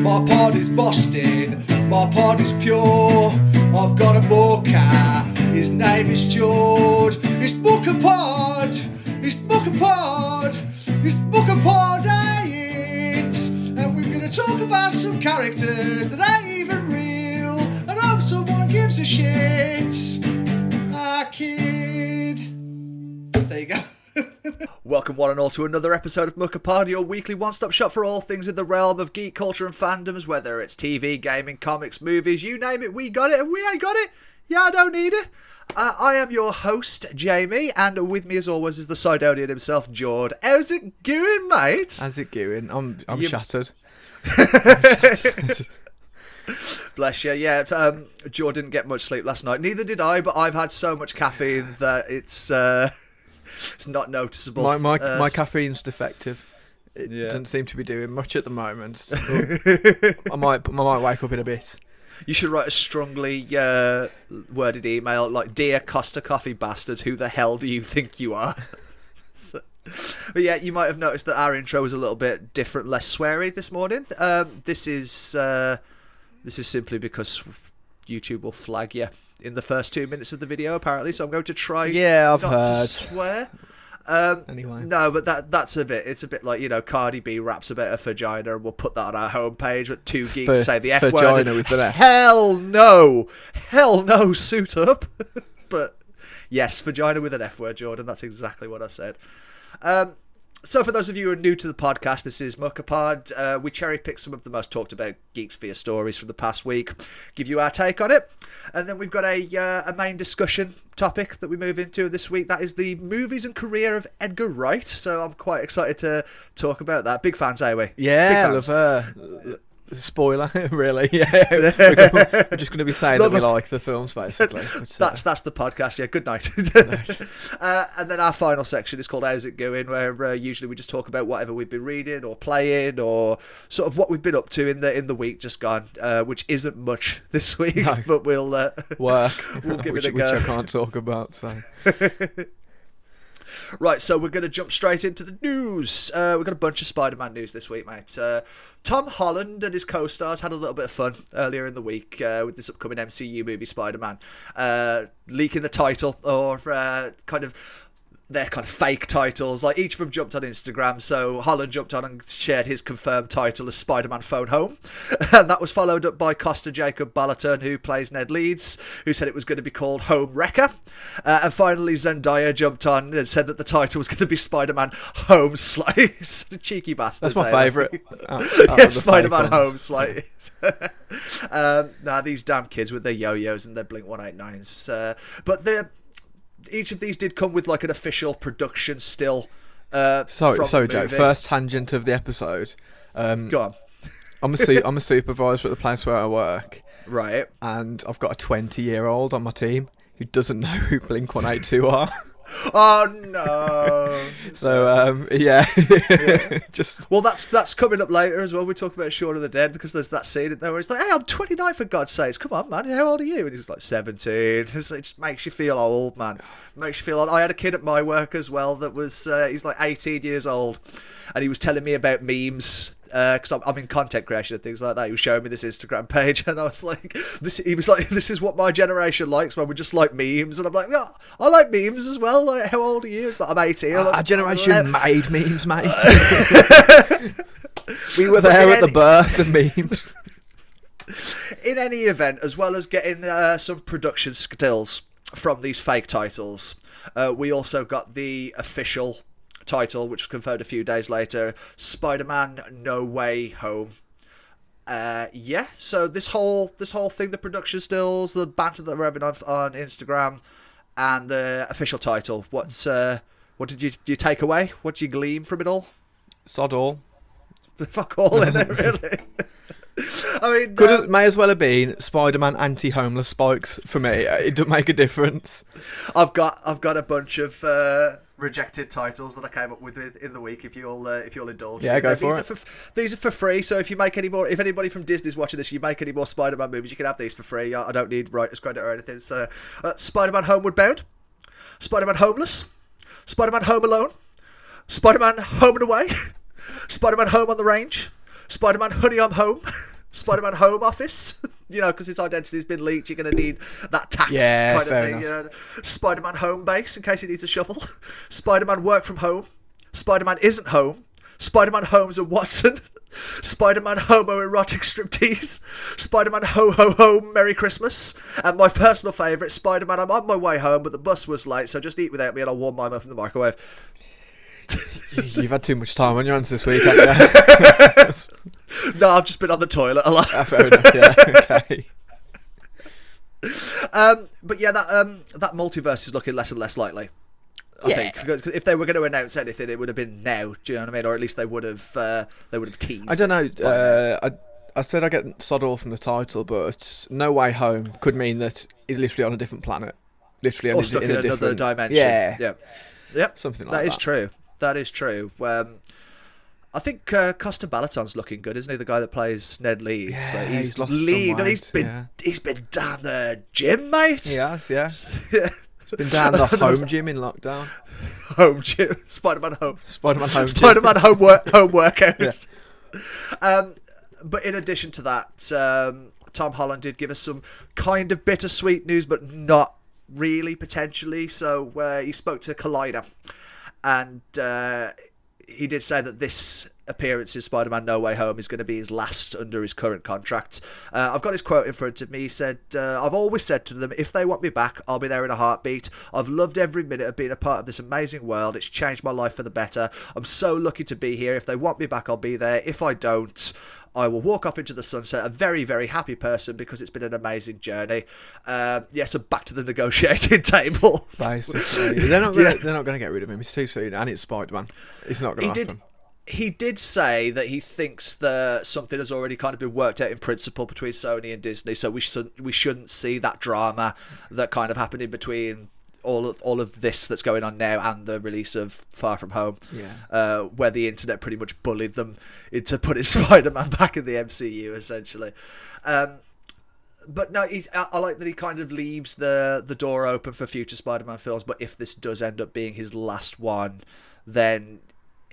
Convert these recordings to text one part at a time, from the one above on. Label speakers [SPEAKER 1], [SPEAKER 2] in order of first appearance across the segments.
[SPEAKER 1] My pod is Boston, my pod is pure. I've got a Mucka, his name is Jord. It's Mukkapod, it's Mukkapod, it's Mukkapod, and we're gonna talk about some characters that ain't even real. I hope someone gives a shit. Ah, kid. There you go.
[SPEAKER 2] Welcome one and all to another episode of Mukkapod, your weekly one-stop shop for all things in the realm of geek culture and fandoms, whether it's TV, gaming, comics, movies, you name it, we got it, and we ain't got it. Yeah, I don't need it. I am your host, Jamie, and with me as always is the Sidonian himself, Jord. How's it going, mate?
[SPEAKER 3] How's it going? I'm shattered.
[SPEAKER 2] Bless you. Yeah, Jord didn't get much sleep last night. Neither did I, but I've had so much caffeine that it's not noticeable.
[SPEAKER 3] My caffeine's defective. It doesn't seem to be doing much at the moment. I might wake up in a bit.
[SPEAKER 2] You should write a strongly worded email like, "Dear Costa Coffee bastards, who the hell do you think you are?" But yeah, you might have noticed that our intro was a little bit different, less sweary this morning. This is simply because YouTube will flag you in the first 2 minutes of the video, apparently. So I'm going to try
[SPEAKER 3] I've
[SPEAKER 2] not
[SPEAKER 3] heard.
[SPEAKER 2] to swear.
[SPEAKER 3] Anyway,
[SPEAKER 2] no, but that's a bit. It's a bit like, Cardi B raps about a vagina, and we'll put that on our homepage. But two geeks say the F word.
[SPEAKER 3] Vagina with an F.
[SPEAKER 2] Hell no, suit up. But yes, vagina with an F word, Jordan. That's exactly what I said. So for those of you who are new to the podcast, this is Mukkapod. We cherry pick some of the most talked about Geek Sphere stories from the past week, give you our take on it, and then we've got a main discussion topic that we move into this week. That is the movies and career of Edgar Wright. So I'm quite excited to talk about that. Big fans, are we?
[SPEAKER 3] Yeah,
[SPEAKER 2] Big fans.
[SPEAKER 3] I love spoiler, really. Yeah, we're just going to be saying that we like the films, basically.
[SPEAKER 2] That's the podcast. Yeah, good night. And then our final section is called "How's It Going?", where usually we just talk about whatever we've been reading or playing, or sort of what we've been up to in the week just gone, which isn't much this week,
[SPEAKER 3] no.
[SPEAKER 2] but we'll
[SPEAKER 3] work.
[SPEAKER 2] We'll give
[SPEAKER 3] it
[SPEAKER 2] it a go.
[SPEAKER 3] Which I can't talk about. So.
[SPEAKER 2] Right, so we're going to jump straight into the news. We've got a bunch of Spider-Man news this week, mate. Tom Holland and his co-stars had a little bit of fun earlier in the week with this upcoming MCU movie, Spider-Man, leaking the title, or their kind of fake titles. Like, each of them jumped on Instagram, so Holland jumped on and shared his confirmed title as Spider-Man Phone Home, and that was followed up by Costa Jacob Balaton, who plays Ned Leeds, who said it was going to be called Home Wrecker, and finally Zendaya jumped on and said that the title was going to be Spider-Man Home Slice. Cheeky bastard.
[SPEAKER 3] That's my favourite.
[SPEAKER 2] Yeah, Spider-Man Home Slice. These damn kids with their yo-yos and their Blink-189s, but each of these did come with like an official production still.
[SPEAKER 3] Sorry, Joe. First tangent of the episode.
[SPEAKER 2] Go on.
[SPEAKER 3] I'm a supervisor at the place where I work.
[SPEAKER 2] Right.
[SPEAKER 3] And I've got a 20-year-old on my team who doesn't know who Blink-182 are.
[SPEAKER 2] Oh no!
[SPEAKER 3] So yeah. Just
[SPEAKER 2] well, that's coming up later as well. We talk about Shaun of the Dead, because there's that scene in there where it's like, "Hey, I'm 29 for God's sakes! Come on, man! How old are you?" And he's like 17. It just makes you feel old, man. Makes you feel old. I had a kid at my work as well that was he's like 18 years old, and he was telling me about memes. Because I'm in content creation and things like that. He was showing me this Instagram page, and I was like, he was like, "This is what my generation likes, when we just like memes." And I'm like, "Yeah, I like memes as well. Like, how old are you?" It's like, "I'm 18.
[SPEAKER 3] Our generation made memes, mate. We were there at the birth of memes.
[SPEAKER 2] In any event, as well as getting some production stills from these fake titles, we also got the official title, which was confirmed a few days later, Spider-Man No Way Home. So this whole thing, the production stills, the banter that we're having on Instagram, and the official title, what did you take away? What did you glean from it all?
[SPEAKER 3] Sod all.
[SPEAKER 2] Fuck all in it, really. I mean,
[SPEAKER 3] may as well have been Spider-Man anti-homeless spikes for me. It doesn't make a difference.
[SPEAKER 2] I've got a bunch of rejected titles that I came up with in the week. If you'll indulge.
[SPEAKER 3] Yeah, go for it.
[SPEAKER 2] These are for free. So if you make any more, if anybody from Disney's watching this, you make any more Spider-Man movies, you can have these for free. I don't need writers' credit or anything. So, Spider-Man Homeward Bound, Spider-Man Homeless, Spider-Man Home Alone, Spider-Man Home and Away, Spider-Man Home on the Range, Spider-Man Honey I'm Home, Spider-Man Home Office, because his identity's been leaked, you're going to need that tax kind of thing. Spider-Man Home Base, in case he needs a shovel. Spider-Man Work from Home. Spider-Man Isn't Home. Spider-Man Holmes and Watson. Spider-Man Homoerotic Striptease. Spider-Man Ho Ho Ho Merry Christmas. And my personal favourite, Spider-Man I'm on my way home, but the bus was late, so just eat without me and I'll warm mine up in the microwave.
[SPEAKER 3] You've had too much time on your hands this week, haven't you?
[SPEAKER 2] No, I've just been on the toilet a lot.
[SPEAKER 3] Fair enough, yeah. Okay.
[SPEAKER 2] But yeah, that multiverse is looking less and less likely. I think, because if they were going to announce anything, it would have been now. Do you know what I mean? Or at least they would have teased.
[SPEAKER 3] I don't know. I said I get sod all from the title, but No Way Home could mean that he's literally on a different planet, literally
[SPEAKER 2] or stuck in another dimension. Yeah.
[SPEAKER 3] Something like that.
[SPEAKER 2] That is true. That is true. I think Costa Balaton's looking good, isn't he? The guy that plays Ned Leeds.
[SPEAKER 3] Yeah, he's lost
[SPEAKER 2] lead.
[SPEAKER 3] some
[SPEAKER 2] Weight, he's been down the gym, mate.
[SPEAKER 3] Yes, yeah. He's been down the home gym in lockdown.
[SPEAKER 2] Home gym, Spider-Man Home.
[SPEAKER 3] Spider-Man Home.
[SPEAKER 2] Spider-Man Home workouts. Yeah. But in addition to that, Tom Holland did give us some kind of bittersweet news, but not really potentially. So he spoke to Collider, and he did say that this appearance in Spider-Man No Way Home is going to be his last under his current contract. I've got his quote in front of me. He said, I've always said to them, if they want me back, I'll be there in a heartbeat. I've loved every minute of being a part of this amazing world. It's changed my life for the better. I'm so lucky to be here. If they want me back, I'll be there. If I don't, I will walk off into the sunset, a very, very happy person, because it's been an amazing journey. So back to the negotiating table.
[SPEAKER 3] Basically. They're not going to get rid of him. It's too soon, and it's Spider-Man. It's not going to happen.
[SPEAKER 2] He did say that he thinks that something has already kind of been worked out in principle between Sony and Disney, so we shouldn't see that drama that kind of happened in between all of this that's going on now and the release of Far From Home, where the internet pretty much bullied them into putting Spider-Man back in the MCU, essentially. But no, I like that he kind of leaves the door open for future Spider-Man films, but if this does end up being his last one, then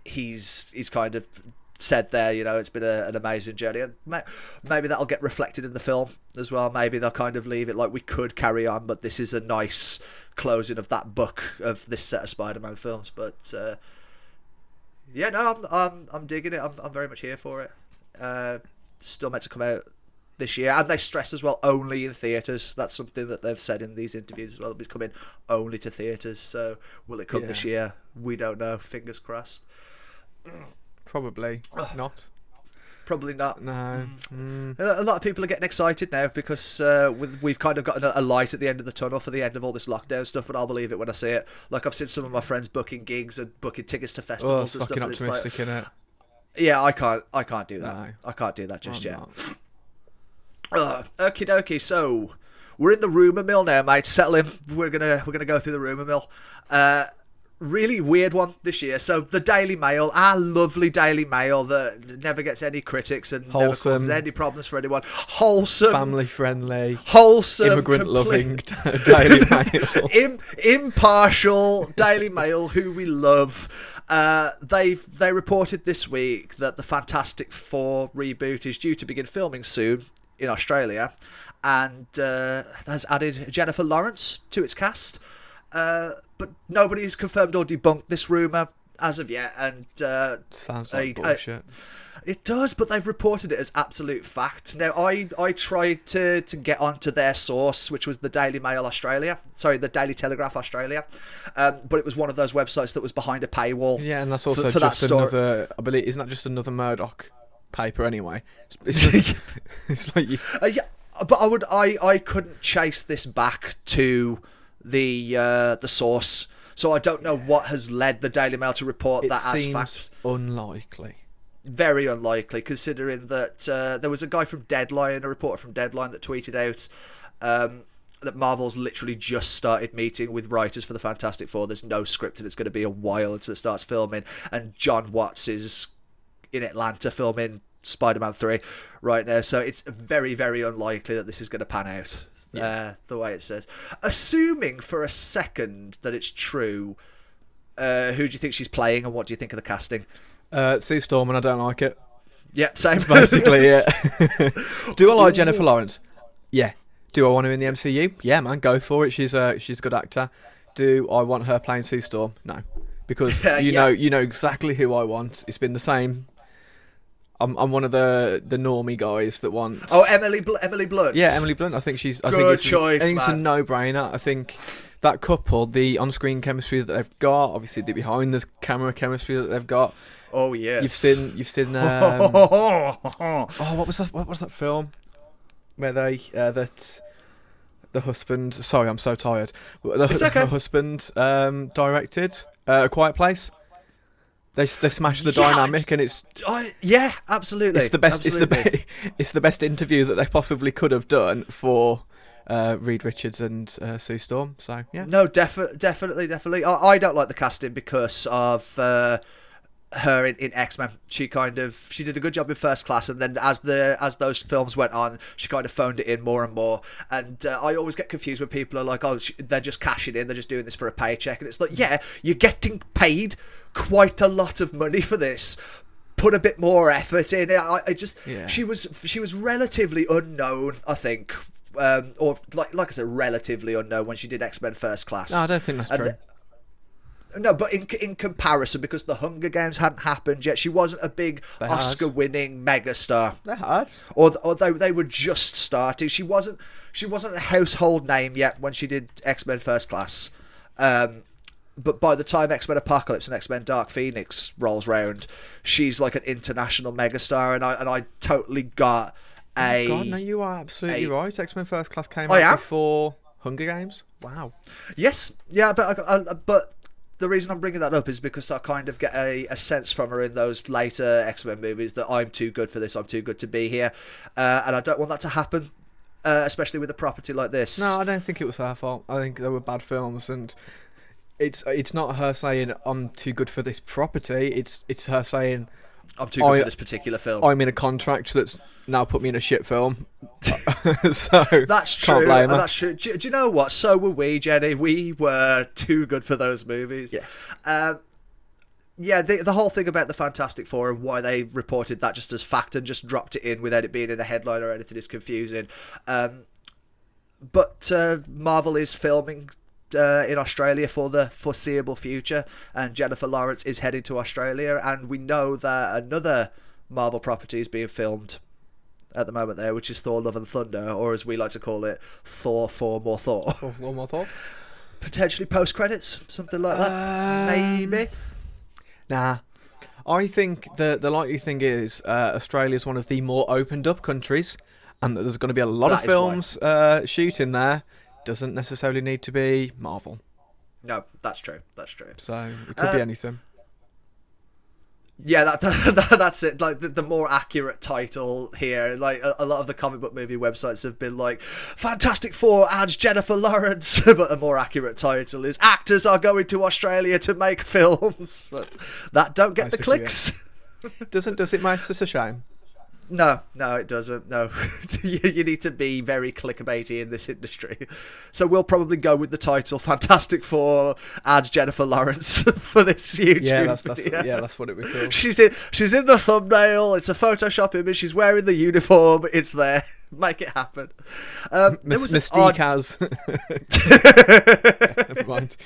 [SPEAKER 2] he's kind of said there, it's been an amazing journey, and maybe that'll get reflected in the film as well. Maybe they'll kind of leave it like we could carry on, but this is a nice closing of that book of this set of Spider-Man films. But I'm digging it. I'm very much here for it. Still meant to come out this year, and they stress as well, only in theatres. That's something that they've said in these interviews as well. It's coming only to theatres. So will it come this year? We don't know. Fingers crossed.
[SPEAKER 3] Probably not.
[SPEAKER 2] Probably not.
[SPEAKER 3] No.
[SPEAKER 2] A lot of people are getting excited now because we've kind of got a light at the end of the tunnel for the end of all this lockdown stuff, but I'll believe it when I see it. Like, I've seen some of my friends booking gigs and booking tickets to festivals and stuff.
[SPEAKER 3] Fucking optimistic, innit?
[SPEAKER 2] Yeah, I can't do that.
[SPEAKER 3] No.
[SPEAKER 2] I can't do that just yet. Okie dokie, so we're in the rumour mill now, mate. Settle in. We're gonna go through the rumour mill. Really weird one this year. So the Daily Mail, our lovely Daily Mail that never gets any critics and never causes any problems for anyone. Wholesome,
[SPEAKER 3] family friendly,
[SPEAKER 2] immigrant
[SPEAKER 3] loving Daily Mail.
[SPEAKER 2] Impartial Daily Mail, who we love. They reported this week that the Fantastic Four reboot is due to begin filming soon in Australia, and has added Jennifer Lawrence to its cast. But nobody's confirmed or debunked this rumour as of yet, and
[SPEAKER 3] sounds like bullshit.
[SPEAKER 2] It does, but they've reported it as absolute fact. Now, I tried to get onto their source, which was the Daily Mail Australia. Sorry, the Daily Telegraph Australia. But it was one of those websites that was behind a paywall.
[SPEAKER 3] Yeah, and that's also for just another. I believe isn't that just another Murdoch paper anyway? It's like you.
[SPEAKER 2] Yeah, but I couldn't chase this back to the source, so I don't know what has led the Daily Mail to report that as fact.
[SPEAKER 3] Unlikely.
[SPEAKER 2] Very unlikely, considering that there was a guy from Deadline, a reporter from Deadline, that tweeted out that Marvel's literally just started meeting with writers for the Fantastic Four. There's no script, and it's going to be a while until it starts filming. And John Watts is in Atlanta filming Spider-Man 3 right now, so it's very, very unlikely that this is going to pan out the way it says. Assuming for a second that it's true, who do you think she's playing, and what do you think of the casting?
[SPEAKER 3] Sue Storm, and I don't like it.
[SPEAKER 2] Yeah, same.
[SPEAKER 3] Basically, yeah. Do I like Jennifer Lawrence? Yeah. Do I want her in the MCU? Yeah, man, go for it. She's a good actor. Do I want her playing Sue Storm? No, because you know exactly who I want. It's been the same. I'm one of the normie guys that wants.
[SPEAKER 2] Oh, Emily Blunt.
[SPEAKER 3] Yeah, Emily Blunt. I think she's.
[SPEAKER 2] Good choice,
[SPEAKER 3] I think it's a no-brainer. I think that couple, the on-screen chemistry that they've got, obviously the behind-the-camera chemistry that they've got.
[SPEAKER 2] Oh yes.
[SPEAKER 3] You've seen. What was that film? Where they the husband. Sorry, I'm so tired.
[SPEAKER 2] It's okay.
[SPEAKER 3] The husband directed A Quiet Place. They smash the dynamic, and it's
[SPEAKER 2] yeah, absolutely.
[SPEAKER 3] It's the best.
[SPEAKER 2] Absolutely.
[SPEAKER 3] It's the best interview that they possibly could have done for Reed Richards and Sue Storm. So yeah.
[SPEAKER 2] No, definitely. I don't like the casting because of her in X-Men. She did a good job in First Class, and then as those films went on, she kind of phoned it in more and more. And I always get confused when people are like, "Oh, they're just cashing in. They're just doing this for a paycheck." And it's like, yeah, you're getting paid quite a lot of money for this. Put a bit more effort in. She was relatively unknown, I think, or like I said, relatively unknown when she did X-Men First Class.
[SPEAKER 3] No, I don't think that's true.
[SPEAKER 2] No, but in comparison, because the Hunger Games hadn't happened yet, she wasn't a big Oscar-winning megastar.
[SPEAKER 3] They had,
[SPEAKER 2] or they were just starting. She wasn't a household name yet when she did X-Men First Class. But by the time X-Men Apocalypse and X-Men Dark Phoenix rolls round, she's like an international megastar, and I totally got a.
[SPEAKER 3] Oh God, no, you are absolutely right. X-Men First Class came out before Hunger Games. Wow.
[SPEAKER 2] Yes, yeah, but the reason I'm bringing that up is because I kind of get a sense from her in those later X-Men movies that I'm too good for this, I'm too good to be here, and I don't want that to happen, especially with a property like this.
[SPEAKER 3] No, I don't think it was her fault. I think they were bad films, and it's not her saying I'm too good for this property. It's her saying
[SPEAKER 2] I'm too good for this particular film.
[SPEAKER 3] I'm in a contract that's now put me in a shit film. So
[SPEAKER 2] that's true.
[SPEAKER 3] Can't blame her.
[SPEAKER 2] That's true. Do you know what? So were we, Jenny. We were too good for those movies.
[SPEAKER 3] Yeah.
[SPEAKER 2] The whole thing about the Fantastic Four and why they reported that just as fact and just dropped it in without it being in a headline or anything is confusing. But Marvel is filming in Australia for the foreseeable future, and Jennifer Lawrence is heading to Australia, and we know that another Marvel property is being filmed at the moment there, which is Thor Love and Thunder, or as we like to call it, Thor 4 More Thor.
[SPEAKER 3] One more Thor?
[SPEAKER 2] Potentially post-credits, something like that. Maybe.
[SPEAKER 3] Nah. I think the likely thing is Australia is one of the more opened up countries, and that there's going to be a lot of films shooting there. Doesn't necessarily need to be Marvel. No,
[SPEAKER 2] that's true.
[SPEAKER 3] So it could be anything.
[SPEAKER 2] Yeah, that's it. Like the more accurate title here, like a lot of the comic book movie websites have been like, Fantastic Four adds Jennifer Lawrence, but a more accurate title is actors are going to Australia to make films. But that don't get the clicks.
[SPEAKER 3] Yeah. Does it make us a shame?
[SPEAKER 2] No, it doesn't. No, you need to be very clickbaity in this industry. So we'll probably go with the title "Fantastic Four adds Jennifer Lawrence" for this YouTube video.
[SPEAKER 3] That's what it would call.
[SPEAKER 2] She's in the thumbnail. It's a Photoshop image. She's wearing the uniform. It's there. Make it happen.
[SPEAKER 3] Mystique has. Never mind.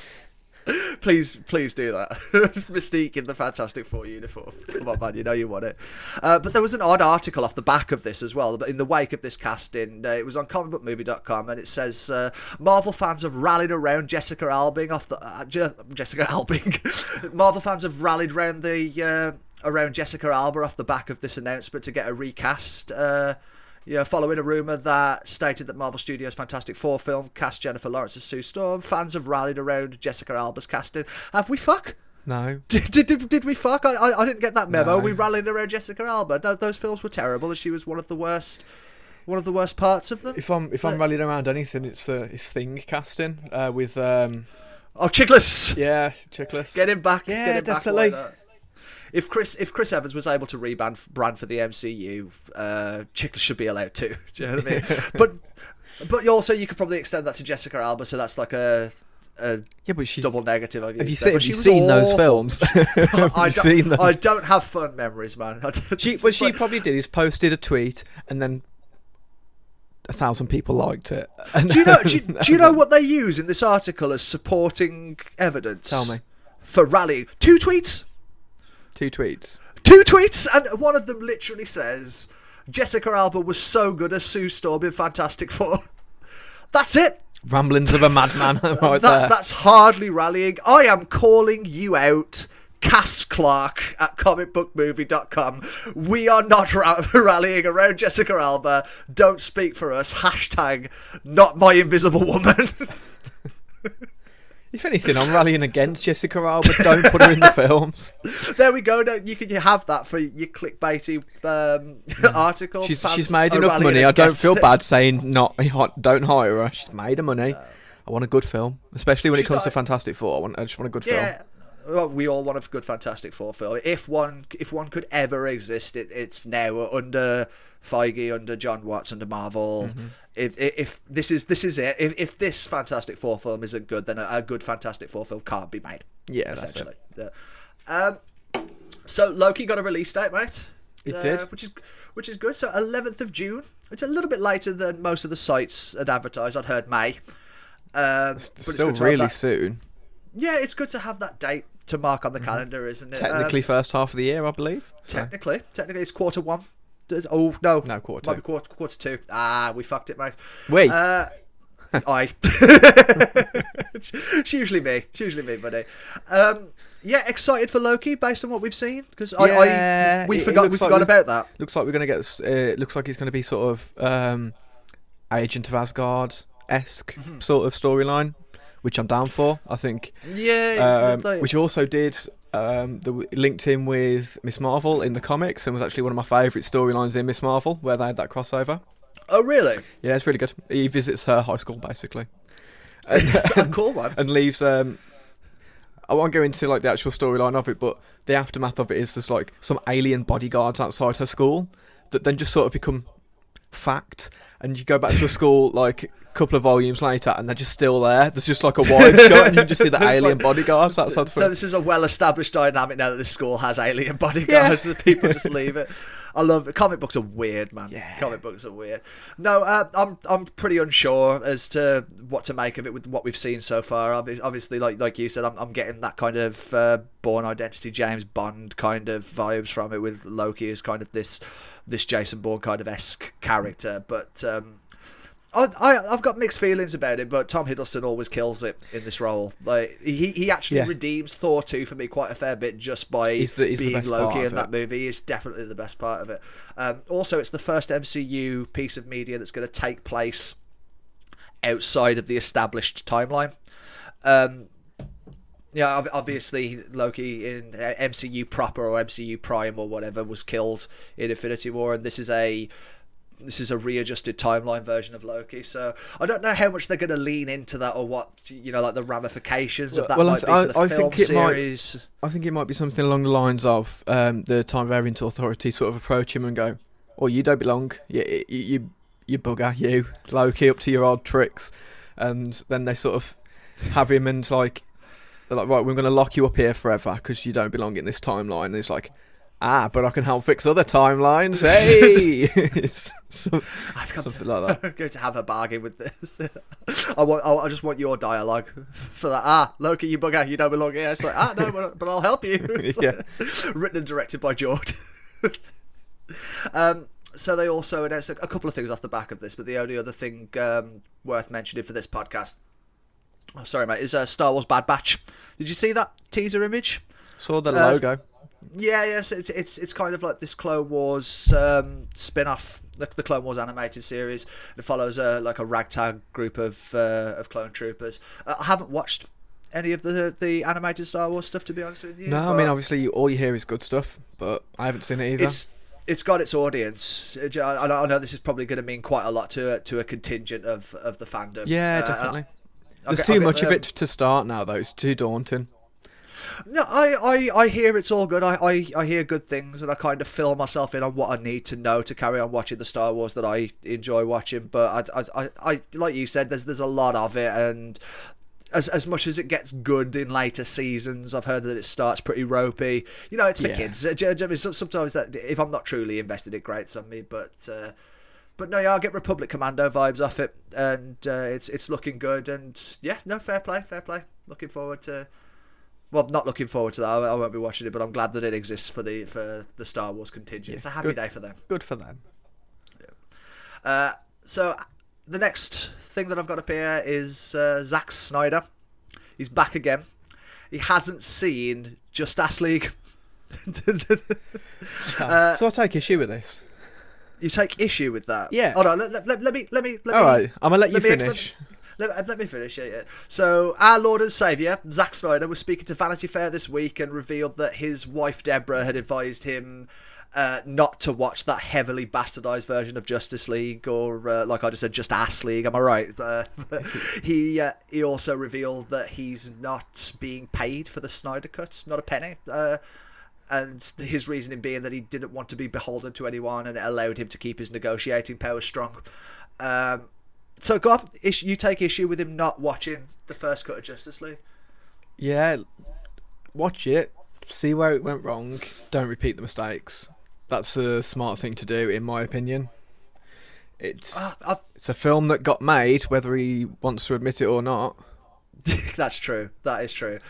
[SPEAKER 2] Please do that. Mystique in the Fantastic Four uniform. Come on, man, you know you want it. But there was an odd article off the back of this as well. But in the wake of this casting, it was on comicbookmovie.com, and it says Marvel fans have rallied around Jessica Alba off the Jessica Alba. Marvel fans have rallied around around Jessica Alba off the back of this announcement to get a recast. Following a rumour that stated that Marvel Studios' Fantastic Four film cast Jennifer Lawrence as Sue Storm, fans have rallied around Jessica Alba's casting. Have we fuck?
[SPEAKER 3] No.
[SPEAKER 2] Did we fuck? I didn't get that memo.
[SPEAKER 3] No.
[SPEAKER 2] We rallied around Jessica Alba. No, those films were terrible, and she was one of the worst parts of them.
[SPEAKER 3] If I'm rallying around anything, it's Thing casting with.
[SPEAKER 2] Chickless.
[SPEAKER 3] Yeah, Chickless.
[SPEAKER 2] Get him back.
[SPEAKER 3] Yeah,
[SPEAKER 2] get him
[SPEAKER 3] definitely.
[SPEAKER 2] Back. If Chris Evans was able to brand for the MCU, Chickless should be allowed to. Do you know what I mean? But also you could probably extend that to Jessica Alba, so that's like a
[SPEAKER 3] but
[SPEAKER 2] double negative.
[SPEAKER 3] Have you seen those films?
[SPEAKER 2] I don't have fun memories, man.
[SPEAKER 3] She probably did is posted a tweet and then 1,000 people liked it.
[SPEAKER 2] Do you know what they use in this article as supporting evidence?
[SPEAKER 3] Tell me.
[SPEAKER 2] For rallying. Two tweets, and one of them literally says, Jessica Alba was so good as Sue Storm in Fantastic Four. That's it.
[SPEAKER 3] Ramblings of a madman right there.
[SPEAKER 2] That's hardly rallying. I am calling you out, Cass Clark at comicbookmovie.com. We are not rallying around Jessica Alba. Don't speak for us. Hashtag not my invisible woman.
[SPEAKER 3] If anything, I'm rallying against Jessica Alba. Don't put her in the films.
[SPEAKER 2] There we go. You can have that for your clickbaity article.
[SPEAKER 3] She's made enough money. I don't feel bad saying don't hire her. She's made her money. I want a good film, especially when it comes to Fantastic Four. I just want a good film.
[SPEAKER 2] Well, we all want a good Fantastic Four film. If one could ever exist, it's now under Feige, under John Watts, under Marvel. Mm-hmm. If this is it. If this Fantastic Four film isn't good, then a good Fantastic Four film can't be made.
[SPEAKER 3] Yeah,
[SPEAKER 2] essentially. So Loki got a release date, mate.
[SPEAKER 3] It did,
[SPEAKER 2] which is good. So 11th of June. It's a little bit later than most of the sites had advertised. I'd heard May. But
[SPEAKER 3] still really soon.
[SPEAKER 2] Yeah, it's good to have that date to mark on the calendar, isn't it?
[SPEAKER 3] Technically, first half of the year, I believe. So.
[SPEAKER 2] Technically, it's quarter one. Oh no,
[SPEAKER 3] quarter
[SPEAKER 2] might be quarter two. We fucked it, mate.
[SPEAKER 3] Wait,
[SPEAKER 2] it's usually me, buddy. Yeah, excited for Loki based on what we've seen because we forgot about that.
[SPEAKER 3] Looks like we're gonna get. Looks like it's gonna be sort of Agent of Asgard-esque sort of storyline, which I'm down for. I think.
[SPEAKER 2] Yeah.
[SPEAKER 3] Which also did. Linked in with Miss Marvel in the comics and was actually one of my favourite storylines in Miss Marvel where they had that crossover.
[SPEAKER 2] Oh really?
[SPEAKER 3] Yeah, it's really good. He visits her high school basically.
[SPEAKER 2] It's a cool one.
[SPEAKER 3] And leaves. I won't go into like the actual storyline of it, but the aftermath of it is there's like some alien bodyguards outside her school that then just sort of become fact, and you go back to a school like a couple of volumes later and they're just still there. There's just like a wide shot and you just see the alien bodyguards outside.
[SPEAKER 2] So this is a well-established dynamic now that the school has alien bodyguards and people just leave it. I love it. Comic books are weird, man.
[SPEAKER 3] Yeah.
[SPEAKER 2] Comic books are weird. No, I'm pretty unsure as to what to make of it with what we've seen so far. Obviously, like you said, I'm getting that kind of Bourne Identity, James Bond kind of vibes from it, with Loki as kind of this Jason Bourne kind of esque character. But I've got mixed feelings about it, but Tom Hiddleston always kills it in this role. Like he actually redeems Thor 2 for me quite a fair bit just by being Loki in that movie. Is definitely the best part of it. Also, it's the first MCU piece of media that's going to take place outside of the established timeline. Yeah, obviously Loki in MCU proper or MCU Prime or whatever was killed in Infinity War, and this is a readjusted timeline version of Loki. So I don't know how much they're going to lean into that or what, like the ramifications of that might be for the film series.
[SPEAKER 3] I think it might be something along the lines of the Time Variant Authority sort of approach him and go, "Oh, you don't belong. You bugger, you Loki, up to your old tricks," and then they sort of have him and like. They're like, right, we're going to lock you up here forever because you don't belong in this timeline. And it's like, but I can help fix other timelines. Hey! Something like that.
[SPEAKER 2] I'm going to have a bargain with this. I just want your dialogue for that. Loki, you bugger, you don't belong here. It's like, no, but I'll help you.
[SPEAKER 3] Yeah.
[SPEAKER 2] Written and directed by Jord. So they also announced a couple of things off the back of this, but the only other thing worth mentioning for this podcast, sorry mate, is Star Wars Bad Batch. Did you see that teaser image?
[SPEAKER 3] Saw the logo.
[SPEAKER 2] Yes, it's kind of like this Clone Wars spin-off, the Clone Wars animated series. It follows a ragtag group of clone troopers. I haven't watched any of the animated Star Wars stuff, to be honest with you.
[SPEAKER 3] No, I mean obviously all you hear is good stuff, but I haven't seen it either.
[SPEAKER 2] It's got its audience. I know this is probably going to mean quite a lot to a contingent of the fandom.
[SPEAKER 3] Yeah, definitely. There's too much of it to start now, though. It's too daunting.
[SPEAKER 2] No, I hear it's all good. I hear good things, and I kind of fill myself in on what I need to know to carry on watching the Star Wars that I enjoy watching. But I like you said, there's a lot of it, and as much as it gets good in later seasons, I've heard that it starts pretty ropey. You know, it's for kids. Sometimes that if I'm not truly invested, it grates on me. But no, yeah, I'll get Republic Commando vibes off it, and it's looking good. And yeah, no, fair play. Looking forward to. Well, not looking forward to that. I won't be watching it, but I'm glad that it exists for the Star Wars contingent. It's a happy day for them.
[SPEAKER 3] Good for them.
[SPEAKER 2] Yeah. So the next thing that I've got up here is Zack Snyder. He's back again. He hasn't seen Justice League.
[SPEAKER 3] So I take issue with this.
[SPEAKER 2] You take issue with that?
[SPEAKER 3] Yeah.
[SPEAKER 2] Hold on. Let me.
[SPEAKER 3] All right. I'm gonna let you finish.
[SPEAKER 2] Let me finish. Yeah. So, our Lord and Saviour, Zack Snyder, was speaking to Vanity Fair this week and revealed that his wife Deborah had advised him not to watch that heavily bastardised version of Justice League, or like I just said, just Ass League. Am I right? He also revealed that he's not being paid for the Snyder Cut, not a penny. And his reasoning being that he didn't want to be beholden to anyone, and it allowed him to keep his negotiating power strong. So, go off. You take issue with him not watching the first cut of Justice League?
[SPEAKER 3] Yeah, watch it, see where it went wrong, don't repeat the mistakes. That's a smart thing to do, in my opinion. It's a film that got made, whether he wants to admit it or not.
[SPEAKER 2] That's true. That is true.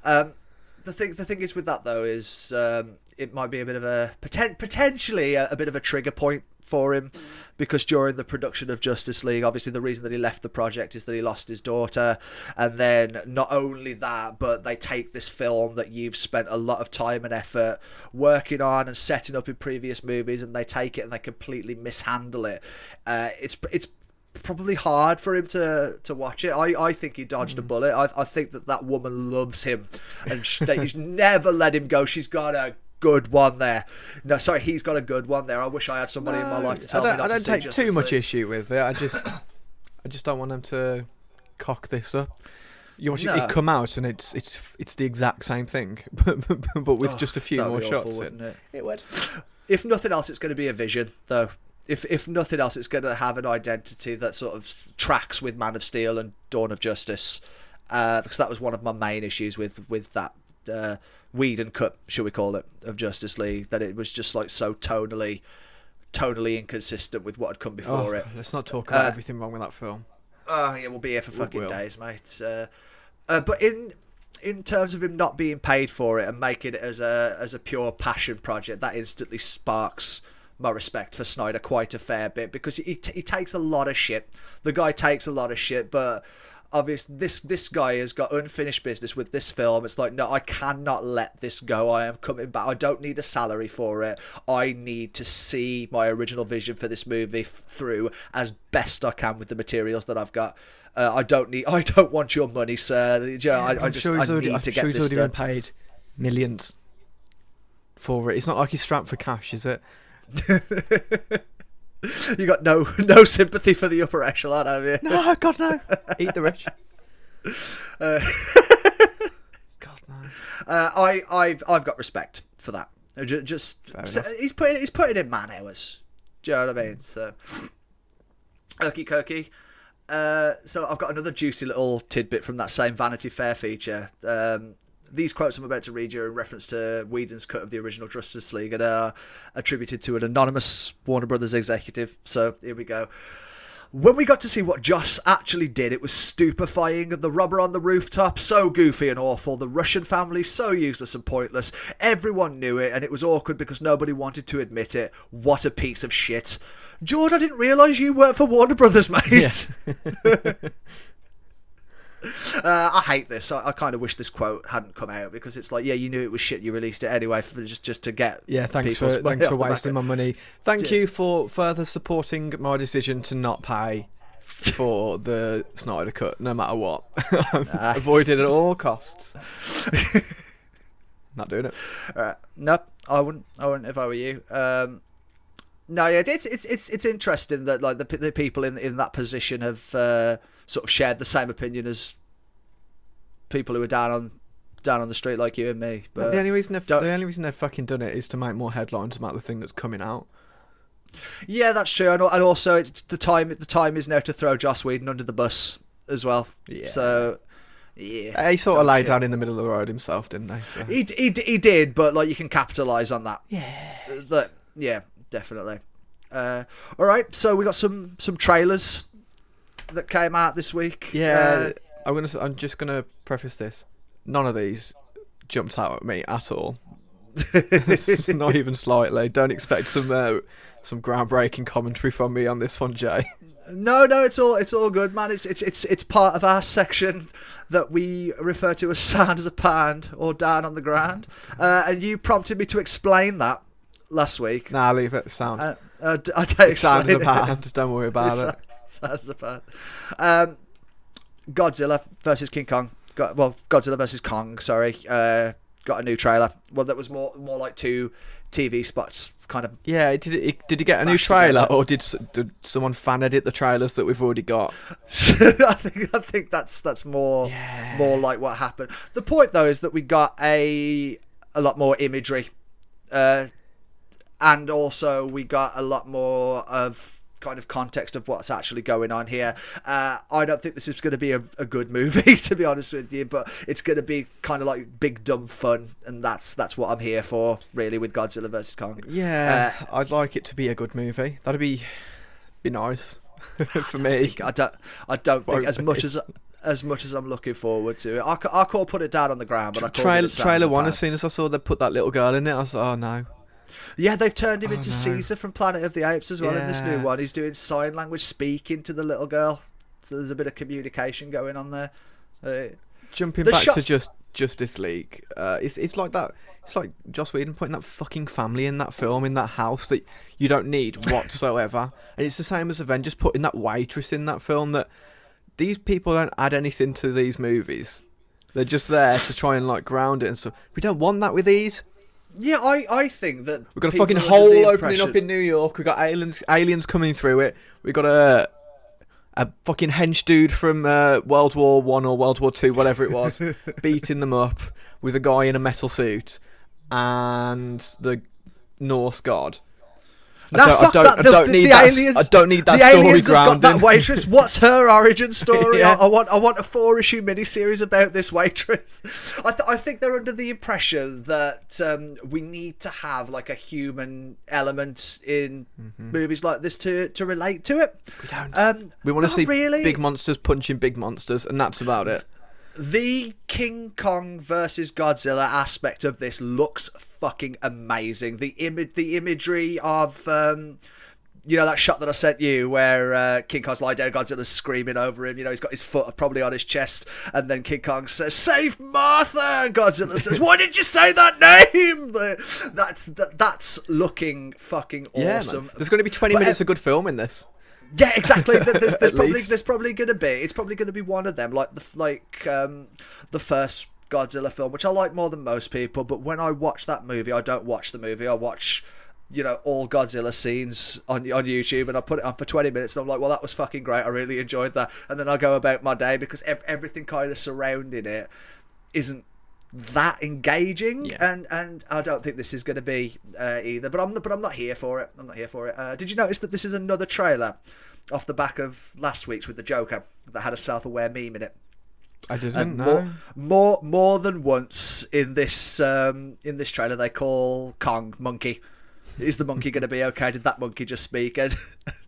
[SPEAKER 2] The thing is with that, though, is it might be a bit of a potentially a bit of a trigger point for him, because during the production of Justice League, obviously the reason that he left the project is that he lost his daughter, and then not only that, but they take this film that you've spent a lot of time and effort working on and setting up in previous movies, and they take it and they completely mishandle it. It's probably hard for him to watch it. I think he dodged a bullet. I think that woman loves him, and he's never let him go. She's got a good one there. No, sorry, he's got a good one there. I wish I had somebody in my life to tell me not to see
[SPEAKER 3] I don't take
[SPEAKER 2] Justice
[SPEAKER 3] too much
[SPEAKER 2] League.
[SPEAKER 3] issue with it. I just don't want them to cock this up. You watch it come out and it's the exact same thing, but with just a few more shots.
[SPEAKER 2] Wouldn't it?
[SPEAKER 3] It would.
[SPEAKER 2] If nothing else, it's going to be a vision, though. If nothing else, it's going to have an identity that sort of tracks with Man of Steel and Dawn of Justice, because that was one of my main issues with that Whedon cut, shall we call it, of Justice League, that it was just like so tonally inconsistent with what had come before it.
[SPEAKER 3] Let's not talk about everything wrong with that film.
[SPEAKER 2] Yeah, we'll be here for fucking days, mate. But in terms of him not being paid for it and making it as a pure passion project, that instantly sparks my respect for Snyder quite a fair bit, because he takes a lot of shit. The guy takes a lot of shit, but obviously this guy has got unfinished business with this film. It's like, no, I cannot let this go. I am coming back. I don't need a salary for it. I need to see my original vision for this movie through as best I can with the materials that I've got. I don't want your money, sir. I need to get this done.
[SPEAKER 3] Been paid millions for it. It's not like he's strapped for cash, is it?
[SPEAKER 2] You got no sympathy for the upper echelon, have you?
[SPEAKER 3] No, God no. Eat the rich. God no.
[SPEAKER 2] I've got respect for that. He's putting in man hours. Do you know what I mean? So, okie dokie. So I've got another juicy little tidbit from that same Vanity Fair feature. These quotes I'm about to read you are in reference to Whedon's cut of the original Justice League and are attributed to an anonymous Warner Brothers executive. So here we go. When we got to see what Joss actually did, it was stupefying. The robber on the rooftop, so goofy and awful. The Russian family, so useless and pointless. Everyone knew it, and it was awkward because nobody wanted to admit it. What a piece of shit. Jord, I didn't realise you worked for Warner Brothers, mate. Yeah. I hate this. I kind of wish this quote hadn't come out, because it's like, yeah, you knew it was shit. You released it anyway for just to get.
[SPEAKER 3] Yeah, thanks for wasting my money. Thank you for further supporting my decision to not pay for the Snyder cut, no matter what. Avoid it at all costs. Not doing it.
[SPEAKER 2] No, I wouldn't if I were you. No, yeah, it's interesting that like the people in that position have sort of shared the same opinion as people who are down on the street like you and me. But
[SPEAKER 3] the only reason they've fucking done it is to make more headlines about the thing that's coming out.
[SPEAKER 2] Yeah, that's true, and also the time is now to throw Joss Whedon under the bus as well. Yeah. So Yeah,
[SPEAKER 3] He sort of laid down in the middle of the road himself, didn't he? So.
[SPEAKER 2] He did, but like you can capitalise on that.
[SPEAKER 3] Yeah.
[SPEAKER 2] Yeah, definitely. All right, so we got some trailers that came out this week.
[SPEAKER 3] Yeah, I'm just gonna preface this. None of these jumped out at me at all. Not even slightly. Don't expect some groundbreaking commentary from me on this one, Jay.
[SPEAKER 2] No, it's all good, man. It's part of our section that we refer to as sound as a pound or down on the ground. And you prompted me to explain that last week.
[SPEAKER 3] Nah, leave it. Sound.
[SPEAKER 2] I don't
[SPEAKER 3] Sound as a
[SPEAKER 2] explain it.
[SPEAKER 3] pound. Don't worry about it.
[SPEAKER 2] Sound as a pound. Godzilla versus King Kong. Godzilla versus Kong. Sorry. Got a new trailer. Well, that was more like two TV spots, kind of.
[SPEAKER 3] Yeah, did he get a new trailer, or did someone fan edit the trailers that we've already got?
[SPEAKER 2] I think that's more like what happened. The point though is that we got a lot more imagery, and also we got a lot more of kind of context of what's actually going on here. I don't think this is going to be a good movie, to be honest with you, but it's going to be kind of like big dumb fun, and that's what I'm here for, really, with Godzilla vs Kong.
[SPEAKER 3] Yeah, I'd like it to be a good movie. That'd be nice for me.
[SPEAKER 2] I don't think as much as I'm looking forward to it. I can't put it down on the ground, but I call
[SPEAKER 3] trailer one. As soon as I saw they put that little girl in it, I was like, oh no.
[SPEAKER 2] Yeah, they've turned him into Caesar from Planet of the Apes as well in this new one. He's doing sign language, speaking to the little girl. So there's a bit of communication going on there.
[SPEAKER 3] Jumping back to Justice League, it's like that. It's like Joss Whedon putting that fucking family in that film, in that house that you don't need whatsoever. And it's the same as Avengers putting that waitress in that film. That these people don't add anything to these movies. They're just there to try and like ground it and stuff. We don't want that with these.
[SPEAKER 2] Yeah, I think that
[SPEAKER 3] we've got a fucking hole opening up in New York. We've got aliens coming through it. We've got a fucking hench dude from World War One or World War Two, whatever it was, beating them up with a guy in a metal suit and the Norse god. I don't need that
[SPEAKER 2] the
[SPEAKER 3] story
[SPEAKER 2] aliens have got
[SPEAKER 3] grounding.
[SPEAKER 2] that waitress. What's her origin story?
[SPEAKER 3] Yeah.
[SPEAKER 2] I want a 4-issue miniseries about this waitress. I think they're under the impression that we need to have like a human element in movies like this to relate to it.
[SPEAKER 3] We don't. We want to see big monsters punching big monsters, and that's about it.
[SPEAKER 2] The King Kong versus Godzilla aspect of this looks fucking amazing. The imagery of that shot that I sent you where King Kong's lying down, Godzilla's screaming over him. He's got his foot probably on his chest, and then King Kong says, "Save Martha!" and Godzilla says, "Why did you say that name?" That's looking fucking awesome.
[SPEAKER 3] Man. There's going to be 20 minutes of good film in this.
[SPEAKER 2] Yeah, exactly. There's probably going to be. It's probably going to be one of them, like the first Godzilla film, which I like more than most people. But when I watch that movie, I don't watch the movie. I watch, all Godzilla scenes on YouTube, and I put it on for 20 minutes, and I'm like, well, that was fucking great. I really enjoyed that. And then I go about my day because everything kind of surrounding it isn't that engaging, and I don't think this is going to be either. But I'm not here for it. Did you notice that this is another trailer off the back of last week's with the Joker that had a self-aware meme in it?
[SPEAKER 3] I didn't
[SPEAKER 2] know. More than once in this trailer, they call Kong monkey. Is the monkey going to be okay? Did that monkey just speak? And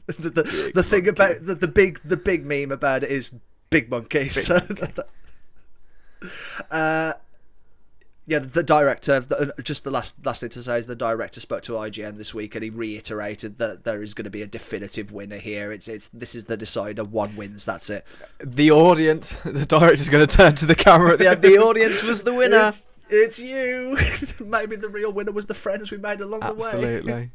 [SPEAKER 2] the thing monkey. About the big meme about it is big monkey. Yeah, the director, just the last thing to say is the director spoke to IGN this week, and he reiterated that there is going to be a definitive winner here. This is the decider. One wins, that's it.
[SPEAKER 3] The audience, the director's going to turn to the camera at the end. The audience was the winner.
[SPEAKER 2] It's you. Maybe the real winner was the friends we made along the way.
[SPEAKER 3] Absolutely.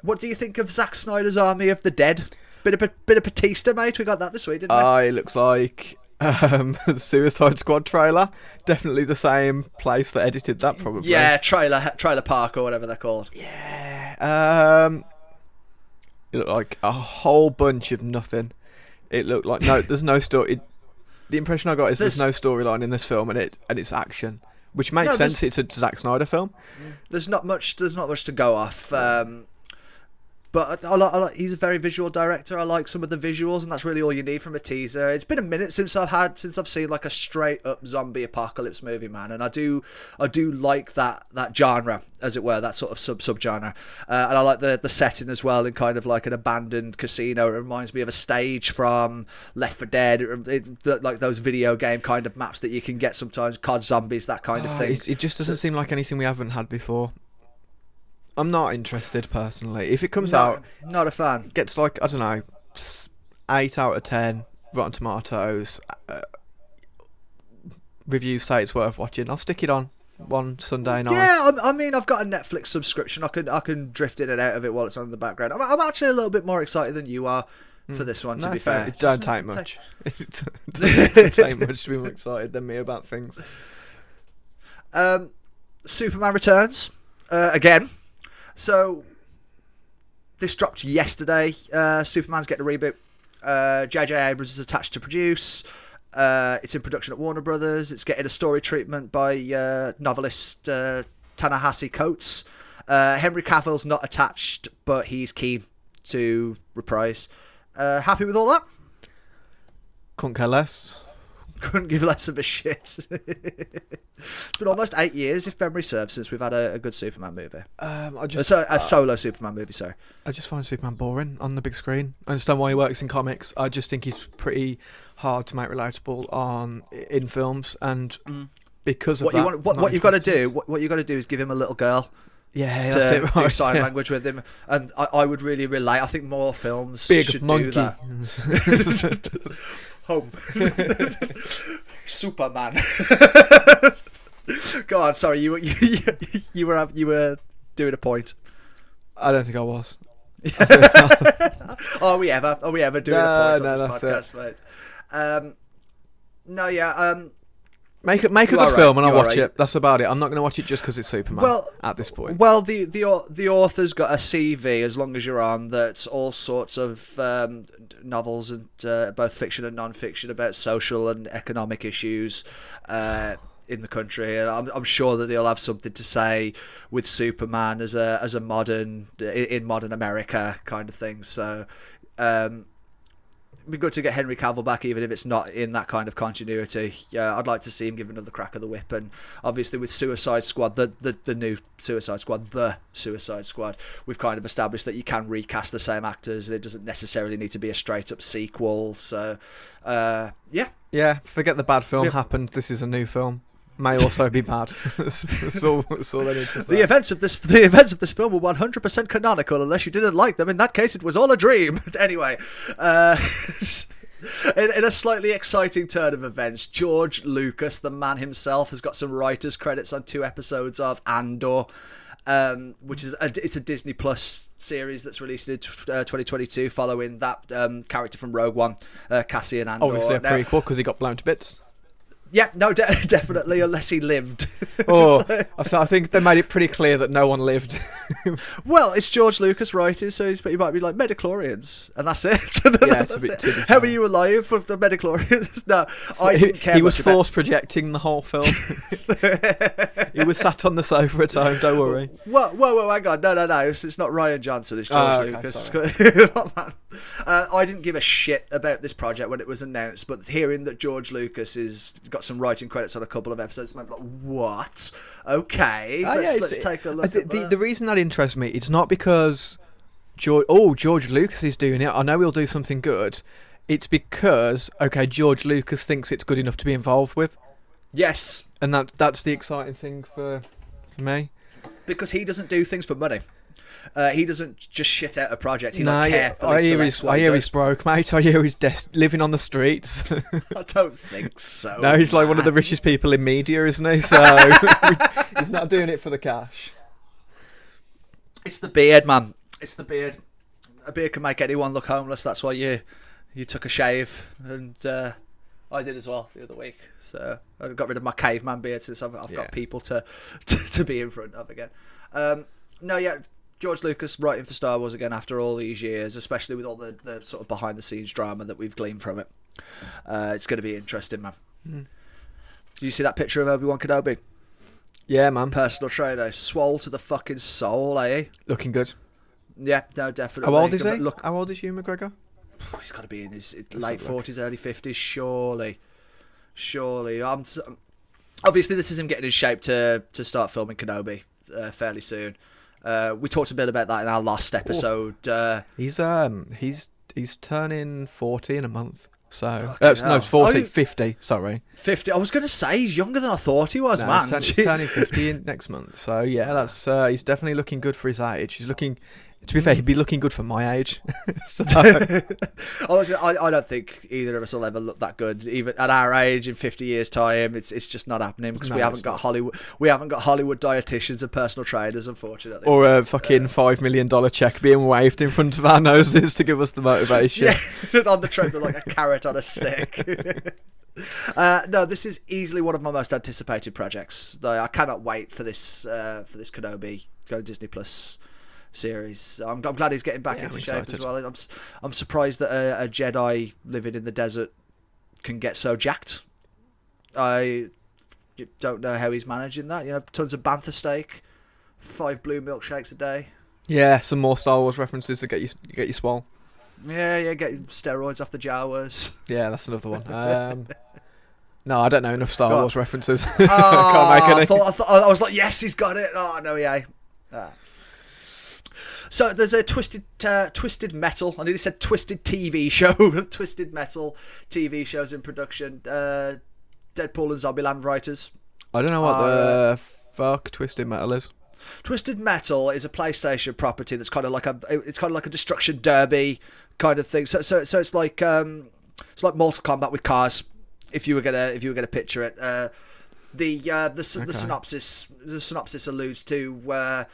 [SPEAKER 2] What do you think of Zack Snyder's Army of the Dead? Bit of Batista, mate. We got that this week, didn't we?
[SPEAKER 3] It looks like the Suicide Squad trailer. Definitely the same place that edited that, probably.
[SPEAKER 2] Yeah, trailer park or whatever they're called.
[SPEAKER 3] Yeah. It looked like a whole bunch of nothing. It looked like there's no story. The impression I got is there's no storyline in this film, and it's action, which makes sense. It's a Zack Snyder film.
[SPEAKER 2] There's not much to go off. But he's a very visual director. I like some of the visuals, and that's really all you need from a teaser. It's been a minute since I've seen like a straight up zombie apocalypse movie, man, and I do like that genre, as it were, that sort of sub genre, and I like the setting as well, in kind of like an abandoned casino. It reminds me of a stage from Left 4 Dead, like those video game kind of maps that you can get sometimes, COD Zombies, that kind of thing.
[SPEAKER 3] It just doesn't seem like anything we haven't had before. I'm not interested personally. If it comes out,
[SPEAKER 2] not a fan.
[SPEAKER 3] Gets like, I don't know, 8 out of 10 Rotten Tomatoes. Reviews say it's worth watching. I'll stick it on one Sunday night.
[SPEAKER 2] Yeah, I mean, I've got a Netflix subscription. I can drift in and out of it while it's on in the background. I'm actually a little bit more excited than you are for this one. To be fair,
[SPEAKER 3] it don't take much. It doesn't take much to be more excited than me about things.
[SPEAKER 2] Superman Returns again. So, this dropped yesterday. Superman's getting a reboot. J.J. Abrams is attached to produce. It's in production at Warner Brothers. It's getting a story treatment by novelist Ta-Nehisi Coates. Henry Cavill's not attached, but he's keen to reprise. Happy with all that?
[SPEAKER 3] Couldn't care less.
[SPEAKER 2] Couldn't give less of a shit. It's been almost 8 years, if memory serves, since we've had a good Superman movie. A solo Superman movie, sorry.
[SPEAKER 3] I just find Superman boring on the big screen. I understand why he works in comics. I just think he's pretty hard to make relatable in films, and because of
[SPEAKER 2] what you've got to do is give him a little girl.
[SPEAKER 3] Yeah,
[SPEAKER 2] to do sign language with him, and I would really relate. I think more films should
[SPEAKER 3] monkey.
[SPEAKER 2] Do that. Home. Superman. Go on, sorry, you were doing a point.
[SPEAKER 3] I don't think I was.
[SPEAKER 2] Are we ever doing a point on this podcast, mate?
[SPEAKER 3] Make a good film and I'll watch it. That's about it. I'm not going to watch it just because it's Superman at this point.
[SPEAKER 2] Well, the author's got a CV, as long as you're on, that's all sorts of novels, and both fiction and non-fiction, about social and economic issues in the country, and I'm sure that he'll have something to say with Superman as a modern America kind of thing. So it'd be good to get Henry Cavill back, even if it's not in that kind of continuity. I'd like to see him give another crack of the whip. And obviously with Suicide Squad, the new Suicide Squad, we've kind of established that you can recast the same actors, and it doesn't necessarily need to be a straight up sequel. So yeah,
[SPEAKER 3] forget the bad film happened. This is a new film. May also be bad. that's all I need to say.
[SPEAKER 2] The events of this film were 100% canonical, unless you didn't like them. In that case, it was all a dream. Anyway, in a slightly exciting turn of events, George Lucas, the man himself, has got some writers' credits on 2 episodes of Andor, which is it's a Disney Plus series that's released in 2022, following that character from Rogue One, Cassian Andor.
[SPEAKER 3] Obviously a prequel because he got blown to bits.
[SPEAKER 2] Yeah, no, definitely, unless he lived.
[SPEAKER 3] I think they made it pretty clear that no one lived.
[SPEAKER 2] Well, it's George Lucas writing, so he might be like Metachlorians, and that's it. How are you alive for the Metachlorians? No, I didn't care.
[SPEAKER 3] He was force projecting the whole film. He was sat on the sofa at home. Don't worry.
[SPEAKER 2] Whoa, hang on. No. It's not Ryan Johnson. It's George Lucas. I didn't give a shit about this project when it was announced, but hearing that George Lucas has got some writing credits on a couple of episodes, I'm like, what? Okay, let's take a look.
[SPEAKER 3] The reason that interests me, it's not because George Lucas is doing it. I know he'll do something good. It's because George Lucas thinks it's good enough to be involved with.
[SPEAKER 2] Yes,
[SPEAKER 3] and that's the exciting thing for me.
[SPEAKER 2] Because he doesn't do things for money. He doesn't just shit out a project. He carefully selects what
[SPEAKER 3] I hear he's broke, mate. I hear he's living on the streets.
[SPEAKER 2] I don't think so.
[SPEAKER 3] No, he's like one of the richest people in media, isn't he? So he's not doing it for the cash.
[SPEAKER 2] It's the beard, man. It's the beard. A beard can make anyone look homeless. That's why you took a shave, and I did as well the other week. So I got rid of my caveman beard since I've got people to be in front of again. George Lucas writing for Star Wars again after all these years, especially with all the sort of behind the scenes drama that we've gleaned from it. It's going to be interesting, man. Do you see that picture of Obi-Wan Kenobi?
[SPEAKER 3] Yeah, man.
[SPEAKER 2] Personal trainer, swole to the fucking soul, eh?
[SPEAKER 3] Looking good.
[SPEAKER 2] Yeah, no, definitely.
[SPEAKER 3] How old is he?
[SPEAKER 2] Look,
[SPEAKER 3] How old is Hugh McGregor?
[SPEAKER 2] he's got to be in his late 40s, early 50s, surely. Obviously, this is him getting in shape to start filming Kenobi fairly soon. We talked a bit about that in our last episode.
[SPEAKER 3] He's turning 40 in a month. So no, 40, 50. Sorry,
[SPEAKER 2] 50. I was going to say he's younger than I thought he was, man.
[SPEAKER 3] He's turning 50 next month. So yeah, that's he's definitely looking good for his age. He's looking. To be fair, he'd be looking good for my age. So.
[SPEAKER 2] I don't think either of us will ever look that good, even at our age in 50 years' time. It's just not happening because we haven't got Hollywood dietitians and personal trainers, unfortunately.
[SPEAKER 3] Or a fucking $5 million check being waved in front of our noses to give us the motivation.
[SPEAKER 2] Yeah, on the treadmill like a carrot on a stick. No, this is easily one of my most anticipated projects. I cannot wait for this Kenobi Go Disney Plus series. I'm glad he's getting back into shape as well. I'm surprised that a Jedi living in the desert can get so jacked. I don't know how he's managing that. Tons of bantha steak, 5 blue milkshakes a day.
[SPEAKER 3] Yeah, some more Star Wars references to get you swole.
[SPEAKER 2] Yeah, get steroids off the Jawas.
[SPEAKER 3] Yeah, that's another one. No, I don't know enough Star Wars references.
[SPEAKER 2] Oh,
[SPEAKER 3] Can't make any.
[SPEAKER 2] I was like, yes, he's got it. Oh no, yeah. So there's a Twisted Metal. I nearly said Twisted TV show. Twisted Metal TV shows in production. Deadpool and Zombieland writers.
[SPEAKER 3] I don't know what the fuck Twisted Metal is.
[SPEAKER 2] Twisted Metal is a PlayStation property that's kind of like a destruction derby kind of thing. So it's like Mortal Kombat with cars. If you were gonna picture it. The synopsis alludes to a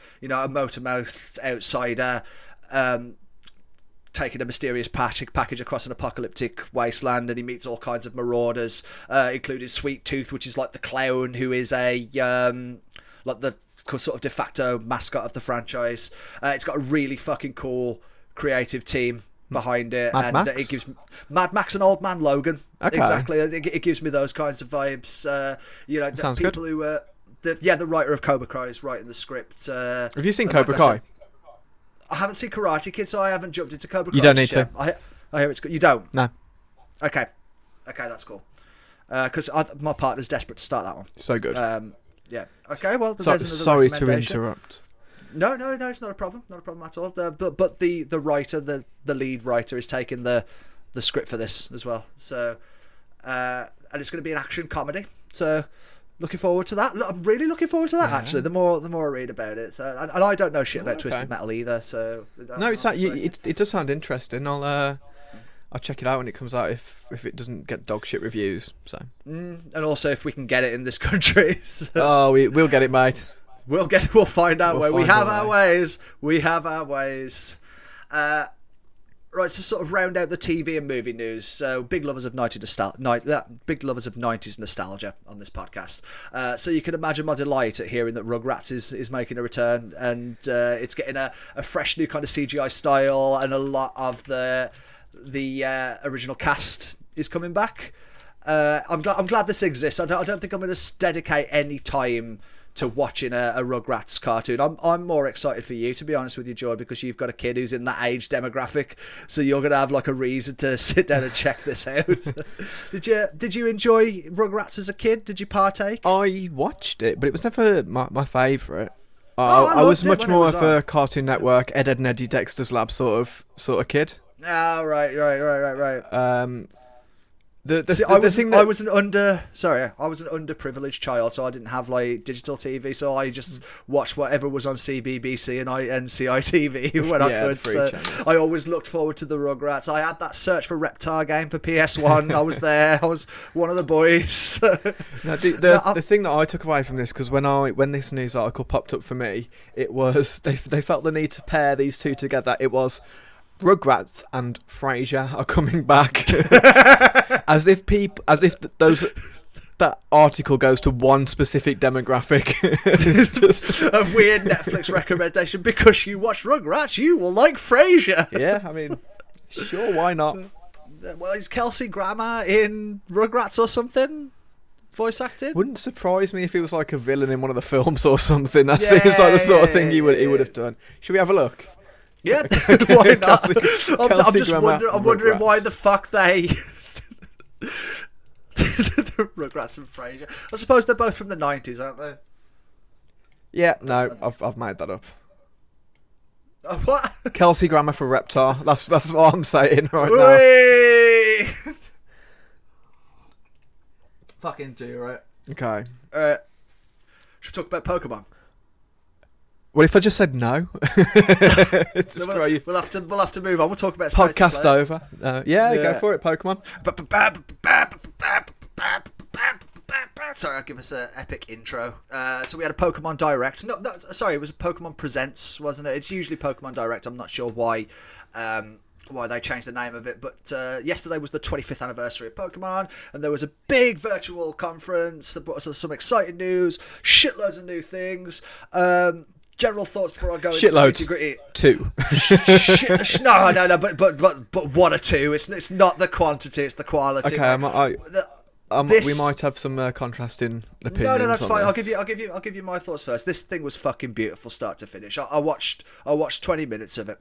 [SPEAKER 2] motor-mouthed outsider taking a mysterious package across an apocalyptic wasteland, and he meets all kinds of marauders, including Sweet Tooth, which is like the clown who is a like the sort of de facto mascot of the franchise. It's got a really fucking cool creative team behind it, it gives Mad Max and Old Man Logan. Okay. Exactly, it gives me those kinds of vibes.
[SPEAKER 3] Sounds
[SPEAKER 2] people
[SPEAKER 3] good.
[SPEAKER 2] The writer of Cobra Kai is writing the script.
[SPEAKER 3] Have you seen Cobra Kai?
[SPEAKER 2] I haven't seen Karate Kid, so I haven't jumped into Cobra Kai.
[SPEAKER 3] You don't need to.
[SPEAKER 2] I hear it's good. You don't?
[SPEAKER 3] No.
[SPEAKER 2] Okay, that's cool. Because my partner's desperate to start that one.
[SPEAKER 3] So good.
[SPEAKER 2] Yeah. Okay. Well,
[SPEAKER 3] sorry to interrupt.
[SPEAKER 2] No, it's not a problem. Not a problem at all. But the writer, the lead writer, is taking the script for this as well. So, and it's going to be an action comedy. So, looking forward to that. I'm really looking forward to that. Yeah. Actually, the more I read about it. So, and I don't know shit about Twisted Metal either. So,
[SPEAKER 3] it does sound interesting. I'll check it out when it comes out if it doesn't get dog shit reviews. So,
[SPEAKER 2] and also if we can get it in this country. So.
[SPEAKER 3] Oh, we'll get it, mate.
[SPEAKER 2] We'll find out where we have our ways. We have our ways. Right, so sort of round out the TV and movie news. So big lovers of 90s nostalgia on this podcast. So you can imagine my delight at hearing that Rugrats is making a return, and it's getting a fresh new kind of CGI style, and a lot of the original cast is coming back. I'm glad this exists. I don't think I'm going to dedicate any time to watching a Rugrats cartoon. I'm more excited for you, to be honest with you, Jord, because you've got a kid who's in that age demographic, so you're going to have like a reason to sit down and check this out. Did you enjoy Rugrats as a kid? Did you partake?
[SPEAKER 3] I watched it, but it was never my favourite. I was much more of a Cartoon Network, Ed, and Eddie, Dexter's Lab sort of kid.
[SPEAKER 2] Oh, right.
[SPEAKER 3] I was an
[SPEAKER 2] underprivileged child, so I didn't have like digital TV, so I just watched whatever was on CBBC and NCITV when I could. So I always looked forward to the Rugrats. I had that Search for Reptar game for PS1. I was there. I was one of the boys.
[SPEAKER 3] Now, the thing that I took away from this, because when this news article popped up for me, it was they felt the need to pair these two together. It was Rugrats and Frasier are coming back. as if that article goes to one specific demographic. It's just
[SPEAKER 2] a weird Netflix recommendation. Because you watch Rugrats, you will like Frasier.
[SPEAKER 3] Yeah, I mean, sure, why not?
[SPEAKER 2] Well, is Kelsey Grammer in Rugrats or something? Voice acting?
[SPEAKER 3] Wouldn't surprise me if he was like a villain in one of the films or something. That seems like the sort of thing he would have done. Should we have a look?
[SPEAKER 2] Yeah, why not? I'm just
[SPEAKER 3] Grammer,
[SPEAKER 2] I'm wondering why
[SPEAKER 3] Rugrats.
[SPEAKER 2] the fuck they. The Rugrats and Frasier. I suppose they're both from the 90s, aren't they?
[SPEAKER 3] Yeah, no, I've made that up.
[SPEAKER 2] Oh, what?
[SPEAKER 3] Kelsey Grammer for Reptar. That's what I'm saying right now.
[SPEAKER 2] Fucking do, right?
[SPEAKER 3] Okay.
[SPEAKER 2] Should we talk about Pokemon?
[SPEAKER 3] What if I just said no?
[SPEAKER 2] No, we'll have to move on. We'll talk about State of
[SPEAKER 3] Podcast
[SPEAKER 2] Play.
[SPEAKER 3] over. Yeah, go for it, Pokemon.
[SPEAKER 2] Sorry, I'll give us an epic intro. So we had a Pokemon Direct. No, sorry, it was a Pokemon Presents, wasn't it? It's usually Pokemon Direct. I'm not sure why they changed the name of it. But yesterday was the 25th anniversary of Pokemon, and there was a big virtual conference that brought us some exciting news, shitloads of new things. General thoughts before I go into the nitty-gritty.
[SPEAKER 3] 2.
[SPEAKER 2] No, but 1 or 2. It's not the quantity, it's the quality.
[SPEAKER 3] Okay, we might have some contrasting opinions.
[SPEAKER 2] No, that's fine.
[SPEAKER 3] This.
[SPEAKER 2] I'll give you my thoughts first. This thing was fucking beautiful, start to finish. I watched 20 minutes of it,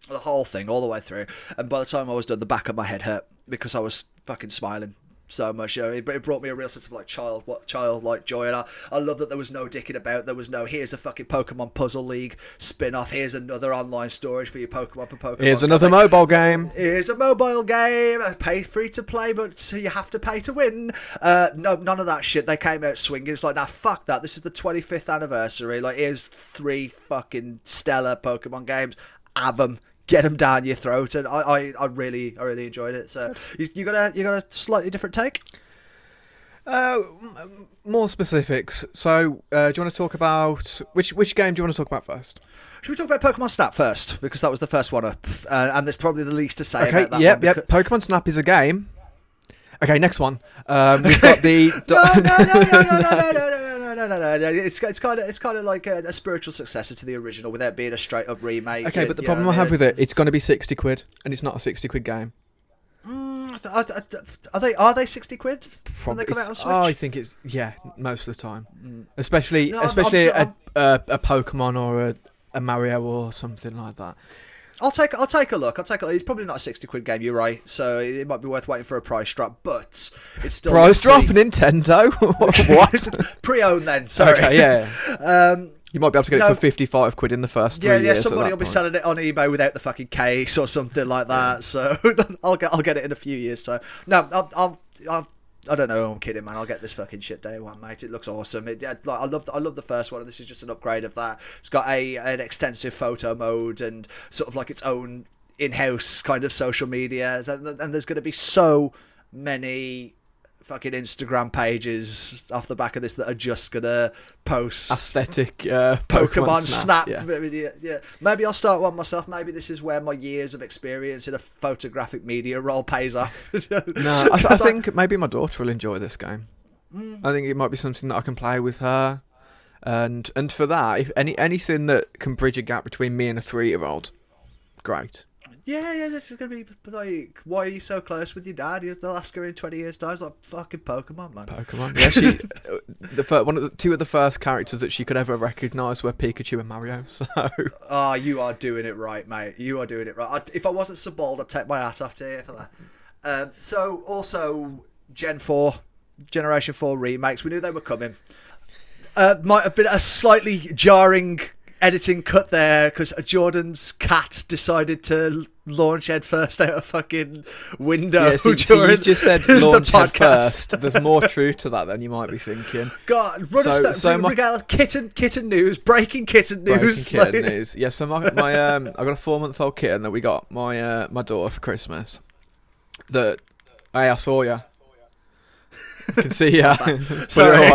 [SPEAKER 2] the whole thing, all the way through. And by the time I was done, the back of my head hurt because I was fucking smiling so much. You know, it brought me a real sense of like childlike joy, and I love that there was no dicking about. There was no here's a fucking Pokemon Puzzle League spin-off. Here's another online storage for your Pokemon for Pokemon.
[SPEAKER 3] Here's another mobile game.
[SPEAKER 2] Here's a mobile game. Pay free to play, but you have to pay to win. No, none of that shit. They came out swinging. It's like, nah, fuck that. This is the 25th anniversary. Like, here's 3 fucking stellar Pokemon games. Have them. Get them down your throat, and I really enjoyed it. So you got a slightly different take.
[SPEAKER 3] More specifics. So, do you want to talk about which game do you want to talk about first?
[SPEAKER 2] Should we talk about Pokemon Snap first, because that was the first one up, and there's probably the least to say about that.
[SPEAKER 3] Yep. Pokemon Snap is a game. Okay, next one. We've got the No. It's kind of like a spiritual successor to the original without being a straight up remake. Okay, but the problem I have with it's going to be 60 quid, and it's not a 60 quid game.
[SPEAKER 2] Are they 60 quid when they come out on Switch?
[SPEAKER 3] I think it's most of the time, especially a Pokemon or a Mario or something like that.
[SPEAKER 2] I'll take a look. It's probably not a 60 quid game. You're right. So it might be worth waiting for a price drop, but it's still
[SPEAKER 3] price drop. Nintendo. What?
[SPEAKER 2] Pre-owned then. Sorry.
[SPEAKER 3] Okay, yeah. You might be able to get it for 55 quid in the first 3 years.
[SPEAKER 2] Yeah. Somebody will be selling it on eBay without the fucking case or something like that. So I'll get it in a few years' time. No, I don't know. I'm kidding, man. I'll get this fucking shit day one, mate. It looks awesome. I love the first one. This is just an upgrade of that. It's got an extensive photo mode and sort of like its own in-house kind of social media. And there's going to be so many fucking Instagram pages off the back of this that are just going to post
[SPEAKER 3] aesthetic
[SPEAKER 2] Pokemon Snap.
[SPEAKER 3] Yeah.
[SPEAKER 2] Maybe I'll start one myself. Maybe this is where my years of experience in a photographic media role pays off.
[SPEAKER 3] No, I think maybe my daughter will enjoy this game. I think it might be something that I can play with her, and for that, if anything that can bridge a gap between me and a 3-year-old, great. Yeah,
[SPEAKER 2] it's going to be like, why are you so close with your dad? They'll ask her in 20 years' time. It's like, fucking Pokemon, man.
[SPEAKER 3] Pokemon. Yeah, she, two of the first characters that she could ever recognise were Pikachu and Mario. So.
[SPEAKER 2] Oh, you are doing it right, mate. You are doing it right. If I wasn't so bald, I'd take my hat off to you for that. So, also, Generation 4 remakes. We knew they were coming. Might have been a slightly jarring editing cut there because Jordan's cat decided to launch head first out a fucking window.
[SPEAKER 3] Yeah, so you just said launch head first. There's more truth to that than you might be thinking.
[SPEAKER 2] God, run us regale kitten news, breaking kitten news.
[SPEAKER 3] Yeah, so my I've got a 4-month-old kitten that we got my daughter for Christmas. Hey, I saw ya. I can see ya.
[SPEAKER 2] Sorry.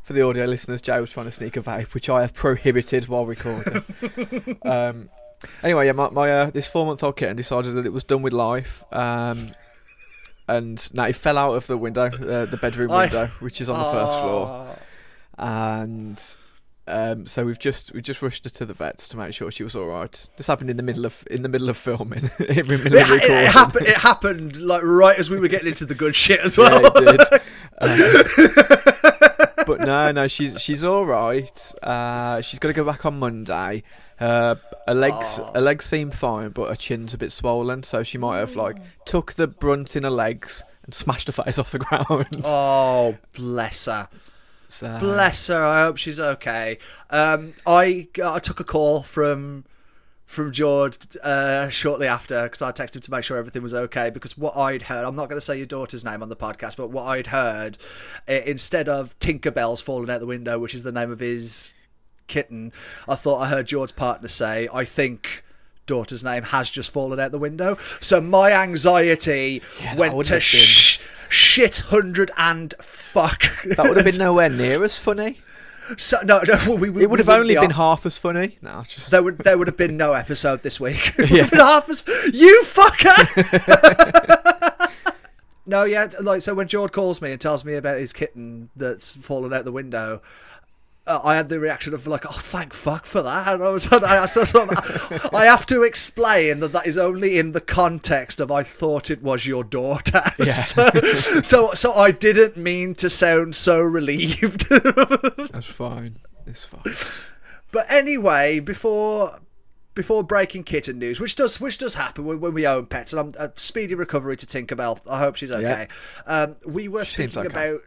[SPEAKER 3] For the audio listeners, Jay was trying to sneak a vape, which I have prohibited while recording. Anyway, my this 4-month-old kitten decided that it was done with life, and now it fell out of the window, the bedroom window, which is on the first floor, and so we've just rushed her to the vets to make sure she was all right. This happened in the middle of filming,
[SPEAKER 2] It happened like right as we were getting into the good shit as well.
[SPEAKER 3] Yeah, it did. But no, No, she's all right. She's got to go back on Monday. Her legs seem fine, but her chin's a bit swollen, so she might have took the brunt in her legs and smashed her face off the ground.
[SPEAKER 2] Oh, bless her.
[SPEAKER 3] So,
[SPEAKER 2] Bless her. I hope she's okay. I took a call from Jord shortly after, because I texted him to make sure everything was okay, because what I'd heard, I'm not going to say your daughter's name on the podcast, but what I'd heard, instead of Tinkerbell's falling out the window, which is the name of his kitten, I thought I heard Jord's partner say, I think daughter's name has just fallen out the window. So my anxiety went to shit hundred and fuck.
[SPEAKER 3] That would have been nowhere near as funny.
[SPEAKER 2] So no,
[SPEAKER 3] it would have only been half as funny. No, just...
[SPEAKER 2] there would have been no episode this week. It would
[SPEAKER 3] Yeah.
[SPEAKER 2] have been half as you fucker. No, yeah, so when Jord calls me and tells me about his kitten that's fallen out the window, I had the reaction of oh, thank fuck for that. And I have to explain that is only in the context of I thought it was your daughter.
[SPEAKER 3] Yeah.
[SPEAKER 2] So I didn't mean to sound so relieved.
[SPEAKER 3] That's fine. It's fine.
[SPEAKER 2] But anyway, before breaking kitten news, which does happen when we own pets, and I'm a speedy recovery to Tinkerbell. I hope she's okay. Yeah. We were speaking about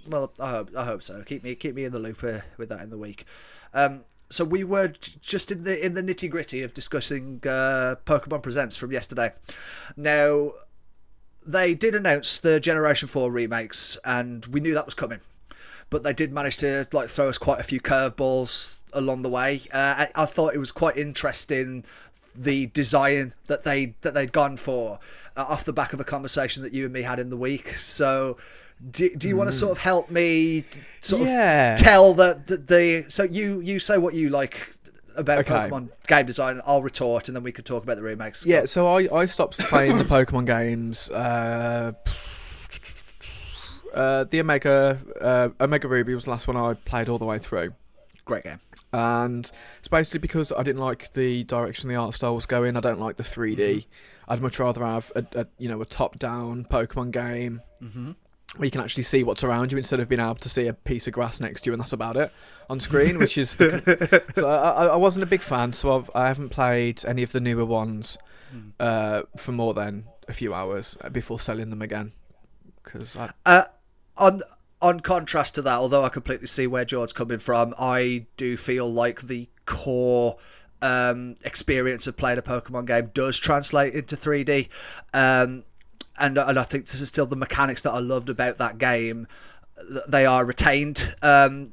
[SPEAKER 2] Well, I hope so. Keep me in the loop with that in the week. So we were just in the nitty gritty of discussing Pokemon Presents from yesterday. Now, they did announce the Generation 4 remakes, and we knew that was coming. But they did manage to throw us quite a few curveballs along the way. I thought it was quite interesting, the design that they'd gone for off the back of a conversation that you and me had in the week. So. Do you want to sort of help me tell so you say what you like about Pokemon game design, I'll retort, and then we could talk about the remakes.
[SPEAKER 3] Yeah, so I stopped playing the Pokemon games. The Omega Ruby was the last one I played all the way through.
[SPEAKER 2] Great game.
[SPEAKER 3] And it's basically because I didn't like the direction the art style was going. I don't like the 3D. Mm-hmm. I'd much rather have a top-down Pokemon game. Mm-hmm. Where you can actually see what's around you instead of being able to see a piece of grass next to you and that's about it on screen, which is... So I wasn't a big fan, so I haven't played any of the newer ones for more than a few hours before selling them again. Cause
[SPEAKER 2] on contrast to that, although I completely see where Jord's coming from, I do feel like the core... experience of playing a Pokemon game does translate into 3D. And I think this is still the mechanics that I loved about that game. They are retained,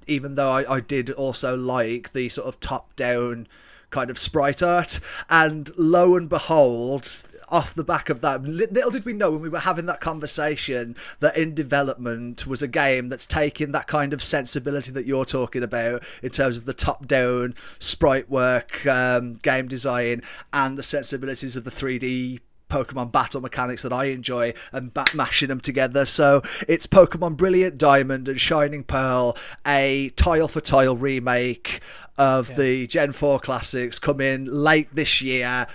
[SPEAKER 2] even though I did also like the sort of top-down kind of sprite art. And lo and behold, off the back of that, little did we know when we were having that conversation that in development was a game that's taking that kind of sensibility that you're talking about in terms of the top-down sprite work, game design, and the sensibilities of the 3D Pokemon battle mechanics that I enjoy, and mashing them together. So it's Pokemon Brilliant Diamond and Shining Pearl, a tile-for-tile remake of the Gen 4 classics, coming late this year.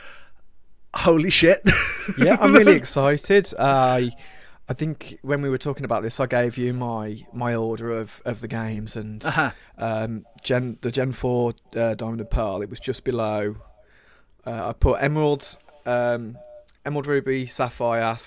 [SPEAKER 2] Holy shit.
[SPEAKER 3] Yeah, I'm really excited. I think when we were talking about this, I gave you my order of the games, and the Gen 4 Diamond and Pearl, it was just below. I put Emerald Ruby Sapphire /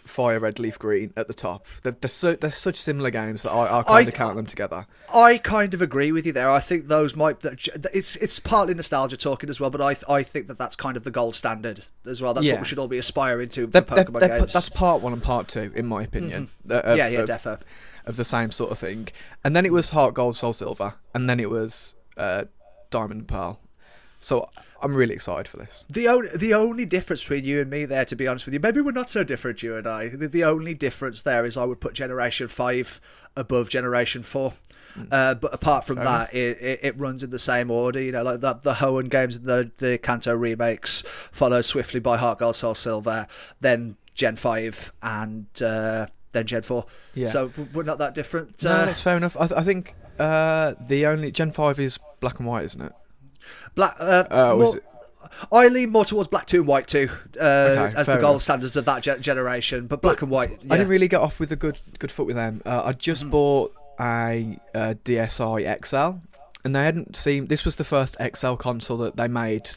[SPEAKER 3] Fire Red Leaf Green at the top. They're such similar games that I kind of count them together.
[SPEAKER 2] I kind of agree with you there. I think those might... It's partly nostalgia talking as well, but I think that's kind of the gold standard as well. That's what we should all be aspiring to for Pokemon games.
[SPEAKER 3] That's part 1 and part 2, in my opinion.
[SPEAKER 2] Mm-hmm. Defo.
[SPEAKER 3] Of the same sort of thing. And then it was Heart Gold, Soul Silver. And then it was Diamond and Pearl. So... I'm really excited for this.
[SPEAKER 2] The only difference between you and me there, to be honest with you, maybe we're not so different, you and I. The only difference there is I would put Generation 5 above Generation 4. But apart from that, it runs in the same order. Like the Hoenn games and the Kanto remakes followed swiftly by Heart Gold, Soul Silver, then Gen 5, and then Gen 4. Yeah. So we're not that different.
[SPEAKER 3] No, that's fair enough. I think the only... Gen 5 is black and white, isn't it?
[SPEAKER 2] Black. I lean more towards Black 2 and White 2 as the gold standards of that generation, but Black and White. Yeah.
[SPEAKER 3] I didn't really get off with a good foot with them. I just bought a DSi XL, and they hadn't seen. This was the first XL console that they made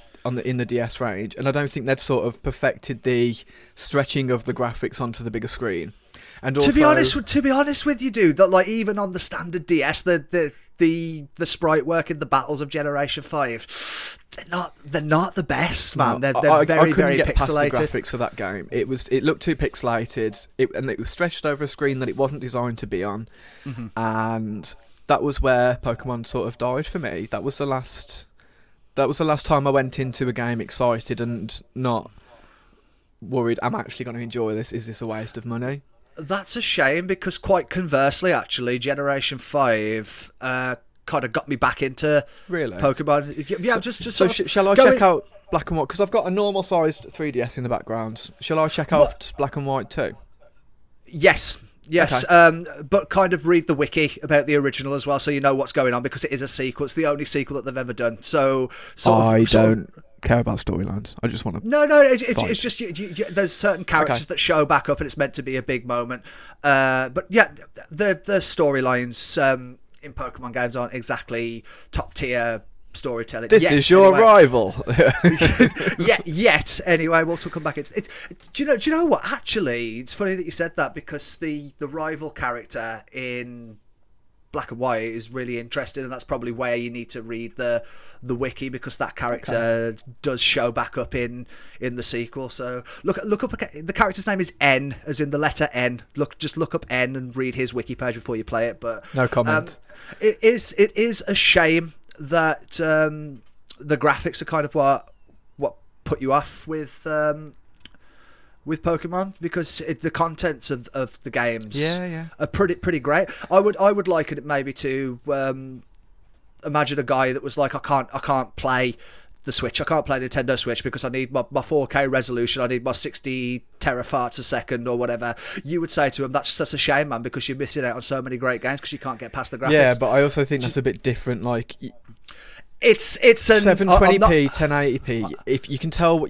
[SPEAKER 3] in the DS range, and I don't think they'd sort of perfected the stretching of the graphics onto the bigger screen. And also,
[SPEAKER 2] to be honest with you, dude, that like even on the standard DS, the sprite work in the battles of Generation 5, they're not the best, man.
[SPEAKER 3] No,
[SPEAKER 2] they're very
[SPEAKER 3] very
[SPEAKER 2] pixelated.
[SPEAKER 3] Past the graphics of that game. It looked too pixelated, and it was stretched over a screen that it wasn't designed to be on, and that was where Pokemon sort of died for me. That was the last time I went into a game excited and not worried I'm actually going to enjoy this. Is this a waste of money?
[SPEAKER 2] That's a shame, because quite conversely, actually, Generation 5 kind of got me back into Pokemon. Yeah,
[SPEAKER 3] shall I check out Black and White? Because I've got a normal-sized 3DS in the background. Shall I check out Black and White too?
[SPEAKER 2] Yes. Okay. But kind of read the wiki about the original as well, so you know what's going on, because it is a sequel. It's the only sequel that they've ever done. So
[SPEAKER 3] I don't care about storylines. I just want to.
[SPEAKER 2] No. It's just there's certain characters that show back up, and it's meant to be a big moment. But yeah, the storylines in Pokemon games aren't exactly top tier storytelling.
[SPEAKER 3] This is your rival.
[SPEAKER 2] Yet anyway, we'll come back into it. Do you know what? Actually, it's funny that you said that, because the rival character in Black and White is really interesting, and that's probably where you need to read the wiki, because that character does show back up in the sequel. So look up. The character's name is N, as in the letter N. Just look up N and read his wiki page before you play it. But
[SPEAKER 3] no comment.
[SPEAKER 2] It is a shame that the graphics are kind of what put you off with Pokemon, because the contents of the games are pretty great. I would liken it maybe to imagine a guy that was like, I can't play the Switch, I can't play Nintendo Switch because I need my 4K resolution, I need my 60 teraflops a second or whatever. You would say to him, that's a shame, man, because you're missing out on so many great games because you can't get past the graphics.
[SPEAKER 3] Yeah, but I also think that's a bit different. Like,
[SPEAKER 2] it's an
[SPEAKER 3] 720p, 1080p. If you can tell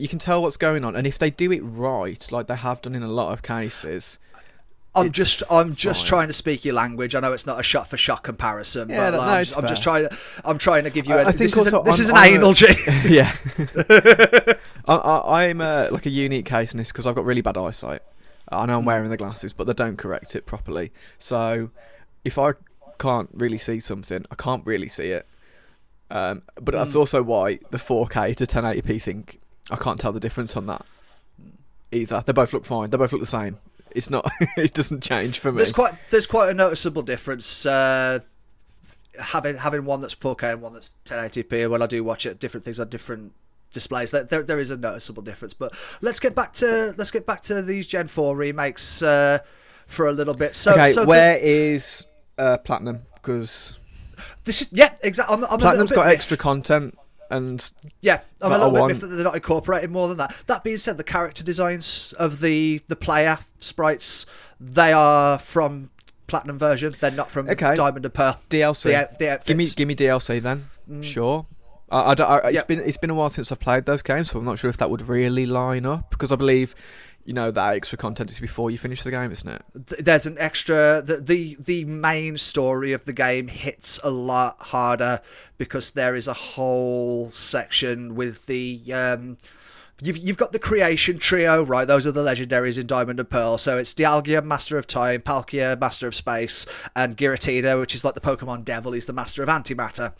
[SPEAKER 3] what's going on, and if they do it right, like they have done in a lot of cases.
[SPEAKER 2] I'm just trying to speak your language. I know it's not a shot for shot comparison, but I'm just trying to give you. This is an anal G.
[SPEAKER 3] Yeah. I'm like a unique case in this because I've got really bad eyesight. I know I'm wearing the glasses, but they don't correct it properly. So if I can't really see something, I can't really see it. But that's also why the 4K to 1080p thing, I can't tell the difference on that either. They both look fine. They both look the same. It's not. It doesn't change for me.
[SPEAKER 2] There's quite a noticeable difference having one that's 4K and one that's 1080p. And when I do watch it, different things on different displays. There is a noticeable difference. But let's get back to these Gen 4 remakes for a little bit. So
[SPEAKER 3] where is Platinum? Because
[SPEAKER 2] this is exactly.
[SPEAKER 3] Platinum's got extra content. And
[SPEAKER 2] I'm a little bit miffed that they're not incorporating more than that. That being said, the character designs of the player sprites, they are from Platinum version. They're not from Diamond and Pearl.
[SPEAKER 3] DLC.
[SPEAKER 2] The outfits.
[SPEAKER 3] Give me DLC then. Sure. It's been a while since I've played those games, so I'm not sure if that would really line up, because I believe, that extra content is before you finish the game, isn't it?
[SPEAKER 2] There's an extra. The main story of the game hits a lot harder, because there is a whole section with the. You've got the creation trio, right? Those are the legendaries in Diamond and Pearl. So it's Dialga, Master of Time, Palkia, Master of Space, and Giratina, which is like the Pokemon Devil. He's the Master of Antimatter.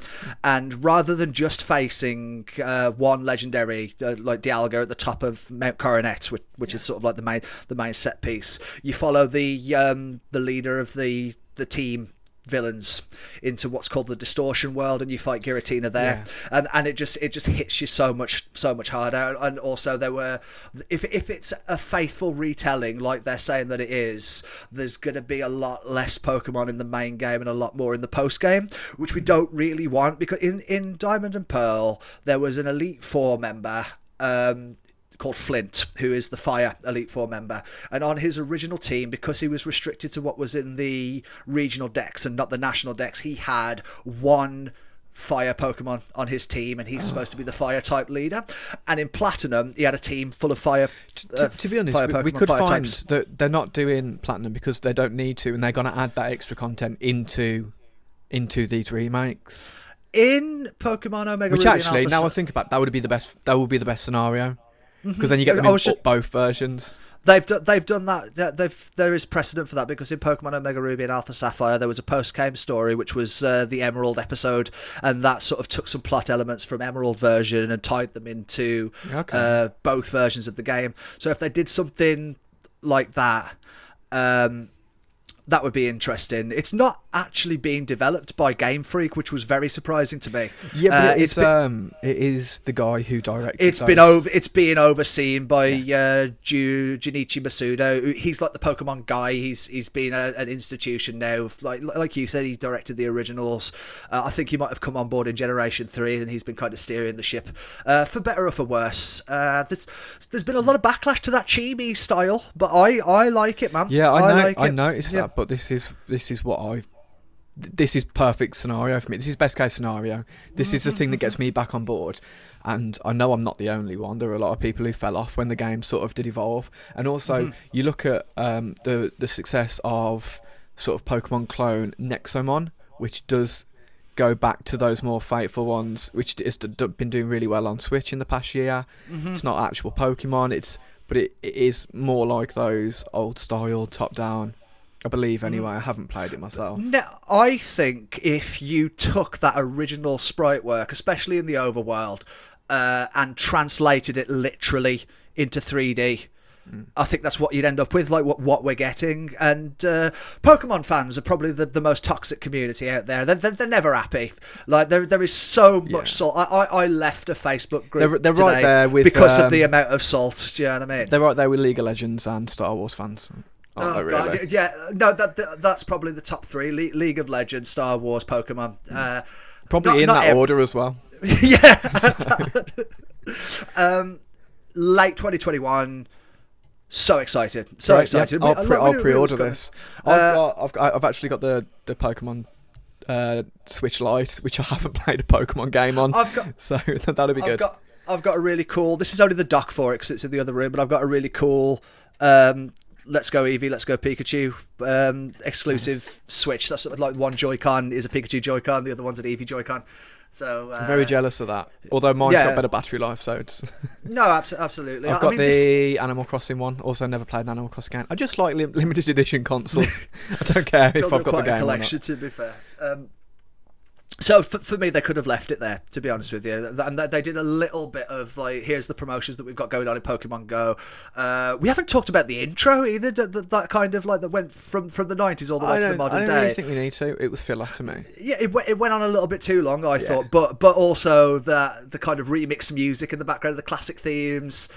[SPEAKER 2] And rather than just facing one legendary, like Dialga at the top of Mount Coronet, which is sort of like the main set piece, you follow the leader of the team villains into what's called the distortion world, and you fight Giratina there, and it just hits you so much harder. And also there were, if it's a faithful retelling like they're saying that it is, there's going to be a lot less Pokemon in the main game and a lot more in the post game, which we don't really want, because in Diamond and Pearl there was an Elite Four member called Flint, who is the Fire Elite Four member, and on his original team, because he was restricted to what was in the regional decks and not the national decks, he had one fire Pokemon on his team, and he's supposed to be the fire type leader. And in Platinum, he had a team full of fire.
[SPEAKER 3] To be honest,
[SPEAKER 2] Pokemon,
[SPEAKER 3] we could
[SPEAKER 2] fire
[SPEAKER 3] find
[SPEAKER 2] types.
[SPEAKER 3] that they're not doing Platinum because they don't need to, and they're going to add that extra content into these remakes.
[SPEAKER 2] In Pokemon Omega
[SPEAKER 3] Which
[SPEAKER 2] Ruby
[SPEAKER 3] actually,
[SPEAKER 2] and
[SPEAKER 3] now I
[SPEAKER 2] Alpha,
[SPEAKER 3] think about it, that would be the best. That would be the best scenario because then you get them in both versions.
[SPEAKER 2] They've done that. There is precedent for that because in Pokemon Omega Ruby and Alpha Sapphire there was a post-game story which was the Emerald episode, and that sort of took some plot elements from Emerald version and tied them into both versions of the game. So if they did something like that, that would be interesting. It's not actually being developed by Game Freak, which was very surprising to me.
[SPEAKER 3] Yeah, but it is the guy who directed.
[SPEAKER 2] It's being overseen by Junichi Masuda. He's like the Pokemon guy. He's been an institution now. Like you said, he directed the originals. I think he might have come on board in Generation 3, and he's been kind of steering the ship for better or for worse. There's been a lot of backlash to that chibi style, but I like it, man.
[SPEAKER 3] Yeah, I noticed
[SPEAKER 2] Yeah.
[SPEAKER 3] that, but this is what this is perfect scenario for me. This is best case scenario. This is the thing that gets me back on board. And I know I'm not the only one. There are a lot of people who fell off when the game sort of did evolve. And also, you look at the success of sort of Pokemon clone Nexomon, which does go back to those more faithful ones, which has been doing really well on Switch in the past year. It's not actual Pokemon, but it is more like those old style top down. I believe anyway. I haven't played it myself.
[SPEAKER 2] No, I think if you took that original sprite work, especially in the overworld, and translated it literally into 3D, I think that's what you'd end up with, like what we're getting. And Pokemon fans are probably the most toxic community out there. They're never happy. Like there is so much salt. I left a Facebook group
[SPEAKER 3] They're
[SPEAKER 2] today
[SPEAKER 3] right there with,
[SPEAKER 2] because of the amount of salt. Do you know what I mean?
[SPEAKER 3] They're right there with League of Legends and Star Wars fans.
[SPEAKER 2] Oh
[SPEAKER 3] really?
[SPEAKER 2] God, yeah, no, that's probably the top three: League of Legends, Star Wars, Pokemon.
[SPEAKER 3] Probably in that order as well.
[SPEAKER 2] Yeah. Late 2021. So excited! Excited.
[SPEAKER 3] Yeah. I'll pre-order this. I've actually got the Pokemon Switch Lite, which I haven't played a Pokemon game on. So that'll be good.
[SPEAKER 2] I've got a really cool. This is only the dock for it because it's in the other room, but I've got a really cool. Let's go Eevee, let's go Pikachu exclusive Switch. That's like one Joy-Con is a Pikachu Joy-Con, the other one's an Eevee Joy-Con. So
[SPEAKER 3] I'm very jealous of that. Although mine's got better battery life, so it's...
[SPEAKER 2] No, absolutely.
[SPEAKER 3] I've got the Animal Crossing one. Also, never played an Animal Crossing game. I just like limited edition consoles. I don't care if I've got the game
[SPEAKER 2] collection,
[SPEAKER 3] or not.
[SPEAKER 2] to be fair. So for me, they could have left it there, to be honest with you. And they did a little bit of like, here's the promotions that we've got going on in Pokemon Go. We haven't talked about the intro either. That kind of like that went from the 90s all the way to the modern day.
[SPEAKER 3] I don't really think we need to. It was filler to me.
[SPEAKER 2] Yeah, it went on a little bit too long, I thought. But also the kind of remix music in the background, the classic themes.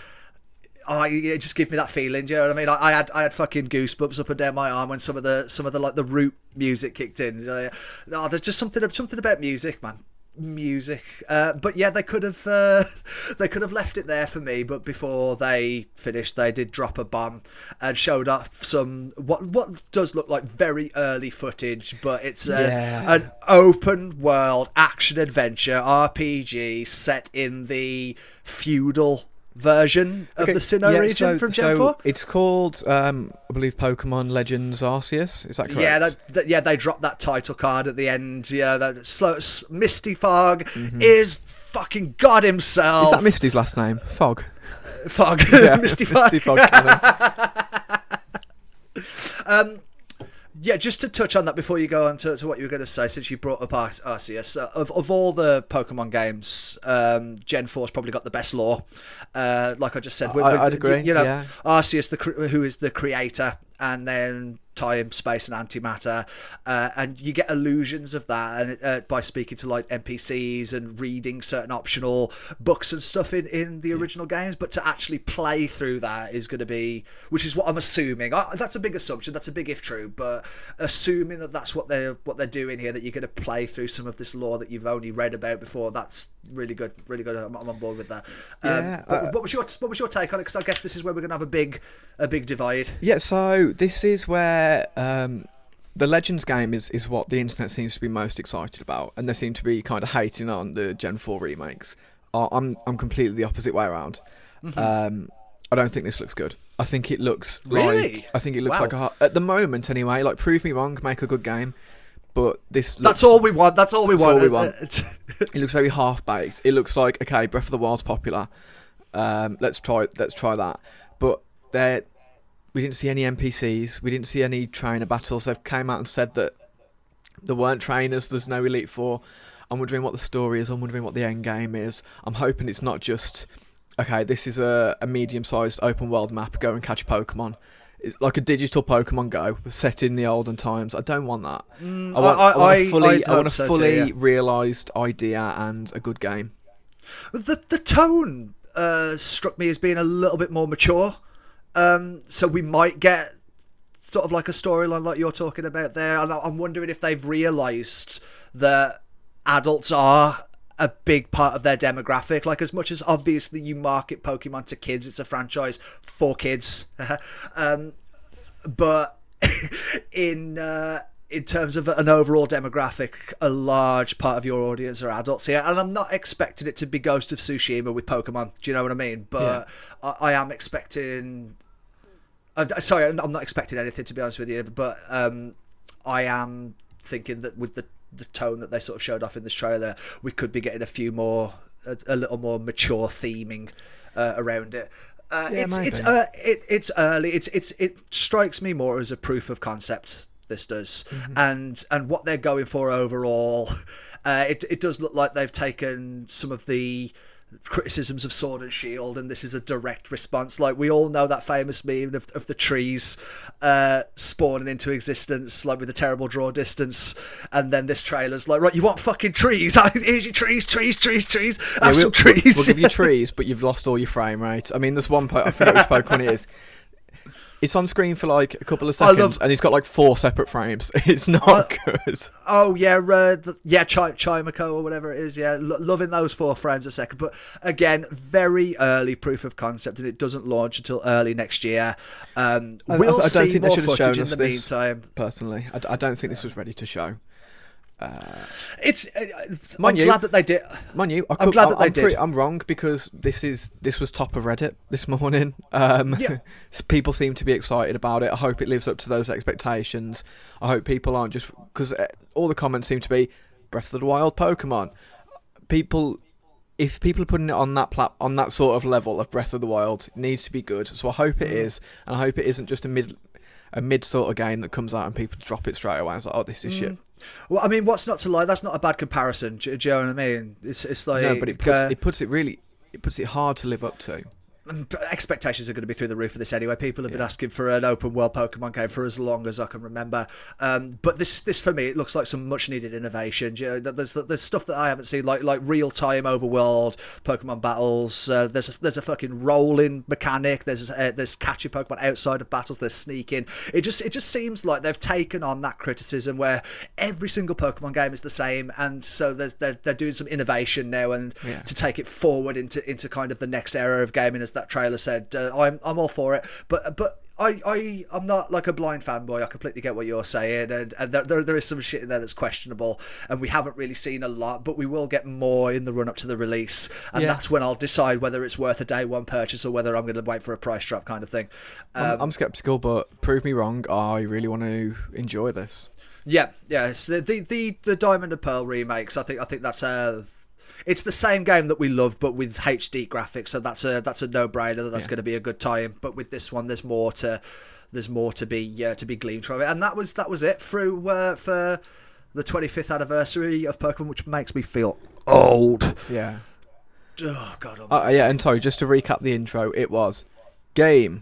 [SPEAKER 2] It just gives me that feeling. Do you know what I mean? I had fucking goosebumps up and down my arm when some of the like the root music kicked in. There's just something about music, man. Music. But yeah, they could have left it there for me. But before they finished, they did drop a bomb and showed off some what does look like very early footage. But it's an open world action adventure RPG set in the feudal version of the Sinnoh region from Gen 4.
[SPEAKER 3] It's called, I believe, Pokemon Legends Arceus. Is that correct?
[SPEAKER 2] Yeah, they dropped that title card at the end. Yeah, that slow Misty Fog is fucking God himself.
[SPEAKER 3] Is that Misty's last name? Fog.
[SPEAKER 2] Yeah. Misty Fog.
[SPEAKER 3] Misty Fog.
[SPEAKER 2] Yeah, just to touch on that before you go on to what you were going to say, since you brought up Arceus, of all the Pokemon games, Gen 4's probably got the best lore. Like I just said,
[SPEAKER 3] I'd agree.
[SPEAKER 2] Arceus, who is the creator, and then time, space, and antimatter, and you get illusions of that, and by speaking to like NPCs and reading certain optional books and stuff in the original games. But to actually play through that is going to be, which is what I'm assuming. That's a big assumption. That's a big if true, but assuming that's what they're doing here, that you're going to play through some of this lore that you've only read about before. That's really good. Really good. I'm on board with that. What was your take on it? Because I guess this is where we're going to have a big divide.
[SPEAKER 3] Yeah. So this is where the Legends game is what the internet seems to be most excited about, and they seem to be kind of hating on the Gen 4 remakes. I'm completely the opposite way around. I don't think this looks good. I think it looks
[SPEAKER 2] really.
[SPEAKER 3] I think it looks like at the moment anyway. Like, prove me wrong, make a good game, but
[SPEAKER 2] that's all we want. That's all we want.
[SPEAKER 3] It looks very half baked. It looks like, okay, Breath of the Wild's popular. Let's try that. But we didn't see any NPCs. We didn't see any trainer battles. They've came out and said that there weren't trainers. There's no Elite Four. I'm wondering what the story is. I'm wondering what the end game is. I'm hoping it's not just, okay, this is a medium-sized open world map. Go and catch Pokemon. It's like a digital Pokemon Go set in the olden times. I don't want that. I want a fully realised idea and a good game.
[SPEAKER 2] The tone struck me as being a little bit more mature. So we might get sort of like a storyline like you're talking about there. And I'm wondering if they've realised that adults are a big part of their demographic. Like, as much as obviously you market Pokemon to kids, it's a franchise for kids. But in terms of an overall demographic, a large part of your audience are adults here. And I'm not expecting it to be Ghost of Tsushima with Pokemon. Do you know what I mean? But yeah. I am expecting... sorry, I'm not expecting anything, to be honest with you. But I am thinking that with the tone that they sort of showed off in this trailer, we could be getting a little more mature theming around it. It's early. It strikes me more as a proof of concept. This does, and what they're going for overall, it does look like they've taken some of the criticisms of Sword and Shield, and this is a direct response. Like, we all know that famous meme of the trees spawning into existence, like with a terrible draw distance, and then this trailer's like, right, you want fucking trees? Here's your trees. Have some trees.
[SPEAKER 3] We'll give you trees, but you've lost all your frame rate. I mean, there's one I forget which Pokemon it is. It's on screen for like a couple of seconds, and it's got like 4 separate frames. It's not good.
[SPEAKER 2] Oh yeah, Chimako or whatever it is. Yeah, loving those 4 frames a second. But again, very early proof of concept, and it doesn't launch until early next year. We'll see more footage in the meantime.
[SPEAKER 3] Personally, I don't think this was ready to show.
[SPEAKER 2] I'm glad that they did.
[SPEAKER 3] Mind you,
[SPEAKER 2] I'm glad that they did.
[SPEAKER 3] I'm wrong, because this was top of Reddit this morning. People seem to be excited about it. I hope it lives up to those expectations. I hope people aren't just, because all the comments seem to be Breath of the Wild Pokemon. If people are putting it on that sort of level of Breath of the Wild, it needs to be good. So I hope it is, and I hope it isn't just a mid sort of game that comes out and people drop it straight away. It's like, oh, this is shit.
[SPEAKER 2] Well, I mean, what's not to like? That's not a bad comparison. Do you know what I mean? It's like,
[SPEAKER 3] no, but it puts it hard to live up to.
[SPEAKER 2] Expectations are going to be through the roof for this anyway. People have been asking for an open world Pokemon game for as long as I can remember. But this for me, it looks like some much needed innovation. You know, there's stuff that I haven't seen, like real time overworld Pokemon battles. There's a fucking rolling mechanic. There's catching Pokemon outside of battles. There's sneaking. It just seems like they've taken on that criticism where every single Pokemon game is the same, and so they're doing some innovation now, and to take it forward into kind of the next era of gaming, as that trailer said. I'm all for it, but I'm not like a blind fanboy. I completely get what you're saying, and there is some shit in there that's questionable, and we haven't really seen a lot, but we will get more in the run up to the release, and that's when I'll decide whether it's worth a day one purchase or whether I'm going to wait for a price drop kind of thing.
[SPEAKER 3] I'm skeptical, but prove me wrong. I really want to enjoy this. Yeah.
[SPEAKER 2] So the Diamond and Pearl remakes, I think that's it's the same game that we love, but with HD graphics. So that's a no-brainer. That's going to be a good time. But with this one, there's more to be gleaned from it. And that was it through for the 25th anniversary of Pokemon, which makes me feel old.
[SPEAKER 3] Yeah.
[SPEAKER 2] Oh God.
[SPEAKER 3] And sorry, just to recap the intro, it was game,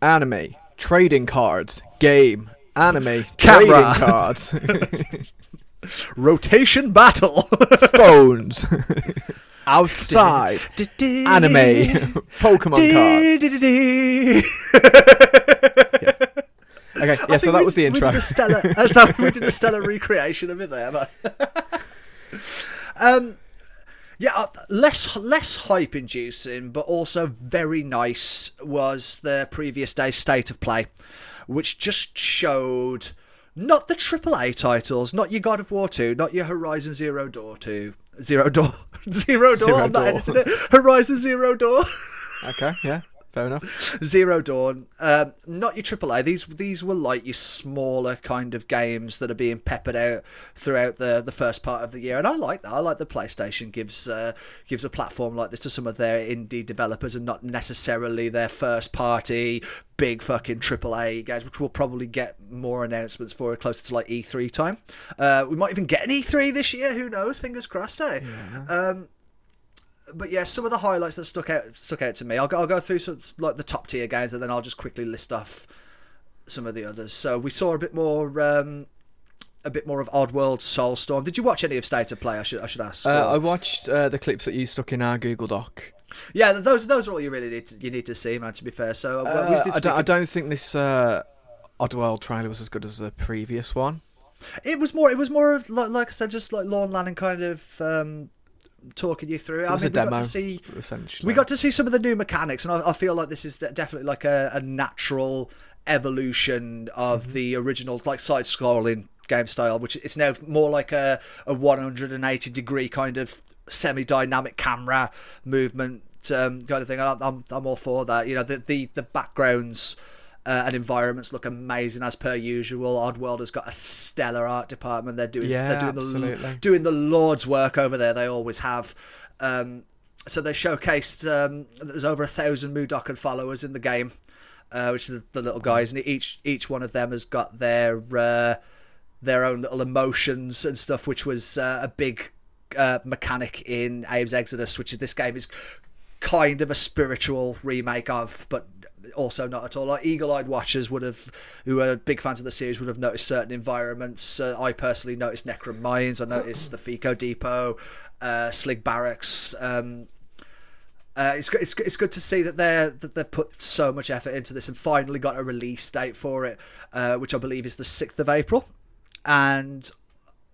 [SPEAKER 3] anime, trading cards, game, anime,
[SPEAKER 2] camera,
[SPEAKER 3] trading cards.
[SPEAKER 2] Rotation battle.
[SPEAKER 3] Phones. Outside. Anime. Pokemon cards. Okay, so that was the intro.
[SPEAKER 2] We did a stellar recreation of it there, man. Less hype inducing, but also very nice was the previous day's State of Play, which just showed Not the AAA titles, not your God of War 2, not your Horizon Zero Dawn 2. Zero Dawn. Zero Dawn, I'm not editing it. Horizon Zero Dawn.
[SPEAKER 3] Okay, yeah. Fair enough.
[SPEAKER 2] Zero Dawn, not your AAA. These were like your smaller kind of games that are being peppered out throughout the first part of the year, and I like that. I like that PlayStation gives a platform like this to some of their indie developers, and not necessarily their first party big fucking AAA games, which we'll probably get more announcements for closer to like E3 time. We might even get an E3 this year. Who knows? Fingers crossed, eh? Yeah. But yeah, some of the highlights that stuck out to me. I'll go through some, like the top tier games, and then I'll just quickly list off some of the others. So we saw a bit more of Oddworld Soulstorm. Did you watch any of State of Play? I should ask.
[SPEAKER 3] I watched the clips that you stuck in our Google Doc.
[SPEAKER 2] Yeah, those are all you really need to see, man. To be fair, so
[SPEAKER 3] I don't think this Oddworld trailer was as good as the previous one.
[SPEAKER 2] It was more of like I said, just like Lorne Lanning kind of. Talking you through it.
[SPEAKER 3] I mean,
[SPEAKER 2] we got to see some of the new mechanics, and I feel like this is definitely like a natural evolution of the original like side-scrolling game style, which it's now more like a 180 degree kind of semi-dynamic camera movement kind of thing. I'm all for that. You know, the backgrounds and environments look amazing as per usual. Oddworld has got a stellar art department. They're doing the Lord's work over there. They always have. So they showcased there's over 1,000 Mudokan followers in the game, which are the little guys, and each one of them has got their own little emotions and stuff, which was a big mechanic in Abe's Exodus, which this game is kind of a spiritual remake of, but also not at all. Like eagle-eyed watchers who are big fans of the series would have noticed certain environments. I personally noticed Necron Mines. I noticed the FICO Depot, Slig Barracks. It's good to see that they've put so much effort into this and finally got a release date for it, which I believe is the 6th of April. And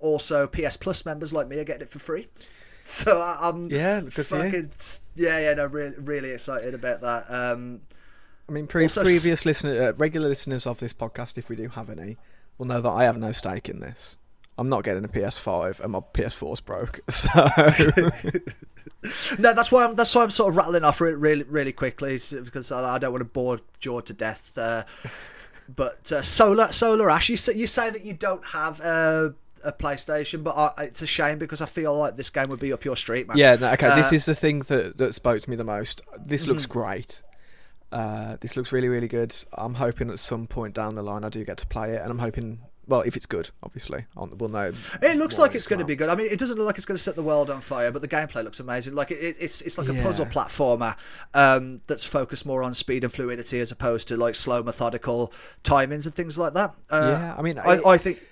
[SPEAKER 2] also PS Plus members like me are getting it for free. So I'm really excited about that.
[SPEAKER 3] I mean, previous regular listeners of this podcast, if we do have any, will know that I have no stake in this. I'm not getting a PS5, and my PS4's broke. So
[SPEAKER 2] no, that's why I'm sort of rattling off it really quickly, because I don't want to bore Jord to death. But Solar Ash, you say that you don't have a PlayStation, but it's a shame because I feel like this game would be up your street, man.
[SPEAKER 3] Yeah, no, okay. This is the thing that spoke to me the most. This looks great. This looks really, really good. I'm hoping at some point down the line I do get to play it, and I'm hoping, well, if it's good, obviously, we'll know.
[SPEAKER 2] It looks like it's going to be good. I mean, it doesn't look like it's going to set the world on fire, but the gameplay looks amazing. Like it's like a puzzle platformer that's focused more on speed and fluidity as opposed to like slow, methodical timings and things like that.
[SPEAKER 3] I mean,
[SPEAKER 2] I think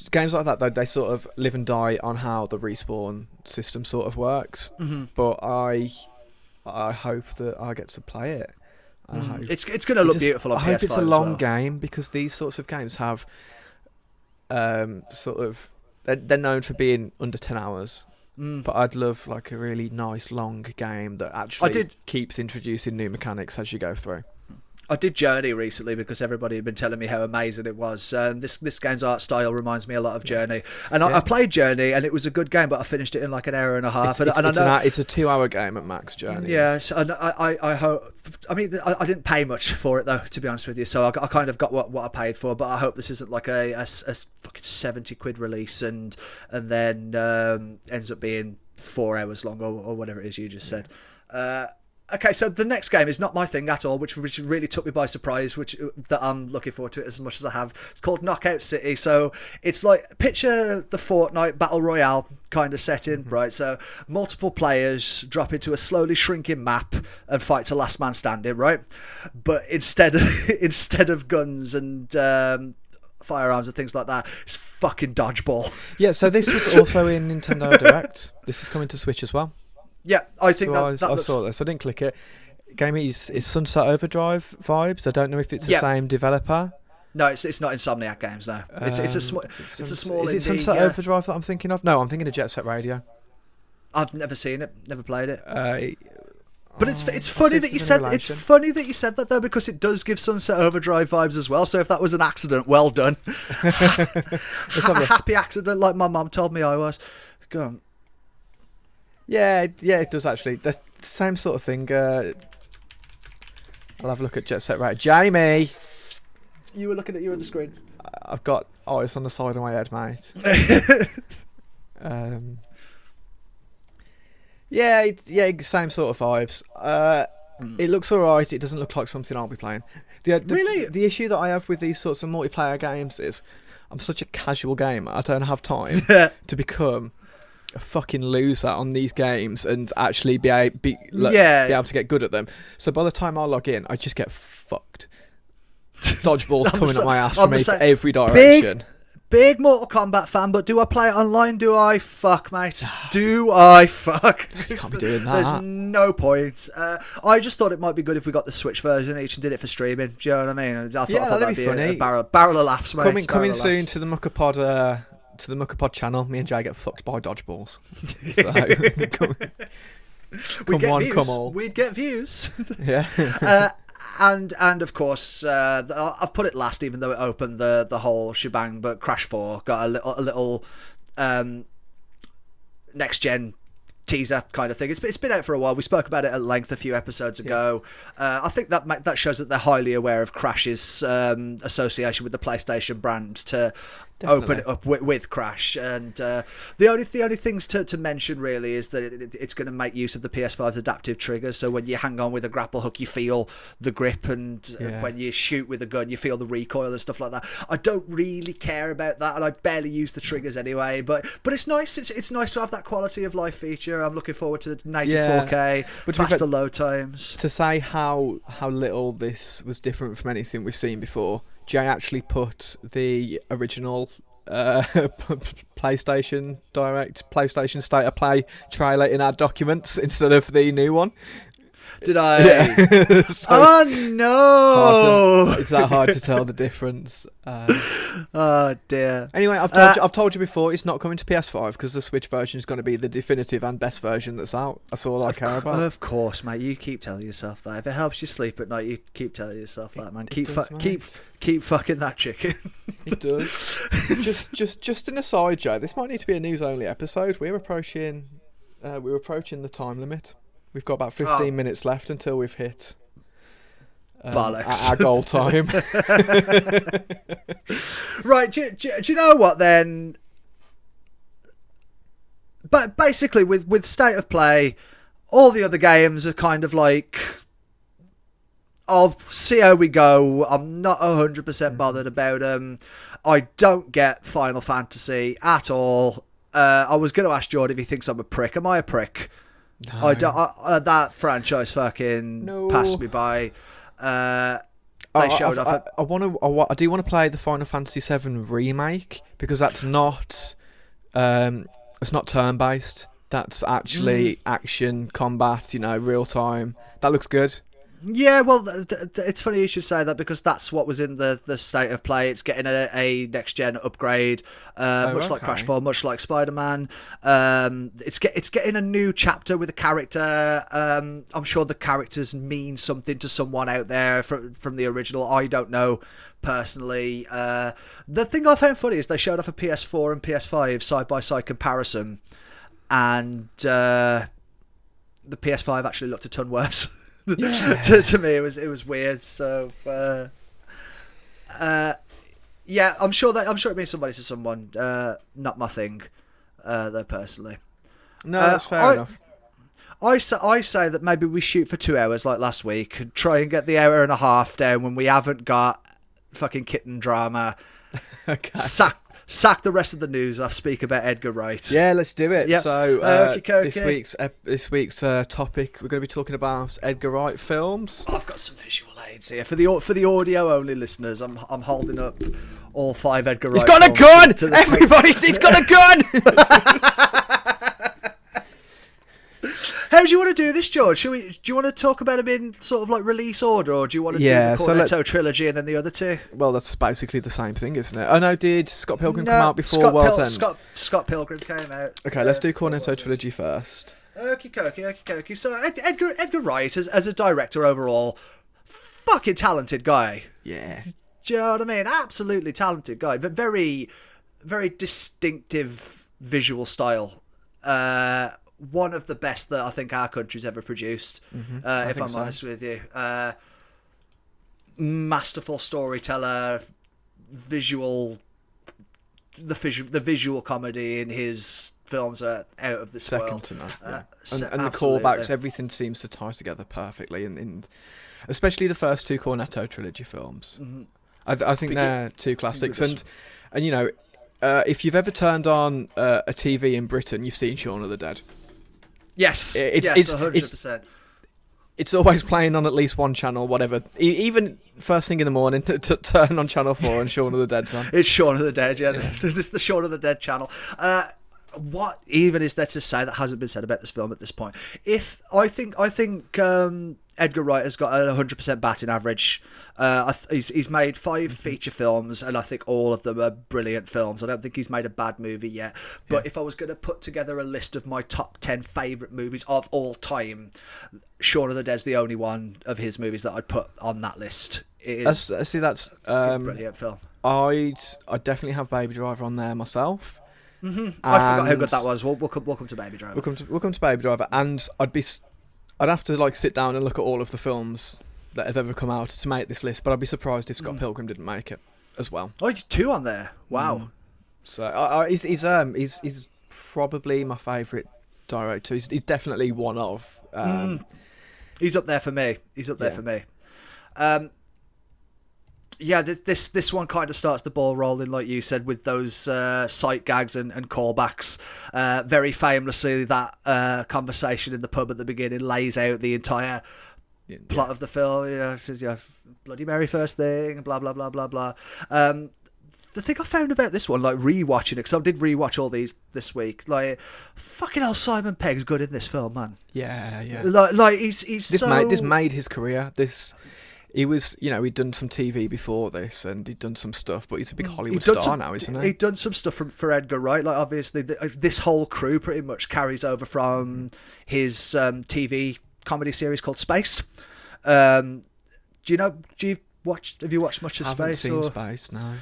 [SPEAKER 3] games like that, though, they sort of live and die on how the respawn system sort of works. But I hope that I get to play it.
[SPEAKER 2] It's going to look beautiful on PS5
[SPEAKER 3] I hope it's a long game, because these sorts of games have they're known for being under 10 hours. But I'd love like a really nice long game that actually keeps introducing new mechanics as you go through.
[SPEAKER 2] I did Journey recently because everybody had been telling me how amazing it was. This game's art style reminds me a lot of Journey. And I played Journey, and it was a good game, but I finished it in like an hour and a half.
[SPEAKER 3] It's a 2-hour game at max, Journey.
[SPEAKER 2] Yes, and I hope... I mean, I didn't pay much for it, though, to be honest with you, so I kind of got what I paid for, but I hope this isn't like a fucking 70 quid release and then ends up being 4 hours long or whatever it is you just said. Okay, so the next game is not my thing at all, which really took me by surprise, that I'm looking forward to it as much as I have. It's called Knockout City, so it's like, picture the Fortnite Battle Royale kind of setting, right? So multiple players drop into a slowly shrinking map and fight to last man standing, right? But instead of guns and firearms and things like that, it's fucking dodgeball.
[SPEAKER 3] Yeah, so this was also in Nintendo Direct. This is coming to Switch as well.
[SPEAKER 2] Yeah, I think
[SPEAKER 3] I saw this. I didn't click it. Game is Sunset Overdrive vibes. I don't know if it's the same developer.
[SPEAKER 2] No, it's not Insomniac Games. No, it's a small.
[SPEAKER 3] Is it Sunset Overdrive that I'm thinking of? No, I'm thinking of Jet Set Radio.
[SPEAKER 2] I've never seen it, never played it. But it's funny that you said that though, because it does give Sunset Overdrive vibes as well. So if that was an accident, well done. A happy accident, like my mum told me I was. Go on.
[SPEAKER 3] Yeah, it does actually. The same sort of thing. I'll have a look at Jet Set Radar. Jamie,
[SPEAKER 2] you were looking at you on the screen.
[SPEAKER 3] I've got ice on the side of my head, mate. Yeah, same sort of vibes. It looks alright. It doesn't look like something I'll be playing.
[SPEAKER 2] Really?
[SPEAKER 3] The issue that I have with these sorts of multiplayer games is I'm such a casual gamer. I don't have time to become a fucking loser on these games and actually be able to get good at them. So by the time I log in, I just get fucked. Dodgeballs coming at my ass from every direction.
[SPEAKER 2] Big Mortal Kombat fan, but do I play it online? Do I fuck, mate? Do I fuck?
[SPEAKER 3] You can't be doing that.
[SPEAKER 2] There's no point. I just thought it might be good if we got the Switch version each and did it for streaming. Do you know what I mean? I thought that'd be funny. A barrel of laughs, mate.
[SPEAKER 3] Coming soon to the Mukkapod channel. Me and Jay get fucked by dodgeballs. Come all.
[SPEAKER 2] We'd get views.
[SPEAKER 3] Yeah.
[SPEAKER 2] And of course, I've put it last, even though it opened the whole shebang. But Crash 4 got a little next gen teaser kind of thing. It's been out for a while. We spoke about it at length a few episodes ago. I think that shows that they're highly aware of Crash's association with the PlayStation brand to open it up with Crash. And the only things to mention really is that it's going to make use of the PS5's adaptive triggers. So when you hang on with a grapple hook, you feel the grip, and when you shoot with a gun, you feel the recoil and stuff like that. I don't really care about that, and I barely use the triggers anyway. But it's nice. It's nice to have that quality of life feature. I'm looking forward to native 4K, faster load times.
[SPEAKER 3] To say how little this was different from anything we've seen before, Jay actually put the original PlayStation State of Play trailer in our documents instead of the new one.
[SPEAKER 2] Did I?
[SPEAKER 3] Yeah.
[SPEAKER 2] Oh no!
[SPEAKER 3] It's that hard to tell the difference.
[SPEAKER 2] Oh dear.
[SPEAKER 3] Anyway, I've told you before, it's not coming to PS5 because the Switch version is going to be the definitive and best version that's out. That's all I care about.
[SPEAKER 2] Of course, mate. You keep telling yourself that. If it helps you sleep at night, you keep telling yourself that, man. Keep fucking that chicken.
[SPEAKER 3] It does. just an aside, Joe. This might need to be a news only episode. We're approaching the time limit. We've got about 15 minutes left until we've hit our goal time.
[SPEAKER 2] Right, do you know what then? But basically, with State of Play, all the other games are kind of like, I'll see how we go. I'm not 100% bothered about them. I don't get Final Fantasy at all. I was going to ask Jord if he thinks I'm a prick. Am I a prick? No. I don't. That franchise fucking passed me by. They showed off.
[SPEAKER 3] I do want to play the Final Fantasy VII remake because that's not. It's not turn based. That's actually action combat. Real time. That looks good.
[SPEAKER 2] Yeah, well, it's funny you should say that because that's what was in the State of Play. It's getting a next-gen upgrade, like Crash 4, much like Spider-Man. It's getting a new chapter with a character. I'm sure the characters mean something to someone out there from the original. I don't know personally. The thing I found funny is they showed off a PS4 and PS5 side-by-side comparison, and the PS5 actually looked a ton worse. Yeah. to me it was weird. So yeah, I'm sure it means somebody to someone. Not my thing though personally.
[SPEAKER 3] No, that's fair enough.
[SPEAKER 2] I say that maybe we shoot for 2 hours like last week and try and get the hour and a half down when we haven't got fucking kitten drama.
[SPEAKER 3] Okay.
[SPEAKER 2] Sack the rest of the news off. Speak about Edgar Wright.
[SPEAKER 3] Yeah, let's do it. Yep. So this week's topic, we're going to be talking about Edgar Wright films.
[SPEAKER 2] I've got some visual aids here for the audio only listeners. I'm holding up all 5 Edgar Wright.
[SPEAKER 3] He's got a gun. Everybody, he's got a gun.
[SPEAKER 2] How do you want to do this, George? Do you want to talk about them in sort of like release order, or do you want to do the Cornetto trilogy and then the other two?
[SPEAKER 3] Well, that's basically the same thing, isn't it? Oh no, did Scott Pilgrim come out before World's End?
[SPEAKER 2] Scott Pilgrim came out.
[SPEAKER 3] Okay, let's do Cornetto trilogy first.
[SPEAKER 2] Okie dokie. So Edgar Wright as a director overall, fucking talented guy.
[SPEAKER 3] Yeah.
[SPEAKER 2] Do you know what I mean? Absolutely talented guy, but very, very distinctive visual style. One of the best that I think our country's ever produced, if I'm honest with you. Masterful storyteller, the visual comedy in his films are out of this world.
[SPEAKER 3] Second to none. And the callbacks, everything seems to tie together perfectly, and especially the first two Cornetto trilogy films. I think they're two classics, and you know, if you've ever turned on a TV in Britain, you've seen Shaun of the Dead.
[SPEAKER 2] Yes, yes, 100%.
[SPEAKER 3] It's always playing on at least one channel, whatever. Even first thing in the morning, to turn on Channel 4 and Shaun of the Dead's on.
[SPEAKER 2] It's Shaun of the Dead, yeah. This is the Shaun of the Dead channel. What even is there to say that hasn't been said about this film at this point? I think Edgar Wright has got a 100% batting average. He's made 5 feature films, and I think all of them are brilliant films. I don't think he's made a bad movie yet. But if I was going to put together a list of my top 10 favourite movies of all time, Shaun of the Dead's the only one of his movies that I'd put on that list.
[SPEAKER 3] That's a
[SPEAKER 2] brilliant film.
[SPEAKER 3] I'd definitely have Baby Driver on there myself.
[SPEAKER 2] I forgot how good that was. We'll come to Baby Driver.
[SPEAKER 3] We'll come to Baby Driver, and I'd have to like sit down and look at all of the films that have ever come out to make this list. But I'd be surprised if Scott Pilgrim didn't make it as well.
[SPEAKER 2] Oh, 2 on there! Wow.
[SPEAKER 3] So he's probably my favourite director. He's definitely one of.
[SPEAKER 2] He's up there for me. Yeah, this one kind of starts the ball rolling, like you said, with those sight gags and callbacks. Very famously, that conversation in the pub at the beginning lays out the entire plot of the film. You know, it says, Bloody Mary first thing, blah blah blah blah blah. The thing I found about this one, like rewatching it, because I did rewatch all these this week. Like, fucking hell, Simon Pegg's good in this film, man.
[SPEAKER 3] Yeah.
[SPEAKER 2] Like he's
[SPEAKER 3] this made his career. He was, he'd done some TV before this, and he'd done some stuff, but he's a big Hollywood star now, isn't he?
[SPEAKER 2] He'd done some stuff for Edgar Wright. Like, obviously, this whole crew pretty much carries over from his TV comedy series called Spaced. Have you watched much of Spaced?
[SPEAKER 3] I haven't seen Spaced, no.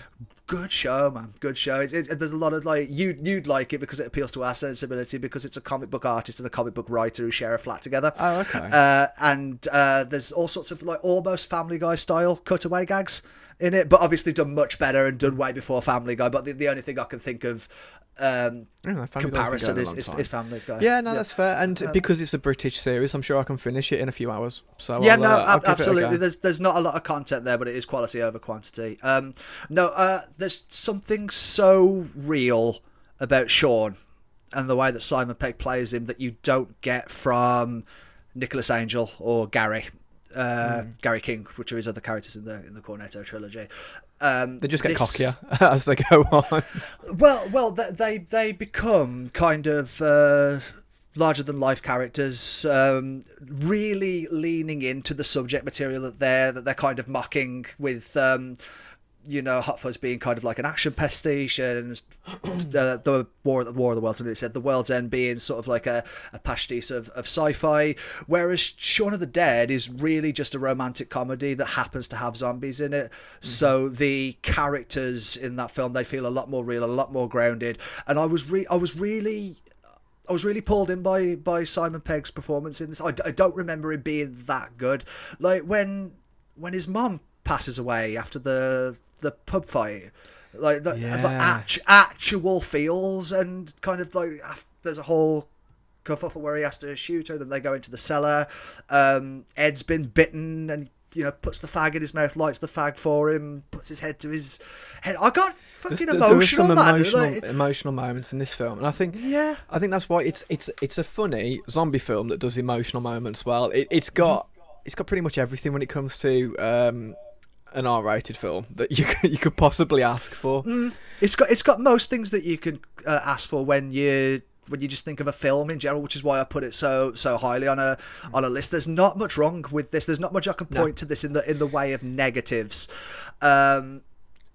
[SPEAKER 2] Good show, man. Good show. There's a lot of you'd like it because it appeals to our sensibility, because it's a comic book artist and a comic book writer who share a flat together.
[SPEAKER 3] Oh, okay.
[SPEAKER 2] And there's all sorts of almost Family Guy style cutaway gags in it, but obviously done much better and done way before Family Guy. But the only thing I can think of comparison is Family Guy.
[SPEAKER 3] Yeah, no, that's fair. And because it's a British series, I'm sure I can finish it in a few hours. So
[SPEAKER 2] yeah, absolutely. There's not a lot of content there, but it is quality over quantity. There's something so real about Sean and the way that Simon Pegg plays him that you don't get from Nicholas Angel or Gary King, which are his other characters in the Cornetto trilogy.
[SPEAKER 3] They just get cockier as they go on.
[SPEAKER 2] Well, they become kind of larger than life characters, really leaning into the subject material that they're kind of mocking, with Hot Fuzz being kind of like an action pastiche, and the War of the Worlds, and it said The World's End being sort of like a pastiche of sci-fi, whereas Shaun of the Dead is really just a romantic comedy that happens to have zombies in it. So the characters in that film, they feel a lot more real, a lot more grounded, and I was really pulled in by Simon Pegg's performance in this. I don't remember him being that good. Like when his mom passes away after the pub fight, like the actual feels, and kind of like there's a whole kerfuffle where he has to shoot her, then they go into the cellar. Ed's been bitten and puts the fag in his mouth, lights the fag for him, puts his head to his head. I got fucking emotional, man.
[SPEAKER 3] Emotional moments in this film, and I think that's why it's a funny zombie film that does emotional moments well. It's got pretty much everything when it comes to an R-rated film that you could possibly ask for.
[SPEAKER 2] It's got most things that you could ask for when you just think of a film in general, which is why I put it so highly on a list. There's not much wrong with this. There's not much I can point to this in the way of negatives.
[SPEAKER 3] No,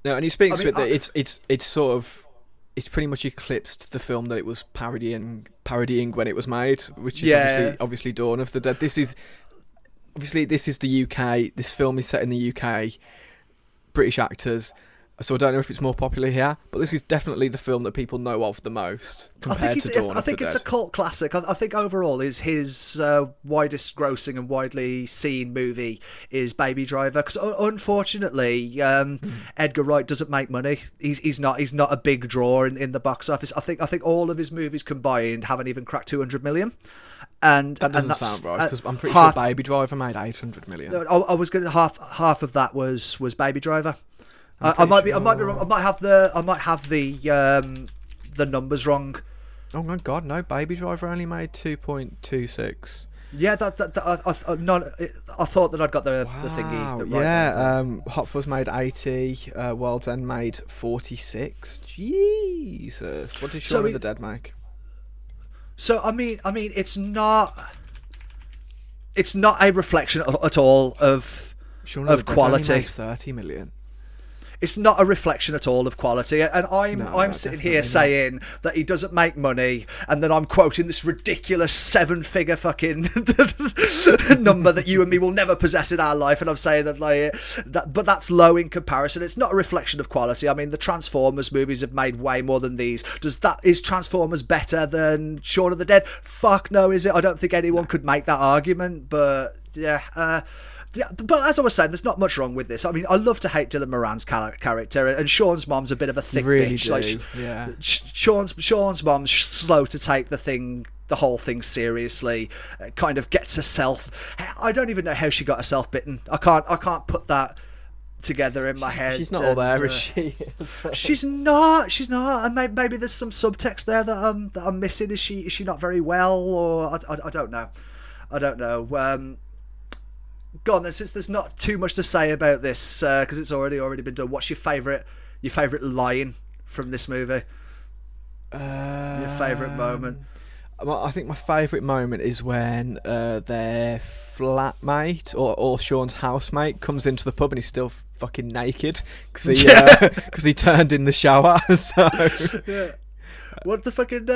[SPEAKER 3] and he speaks with it. It's sort of it's pretty much eclipsed the film that it was parodying when it was made, which is obviously Dawn of the Dead. This is the UK. This film is set in the UK. British actors. So I don't know if it's more popular here, but this is definitely the film that people know of the most compared to Dawn of the Dead.
[SPEAKER 2] I think it's a cult classic. I think overall is his widest grossing and widely seen movie is Baby Driver, because unfortunately Edgar Wright doesn't make money. He's not a big draw in the box office. I think all of his movies combined haven't even cracked 200 million. And
[SPEAKER 3] that doesn't sound right, because I'm pretty sure Baby Driver made 800 million.
[SPEAKER 2] I was going to half of that was Baby Driver. I might be wrong. I might have the numbers wrong.
[SPEAKER 3] Oh my god, no! Baby Driver only made 2.26.
[SPEAKER 2] Yeah, I thought that I'd got the thingy.
[SPEAKER 3] Right. Hot Fuzz made 80. World's End made 46. Jesus, what did Shaun of the Dead make?
[SPEAKER 2] So I mean, it's not a reflection at all of quality.
[SPEAKER 3] Only made 30 million.
[SPEAKER 2] It's not a reflection at all of quality, and I'm sitting here saying that he doesn't make money, and then I'm quoting this ridiculous 7-figure fucking number that you and me will never possess in our life, and I'm saying but that's low in comparison. It's not a reflection of quality. I mean, the Transformers movies have made way more than these. Is Transformers better than Shaun of the Dead? Fuck no, is it? I don't think anyone could make that argument, but yeah. Yeah, but as I was saying, there's not much wrong with this. I mean, I love to hate Dylan Moran's character, and Sean's mom's a bit of a thick bitch.
[SPEAKER 3] Yeah.
[SPEAKER 2] Sean's mom's slow to take the whole thing seriously. Kind of gets herself. I don't even know how she got herself bitten. I can't put that together in my head.
[SPEAKER 3] She's not all there, is she?
[SPEAKER 2] She's not. And maybe there's some subtext there that I'm missing. Is she not very well, or I don't know. Go on then, since there's not too much to say about this, because it's already been done. What's your favourite line from this movie? Your favourite moment?
[SPEAKER 3] I think my favourite moment is when their flatmate or Sean's housemate comes into the pub and he's still fucking naked because he turned in the shower. So
[SPEAKER 2] yeah. What the fucking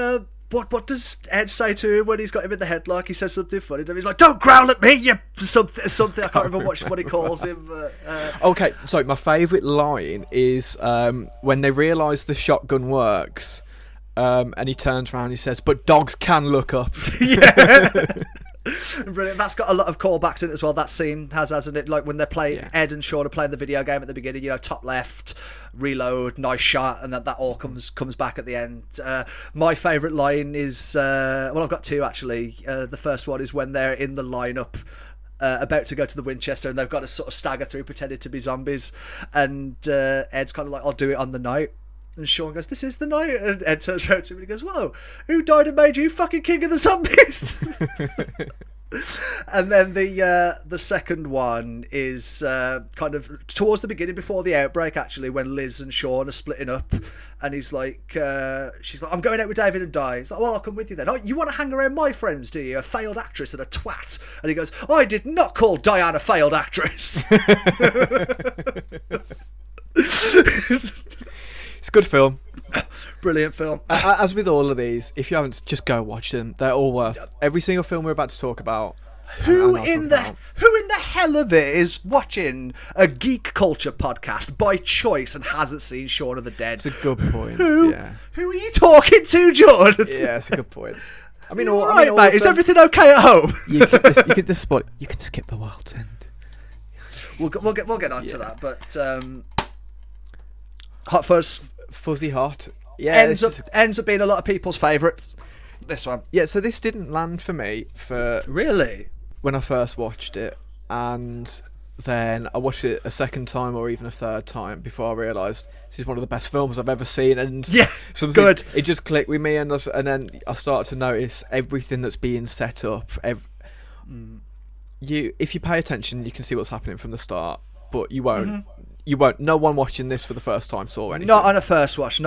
[SPEAKER 2] what does Ed say to him when he's got him in the headlock? He says something funny to him. He's like, "Don't growl at me, you something." I can't remember what he calls him. But,
[SPEAKER 3] okay, so my favourite line is when they realise the shotgun works, and he turns around and he says, "But dogs can look up."
[SPEAKER 2] Yeah. Brilliant. That's got a lot of callbacks in it as well. That scene hasn't it? Like when they're playing, Ed and Sean are playing the video game at the beginning. Top left, reload, nice shot, and that all comes back at the end. My favourite line is I've got two actually. The first one is when they're in the lineup. About to go to the Winchester, and they've got to sort of stagger through pretending to be zombies, and Ed's kind of like, "I'll do it on the night." And Sean goes, "This is the night." And Ed turns around to him and he goes, "Whoa, who died and made you fucking king of the zombies?" And then the second one is kind of towards the beginning, before the outbreak, actually, when Liz and Sean are splitting up, and he's like, she's like, "I'm going out with David and Di." He's like, "Well, I'll come with you then." "Oh, you want to hang around my friends, do you? A failed actress and a twat." And he goes, "I did not call Diane a failed actress."
[SPEAKER 3] It's a good film.
[SPEAKER 2] Brilliant film.
[SPEAKER 3] As with all of these, if you haven't, just go watch them. They're all worth every single film we're about to talk about.
[SPEAKER 2] Who in the hell of it is watching a geek culture podcast by choice and hasn't seen Shaun of the Dead?
[SPEAKER 3] It's a good point.
[SPEAKER 2] Who are you talking to, Jordan?
[SPEAKER 3] Yeah, it's a good point. I mean,
[SPEAKER 2] mate. Is everything okay at home?
[SPEAKER 3] You can just skip the World's End.
[SPEAKER 2] We'll get on to that, but Hot Fuzz.
[SPEAKER 3] Fuzzy Hot. Yeah,
[SPEAKER 2] ends up being a lot of people's favourite. This one.
[SPEAKER 3] Yeah, so this didn't land for me
[SPEAKER 2] really
[SPEAKER 3] when I first watched it, and then I watched it a second time or even a third time before I realised this is one of the best films I've ever seen. And
[SPEAKER 2] good.
[SPEAKER 3] It just clicked with me, and then I started to notice everything that's being set up. If you pay attention, you can see what's happening from the start, but you won't.
[SPEAKER 2] Mm-hmm.
[SPEAKER 3] you won't. No one watching this for the first time saw anything.
[SPEAKER 2] Not on a first watch.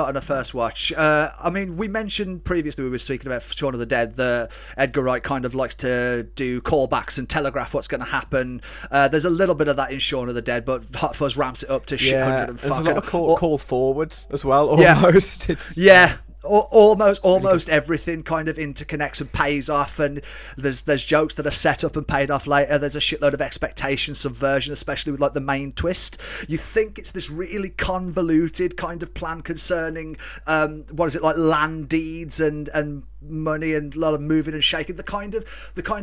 [SPEAKER 2] I mean, we mentioned previously, we were speaking about Shaun of the Dead, that Edgar Wright kind of likes to do callbacks and telegraph what's going to happen. There's a little bit of that in Shaun of the Dead, but Hot Fuzz ramps it up to shit 100 and fucking.
[SPEAKER 3] There's a lot of call forwards as well, almost.
[SPEAKER 2] Yeah. Almost everything kind of interconnects and pays off, and there's jokes that are set up and paid off later. There's a shitload of expectation subversion, especially with like the main twist. You think it's this really convoluted kind of plan concerning like land deeds and money and a lot of moving and shaking, the kind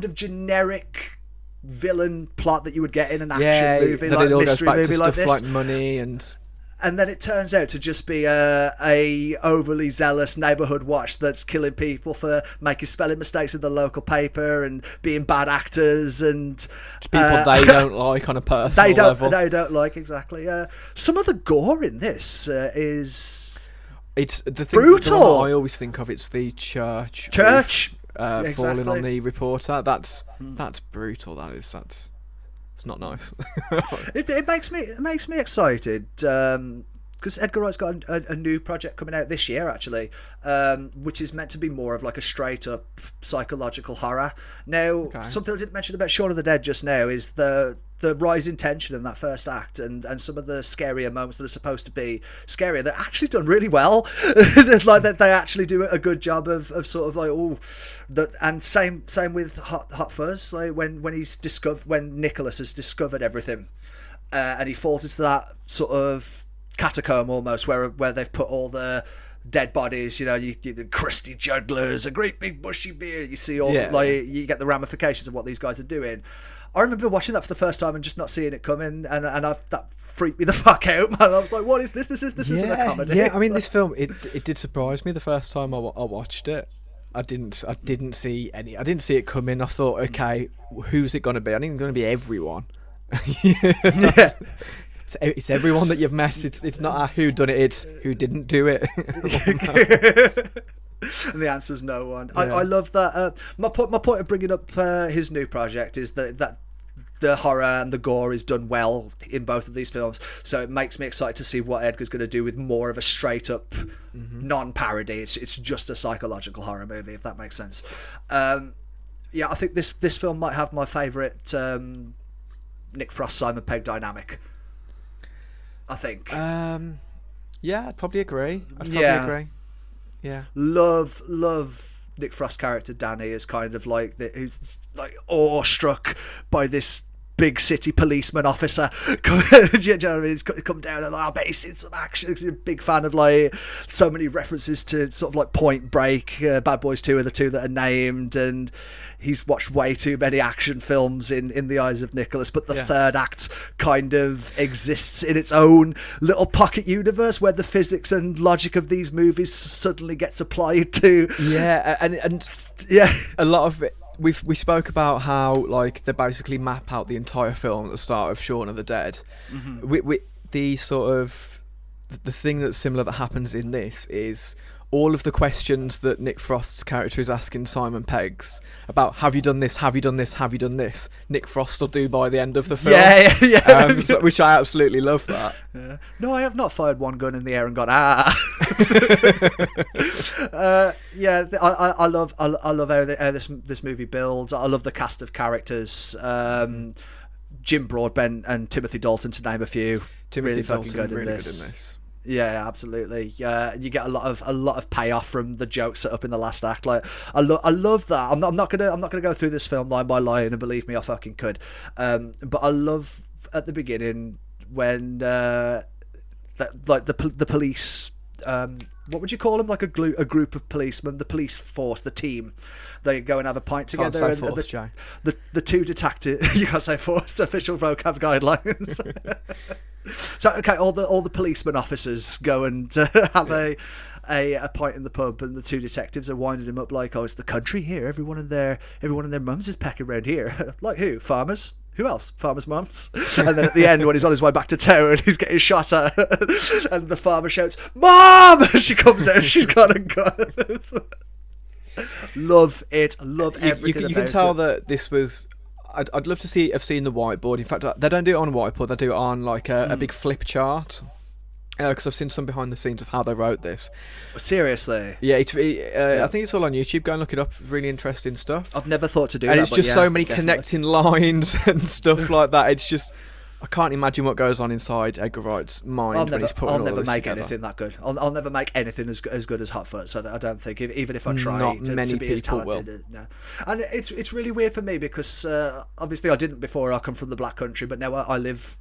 [SPEAKER 2] of generic villain plot that you would get in an action movie, like mystery movie like this,
[SPEAKER 3] like money
[SPEAKER 2] and then it turns out to just be a overly zealous neighbourhood watch that's killing people for making spelling mistakes in the local paper and being bad actors and
[SPEAKER 3] people they don't like on a personal level.
[SPEAKER 2] They don't like, exactly. Some of the gore in this is
[SPEAKER 3] it's the thing,
[SPEAKER 2] brutal.
[SPEAKER 3] The one I always think of, it's the church
[SPEAKER 2] exactly.
[SPEAKER 3] falling on the reporter. That's brutal. It's not nice.
[SPEAKER 2] It makes me excited because Edgar Wright's got a new project coming out this year, actually, which is meant to be more of like a straight up psychological horror. Now, something I didn't mention about Shaun of the Dead just now is the rise in tension in that first act and some of the scarier moments that are supposed to be scarier. They're actually done really well. Like that, they actually do a good job of sort of like and same with Hot Fuzz. Like when Nicholas has discovered everything, and he falls into that sort of catacomb almost where they've put all the dead bodies, you the crusty jugglers, a great big bushy beard. You see you get the ramifications of what these guys are doing. I remember watching that for the first time and just not seeing it coming, and that freaked me the fuck out, man. I was like, "What is this? This isn't a comedy."
[SPEAKER 3] Yeah, I mean, this film it did surprise me the first time I watched it. I didn't see it coming. I thought, okay, who's it going to be? I think it's going to be everyone.
[SPEAKER 2] Yeah.
[SPEAKER 3] It's everyone that you've met. It's not a who done it. It's who didn't do it.
[SPEAKER 2] And the answer's no one. Yeah. I love that. My point of bringing up his new project is that the horror and the gore is done well in both of these films. So it makes me excited to see what Edgar's going to do with more of a straight up non-parody. It's just a psychological horror movie, if that makes sense. I think this film might have my favourite Nick Frost Simon Pegg dynamic. I think.
[SPEAKER 3] Yeah, I'd probably agree. Yeah.
[SPEAKER 2] Love Nick Frost's character Danny is kind of like who's like awestruck by this big city policeman officer. Do you know what I mean? He's come down and I bet he's seen some action. He's a big fan of like so many references to sort of like Point Break, Bad Boys 2 are the two that are named, and he's watched way too many action films in the eyes of Nicholas, but the third act kind of exists in its own little pocket universe where the physics and logic of these movies suddenly gets applied to.
[SPEAKER 3] Yeah, and a lot of it. We spoke about how like they basically map out the entire film at the start of Shaun of the Dead. We the sort of the thing that's similar that happens in this is all of the questions that Nick Frost's character is asking Simon Pegg's about, have you done this, have you done this, have you done this, Nick Frost will do by the end of the film. Which I absolutely love that.
[SPEAKER 2] Yeah. No, I have not fired one gun in the air and gone I love how this movie builds. I love the cast of characters. Jim Broadbent and Timothy Dalton, to name a few.
[SPEAKER 3] Timothy
[SPEAKER 2] Dalton,
[SPEAKER 3] fucking good in this.
[SPEAKER 2] Yeah, absolutely. You get a lot of payoff from the jokes set up in the last act. Like I love that. I'm not gonna go through this film line by line, and believe me, I fucking could. But I love at the beginning when the police. What would you call them? Like a group of policemen, the police force, the team. They go and have a pint together.
[SPEAKER 3] Can't say force, Jay.
[SPEAKER 2] The two detectives. You can't say force. Official vocab guidelines. So okay, all the policeman officers go and have a pint in the pub, and the two detectives are winding him up like, "Oh, it's the country here. Everyone in their mums is pecking around here." Like who? Farmers. Who else? Farmers' mums. And then at the end, when he's on his way back to town and he's getting shot at, and the farmer shouts, "Mom!" And she comes out and she's got a gun. Love it. Love everything about it.
[SPEAKER 3] You can tell that this was... I'd love to have seen the whiteboard. In fact, they don't do it on a whiteboard. They do it on like a big flip chart. Because I've seen some behind the scenes of how they wrote this.
[SPEAKER 2] Seriously?
[SPEAKER 3] Yeah, I think it's all on YouTube. Go and look it up. Really interesting stuff.
[SPEAKER 2] I've never thought to do
[SPEAKER 3] and
[SPEAKER 2] that.
[SPEAKER 3] And it's just so many
[SPEAKER 2] definitely.
[SPEAKER 3] connecting lines and stuff like that. It's just, I can't imagine what goes on inside Edgar Wright's mind when he's putting all this together.
[SPEAKER 2] I'll never make anything that good. I'll never make anything as good as Hot Fuzz. I don't think, even if I try to be as talented. No. And it's really weird for me because obviously I didn't before. I come from the Black Country, but now I live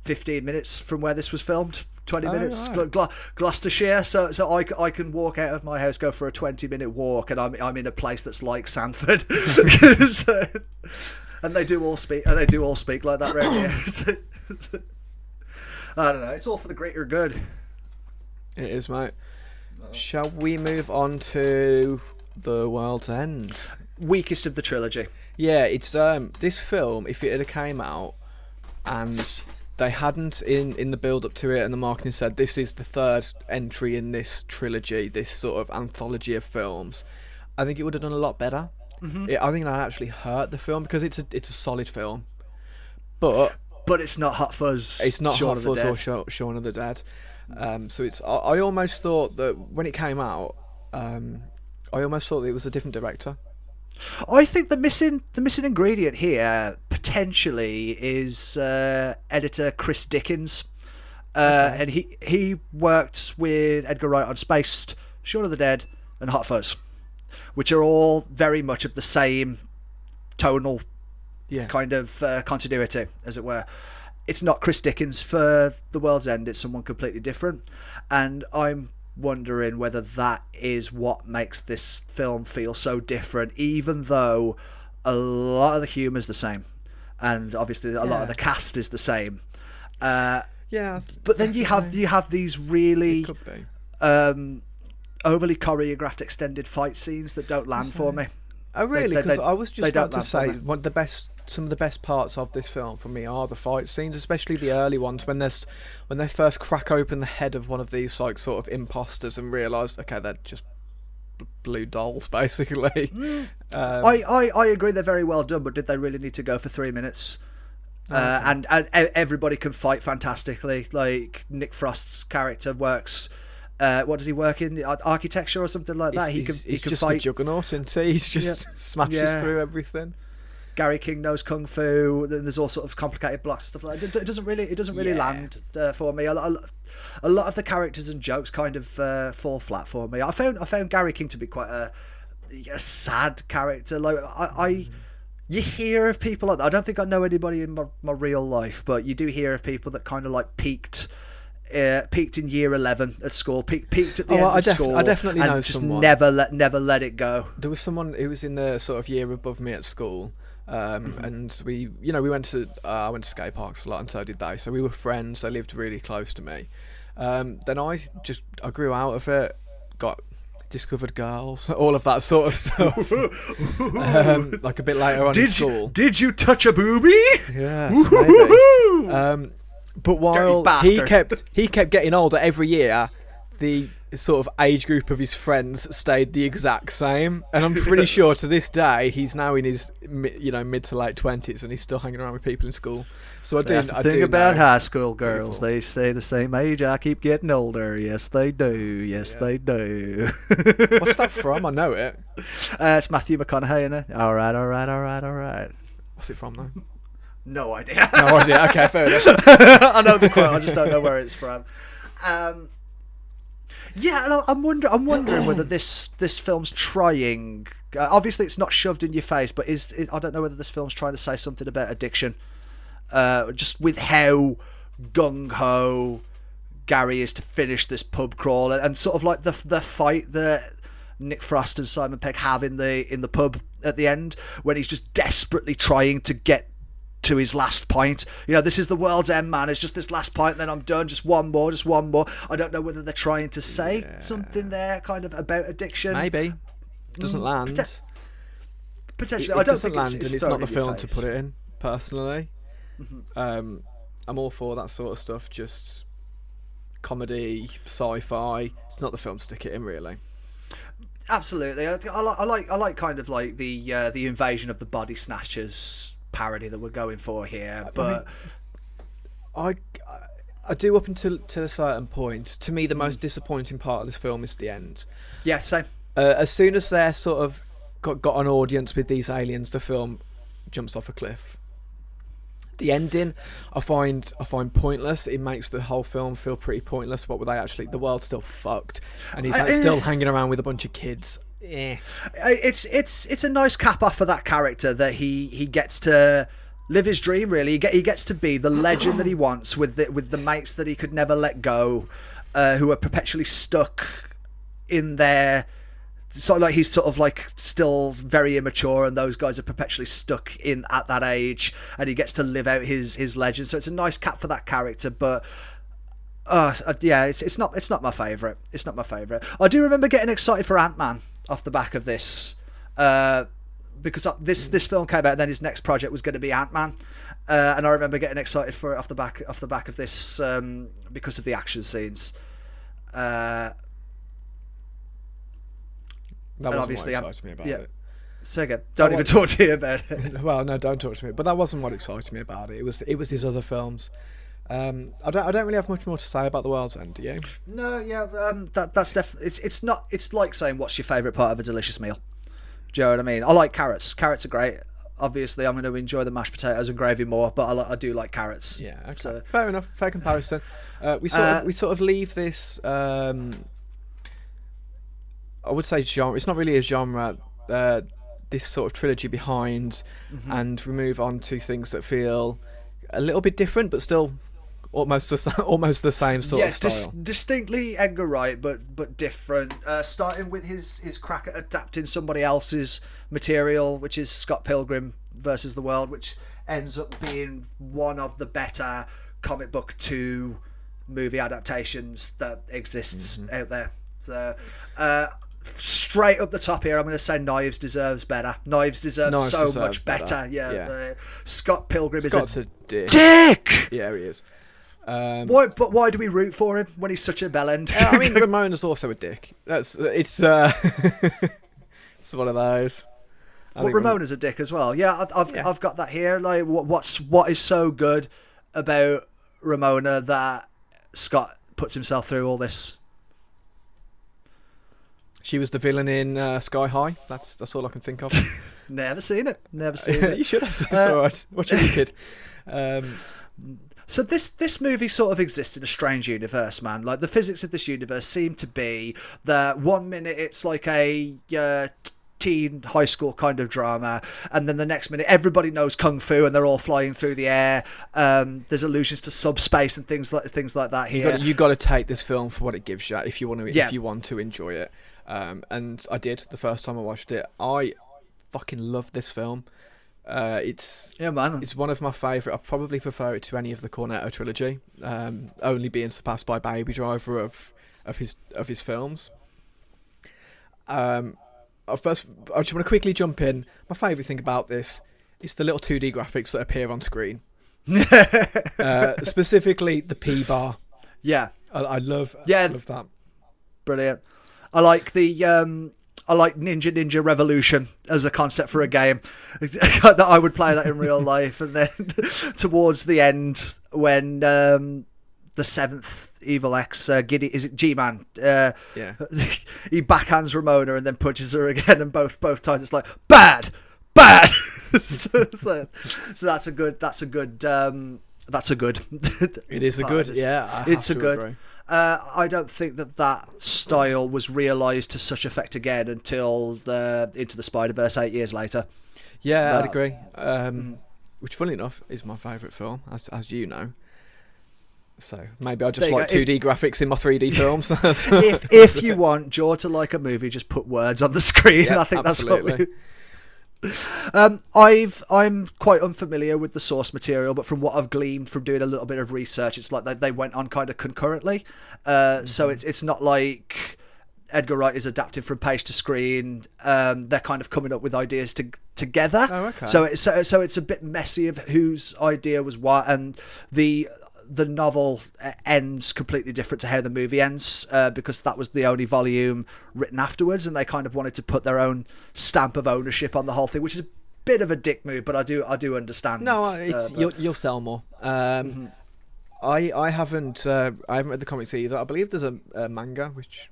[SPEAKER 2] 15 minutes from where this was filmed. 20 minutes, right. Gloucestershire. So I can walk out of my house, go for a 20-minute walk, and I'm in a place that's like Sanford. And they do all speak like that around here. I don't know. It's all for the greater good.
[SPEAKER 3] It is, mate. Shall we move on to The World's End?
[SPEAKER 2] Weakest of the trilogy.
[SPEAKER 3] Yeah, it's this film. If it had came out and they hadn't in the build up to it, and the marketing said this is the third entry in this trilogy, this sort of anthology of films, I think it would have done a lot better. Mm-hmm. I think that actually hurt the film because it's a solid film, but
[SPEAKER 2] it's not Hot Fuzz.
[SPEAKER 3] It's not Hot Fuzz or Shaun of the Dead. So it's. I almost thought that when it came out, I almost thought it was a different director.
[SPEAKER 2] I think the missing ingredient here potentially is editor Chris Dickens, and he worked with Edgar Wright on Spaced, Shaun of the Dead, and Hot Fuzz, which are all very much of the same tonal kind of continuity, as it were. It's not Chris Dickens for The World's End. It's someone completely different, and I'm wondering whether that is what makes this film feel so different, even though a lot of the humour is the same, and obviously a lot of the cast is the same. But then you have these really overly choreographed extended fight scenes that don't land for me.
[SPEAKER 3] Oh really? Because I was just about to say some of the best parts of this film for me are the fight scenes, especially the early ones when they first crack open the head of one of these like sort of imposters and realise, okay, they're just blue dolls basically.
[SPEAKER 2] I agree they're very well done, but did they really need to go for 3 minutes? And everybody can fight fantastically. Like Nick Frost's character works. What does he work in? Architecture or something like that. He can
[SPEAKER 3] just
[SPEAKER 2] fight.
[SPEAKER 3] A juggernaut, isn't he? He's just smashes through everything.
[SPEAKER 2] Gary King knows kung fu. Then there's all sort of complicated blocks and stuff like that. It doesn't really land for me. A lot of the characters and jokes kind of fall flat for me. I found Gary King to be quite a sad character. Like you hear of people like that. I don't think I know anybody in my real life, but you do hear of people that kind of like peaked in year 11 at school, peaked at the end of school. I definitely know just someone. Never let it go.
[SPEAKER 3] There was someone who was in the sort of year above me at school, and we went to I went to skate parks a lot, and so did they. So we were friends. They lived really close to me. Then I grew out of it, discovered girls, all of that sort of stuff. Like a bit later on in school.
[SPEAKER 2] Did you touch a boobie?
[SPEAKER 3] Yeah, maybe. But while he kept getting older every year, the sort of age group of his friends stayed the exact same, and I'm pretty sure to this day he's now in his mid to late 20s and he's still hanging around with people in school. So
[SPEAKER 2] that's the thing about high school girls, they stay the same age. I keep getting older. Yes they do. Yes they do.
[SPEAKER 3] What's that from? I know it.
[SPEAKER 2] It's Matthew McConaughey, isn't it? All right.
[SPEAKER 3] What's it from though?
[SPEAKER 2] No idea.
[SPEAKER 3] Okay, fair enough.
[SPEAKER 2] I know the quote, I just don't know where it's from. I'm wondering whether this film's trying. Obviously, it's not shoved in your face, but I don't know whether this film's trying to say something about addiction. Just with how gung ho Gary is to finish this pub crawl, and sort of like the fight that Nick Frost and Simon Pegg have in the pub at the end, when he's just desperately trying to get to his last point. This is the world's end, man. It's just this last point, then I'm done. Just one more. I don't know whether they're trying to say something there, kind of about addiction.
[SPEAKER 3] Maybe doesn't land.
[SPEAKER 2] Potentially,
[SPEAKER 3] I
[SPEAKER 2] don't
[SPEAKER 3] doesn't
[SPEAKER 2] think
[SPEAKER 3] land, and it's not the film
[SPEAKER 2] face.
[SPEAKER 3] to put it in. Personally, I'm all for that sort of stuff. Just comedy, sci-fi. It's not the film to stick it in, really.
[SPEAKER 2] Absolutely. I like kind of like the invasion of the body snatchers parody that we're going for here, but
[SPEAKER 3] I do up until to a certain point. To me, the most disappointing part of this film is the end.
[SPEAKER 2] Yeah, same.
[SPEAKER 3] As soon as they're sort of got an audience with these aliens, the film jumps off a cliff. The ending, I find pointless. It makes the whole film feel pretty pointless. What were they actually? The world's still fucked, and he's still hanging around with a bunch of kids.
[SPEAKER 2] It's a nice cap off for that character that he gets to live his dream. Really, he gets to be the legend that he wants with the mates that he could never let go, who are perpetually stuck in their. So like he's sort of like still very immature, and those guys are perpetually stuck in at that age, and he gets to live out his legend. So it's a nice cap for that character, but yeah, it's not my favourite. It's not my favourite. I do remember getting excited for Ant-Man off the back of this, because this film came out, and then his next project was going to be Ant-Man, and I remember getting excited for it off the back of this because of the action scenes.
[SPEAKER 3] That wasn't what excited me about it.
[SPEAKER 2] So again, don't even talk to you about it.
[SPEAKER 3] Well, no, don't talk to me. But that wasn't what excited me about it. It was his other films. I don't really have much more to say about The World's End. Do you?
[SPEAKER 2] No, yeah, that's definitely. It's not. It's like saying what's your favourite part of a delicious meal. Do you know what I mean? I like carrots. Carrots are great. Obviously, I'm going to enjoy the mashed potatoes and gravy more, but I do like carrots.
[SPEAKER 3] Yeah, okay.
[SPEAKER 2] So,
[SPEAKER 3] fair enough. Fair comparison. We sort of leave this. I would say genre. It's not really a genre. This sort of trilogy behind, and we move on to things that feel a little bit different, but still almost the same sort of style.
[SPEAKER 2] Distinctly Edgar Wright, but different. Starting with his crack at adapting somebody else's material, which is Scott Pilgrim versus the World, which ends up being one of the better comic book to movie adaptations that exists out there. So. Straight up the top here, I'm going to say Knives deserves better. Knives deserves so much better. Yeah. Scott Pilgrim
[SPEAKER 3] Scott's
[SPEAKER 2] is
[SPEAKER 3] a
[SPEAKER 2] dick.
[SPEAKER 3] Yeah, he is.
[SPEAKER 2] Why do we root for him when he's such a bellend?
[SPEAKER 3] I mean, Ramona's also a it's it's one of those.
[SPEAKER 2] Well, Ramona's a dick as well. Yeah, I've got that here. Like, what is so good about Ramona that Scott puts himself through all this?
[SPEAKER 3] She was the villain in Sky High. That's all I can think of.
[SPEAKER 2] Never seen it.
[SPEAKER 3] You should have. It's all right. Watch it, you kid.
[SPEAKER 2] So this movie sort of exists in a strange universe, man. Like, the physics of this universe seem to be that 1 minute it's like a teen high school kind of drama, and then the next minute everybody knows kung fu and they're all flying through the air. There's allusions to subspace and things like that here.
[SPEAKER 3] You got to take this film for what it gives you if you want to enjoy it. And I did the first time I watched it. I fucking love this film. It's one of my favourite. I probably prefer it to any of the Cornetto trilogy, only being surpassed by Baby Driver of his films. First, I just want to quickly jump in. My favourite thing about this is the little 2D graphics that appear on screen. Specifically the P bar.
[SPEAKER 2] Yeah,
[SPEAKER 3] I love that.
[SPEAKER 2] Brilliant. I like Ninja Revolution as a concept for a game. That I would play that in real life. And then towards the end, when the seventh Evil X is it G-Man? He backhands Ramona and then punches her again, and both times it's like bad. so that's a good.
[SPEAKER 3] It is a good. Yeah,
[SPEAKER 2] it's a good. Agree. I don't think that style was realised to such effect again until Into the Spider-Verse 8 years later.
[SPEAKER 3] Yeah, I'd agree. Which, funnily enough, is my favourite film, as you know. So maybe I just like 2D graphics in my 3D films.
[SPEAKER 2] if you want Jord to like a movie, just put words on the screen.
[SPEAKER 3] Yeah,
[SPEAKER 2] I think
[SPEAKER 3] absolutely.
[SPEAKER 2] That's what we... I'm quite unfamiliar with the source material, but from what I've gleaned from doing a little bit of research, it's like they went on kind of concurrently. So it's not like Edgar Wright is adapting from page to screen. They're kind of coming up with ideas together.
[SPEAKER 3] Oh, okay.
[SPEAKER 2] So it's a bit messy of whose idea was what, and the the novel ends completely different to how the movie ends, because that was the only volume written afterwards, and they kind of wanted to put their own stamp of ownership on the whole thing, which is a bit of a dick move, but I do understand.
[SPEAKER 3] No, you'll sell more. I haven't read the comics either. I believe there's a manga, which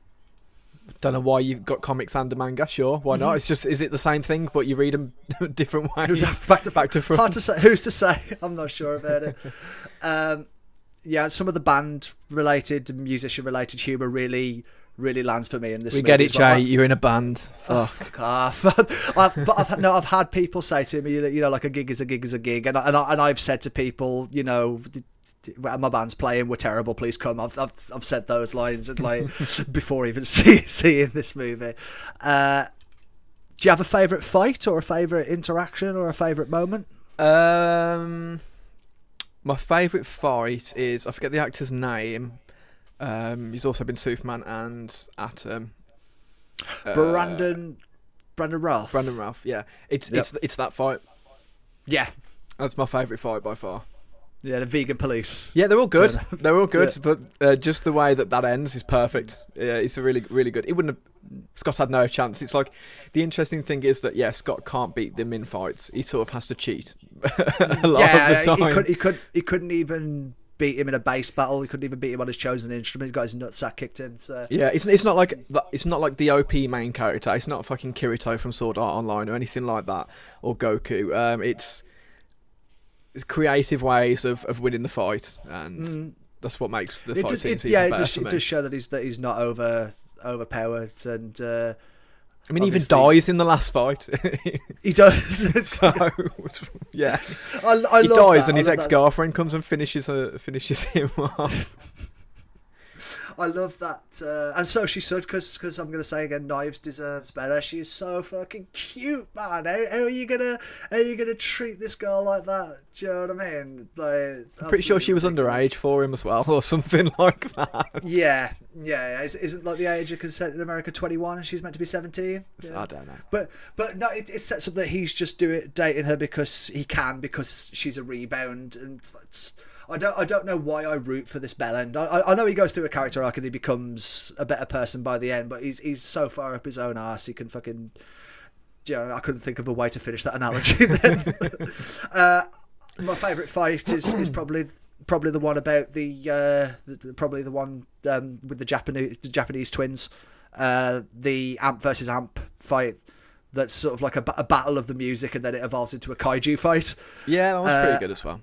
[SPEAKER 3] don't know why you've got comics and a manga. Sure, why not? It's just, is it the same thing, but you read them different ways?
[SPEAKER 2] back to front. Hard to say. Who's to say? I'm not sure about it. Yeah, some of the band-related, musician-related humour really lands for me in this.
[SPEAKER 3] We get it, Jay. You're in a band.
[SPEAKER 2] Fuck off. I've had people say to me, like a gig is a gig is a gig, and I've said to people, my band's playing, we're terrible, please come. I've said those lines and like before even seeing this movie. Do you have a favourite fight or a favourite interaction or a favourite moment?
[SPEAKER 3] My favourite fight is, I forget the actor's name. He's also been Superman and Atom.
[SPEAKER 2] Brandon Routh.
[SPEAKER 3] Brandon Routh, yeah. It's that fight.
[SPEAKER 2] Yeah.
[SPEAKER 3] That's my favourite fight by far.
[SPEAKER 2] Yeah, the vegan police.
[SPEAKER 3] Yeah, they're all good. They're all good, yeah. But just the way that ends is perfect. Yeah, it's a really, really good. Scott had no chance. It's like, the interesting thing is that, Scott can't beat them in fights. He sort of has to cheat a lot of the time.
[SPEAKER 2] He couldn't even beat him in a bass battle. He couldn't even beat him on his chosen instrument. He's got his nutsack kicked in. So.
[SPEAKER 3] Yeah, it's not like the OP main character. It's not fucking Kirito from Sword Art Online or anything like that, or Goku. It's creative ways of winning the fight, and that's what makes the fight scenes even better for me.
[SPEAKER 2] It does show that he's not overpowered, and
[SPEAKER 3] I mean, he even dies in the last fight.
[SPEAKER 2] He does.
[SPEAKER 3] So, yeah,
[SPEAKER 2] I
[SPEAKER 3] he
[SPEAKER 2] love
[SPEAKER 3] dies,
[SPEAKER 2] that.
[SPEAKER 3] and his ex-girlfriend comes and finishes him off.
[SPEAKER 2] I love that, and so she should, because I'm gonna say again, Knives deserves better. She's so fucking cute, man. How are you gonna treat this girl like that? Do you know what I mean? Like,
[SPEAKER 3] I'm pretty sure she was underage for him as well, or something like that.
[SPEAKER 2] Yeah. Isn't like the age of consent in America 21, and she's meant to be 17? Yeah.
[SPEAKER 3] I don't know.
[SPEAKER 2] But no, it sets up that he's just dating her because he can, because she's a rebound, and I don't know why I root for this bellend. I know he goes through a character arc and he becomes a better person by the end, but he's so far up his own arse he can fucking. I couldn't think of a way to finish that analogy then. My favourite fight is probably the one about probably the one with the Japanese twins, the Amp versus Amp fight. That's sort of like a battle of the music, and then it evolves into a kaiju fight.
[SPEAKER 3] Yeah, that was pretty good as well.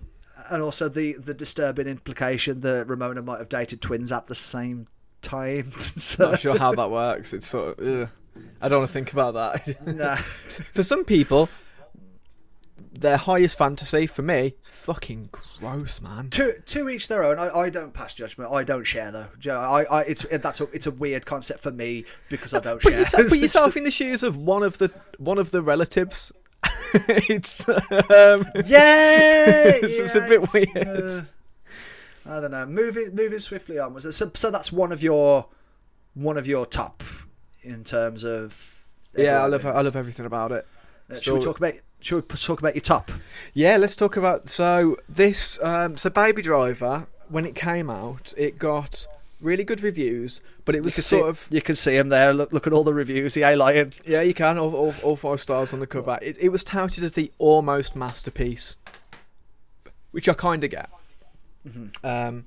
[SPEAKER 2] And also the disturbing implication that Ramona might have dated twins at the same time. So.
[SPEAKER 3] Not sure how that works. It's sort of, I don't want to think about that.
[SPEAKER 2] Nah.
[SPEAKER 3] For some people, their highest fantasy, for me, fucking gross, man.
[SPEAKER 2] To each their own. I don't pass judgment. I don't share though. It's a weird concept for me because I don't share.
[SPEAKER 3] Put yourself in the shoes of one of the relatives. It's it's a bit weird.
[SPEAKER 2] I don't know. Moving swiftly onwards. So that's one of your top in terms of.
[SPEAKER 3] Yeah, I love everything about it.
[SPEAKER 2] Should we talk about your top?
[SPEAKER 3] Yeah, let's talk about this. So Baby Driver, when it came out, it got really good reviews, but it was
[SPEAKER 2] you can see him there. Look at all the reviews. The A-Lion.
[SPEAKER 3] Yeah, you can. All 5 stars on the cover. It was touted as the almost masterpiece, which I kind of get. Mm-hmm.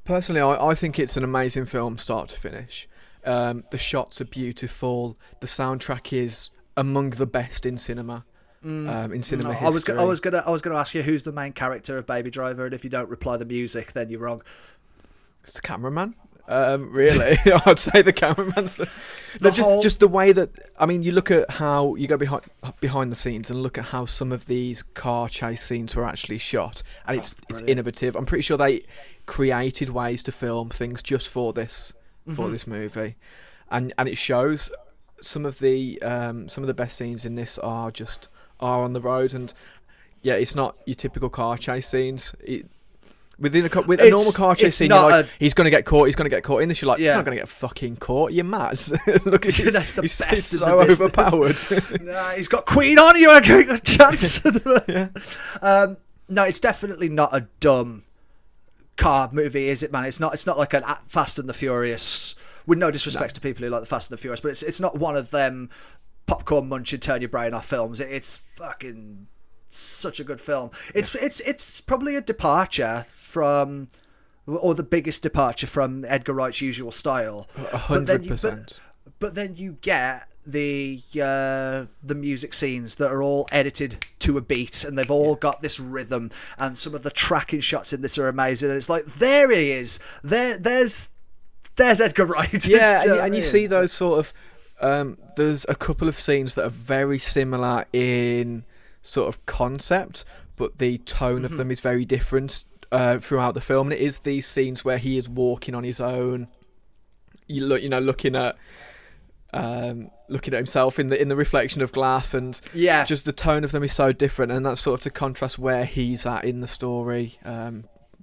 [SPEAKER 3] Personally, I think it's an amazing film, start to finish. The shots are beautiful. The soundtrack is among the best in cinema. In cinema history.
[SPEAKER 2] I was gonna ask you who's the main character of Baby Driver, and if you don't reply the music, then you're wrong.
[SPEAKER 3] It's the cameraman. Really, I'd say the cameraman's just the way that, I mean, you look at how you go behind the scenes and look at how some of these car chase scenes were actually shot, and it's innovative. I'm pretty sure they created ways to film things just for this movie, and it shows. Some of the best scenes in this are on the road, and it's not your typical car chase scenes. With a normal car chase scene, you're like, he's going to get caught. In this, you're like, he's not going to get fucking caught. You're mad. Look at
[SPEAKER 2] that's the best.
[SPEAKER 3] He's so overpowered.
[SPEAKER 2] Nah, he's got Queen on. You ain't getting a chance. No, it's definitely not a dumb car movie, is it, man? It's not like an Fast and the Furious. With no disrespect to people who like the Fast and the Furious, but it's not one of them popcorn munching, turn your brain off films. It's fucking such a good film. It's probably a departure from, or the biggest departure from Edgar Wright's usual style.
[SPEAKER 3] 100%.
[SPEAKER 2] But then you get the music scenes that are all edited to a beat, and they've all got this rhythm, and some of the tracking shots in this are amazing. And it's like, there he is. There's Edgar Wright.
[SPEAKER 3] Yeah, and you see those sort of there's a couple of scenes that are very similar in sort of concept, but the tone of them is very different throughout the film. And it is these scenes where he is walking on his own, looking at himself in the reflection of glass, and just the tone of them is so different, and that's sort of to contrast where he's at in the story.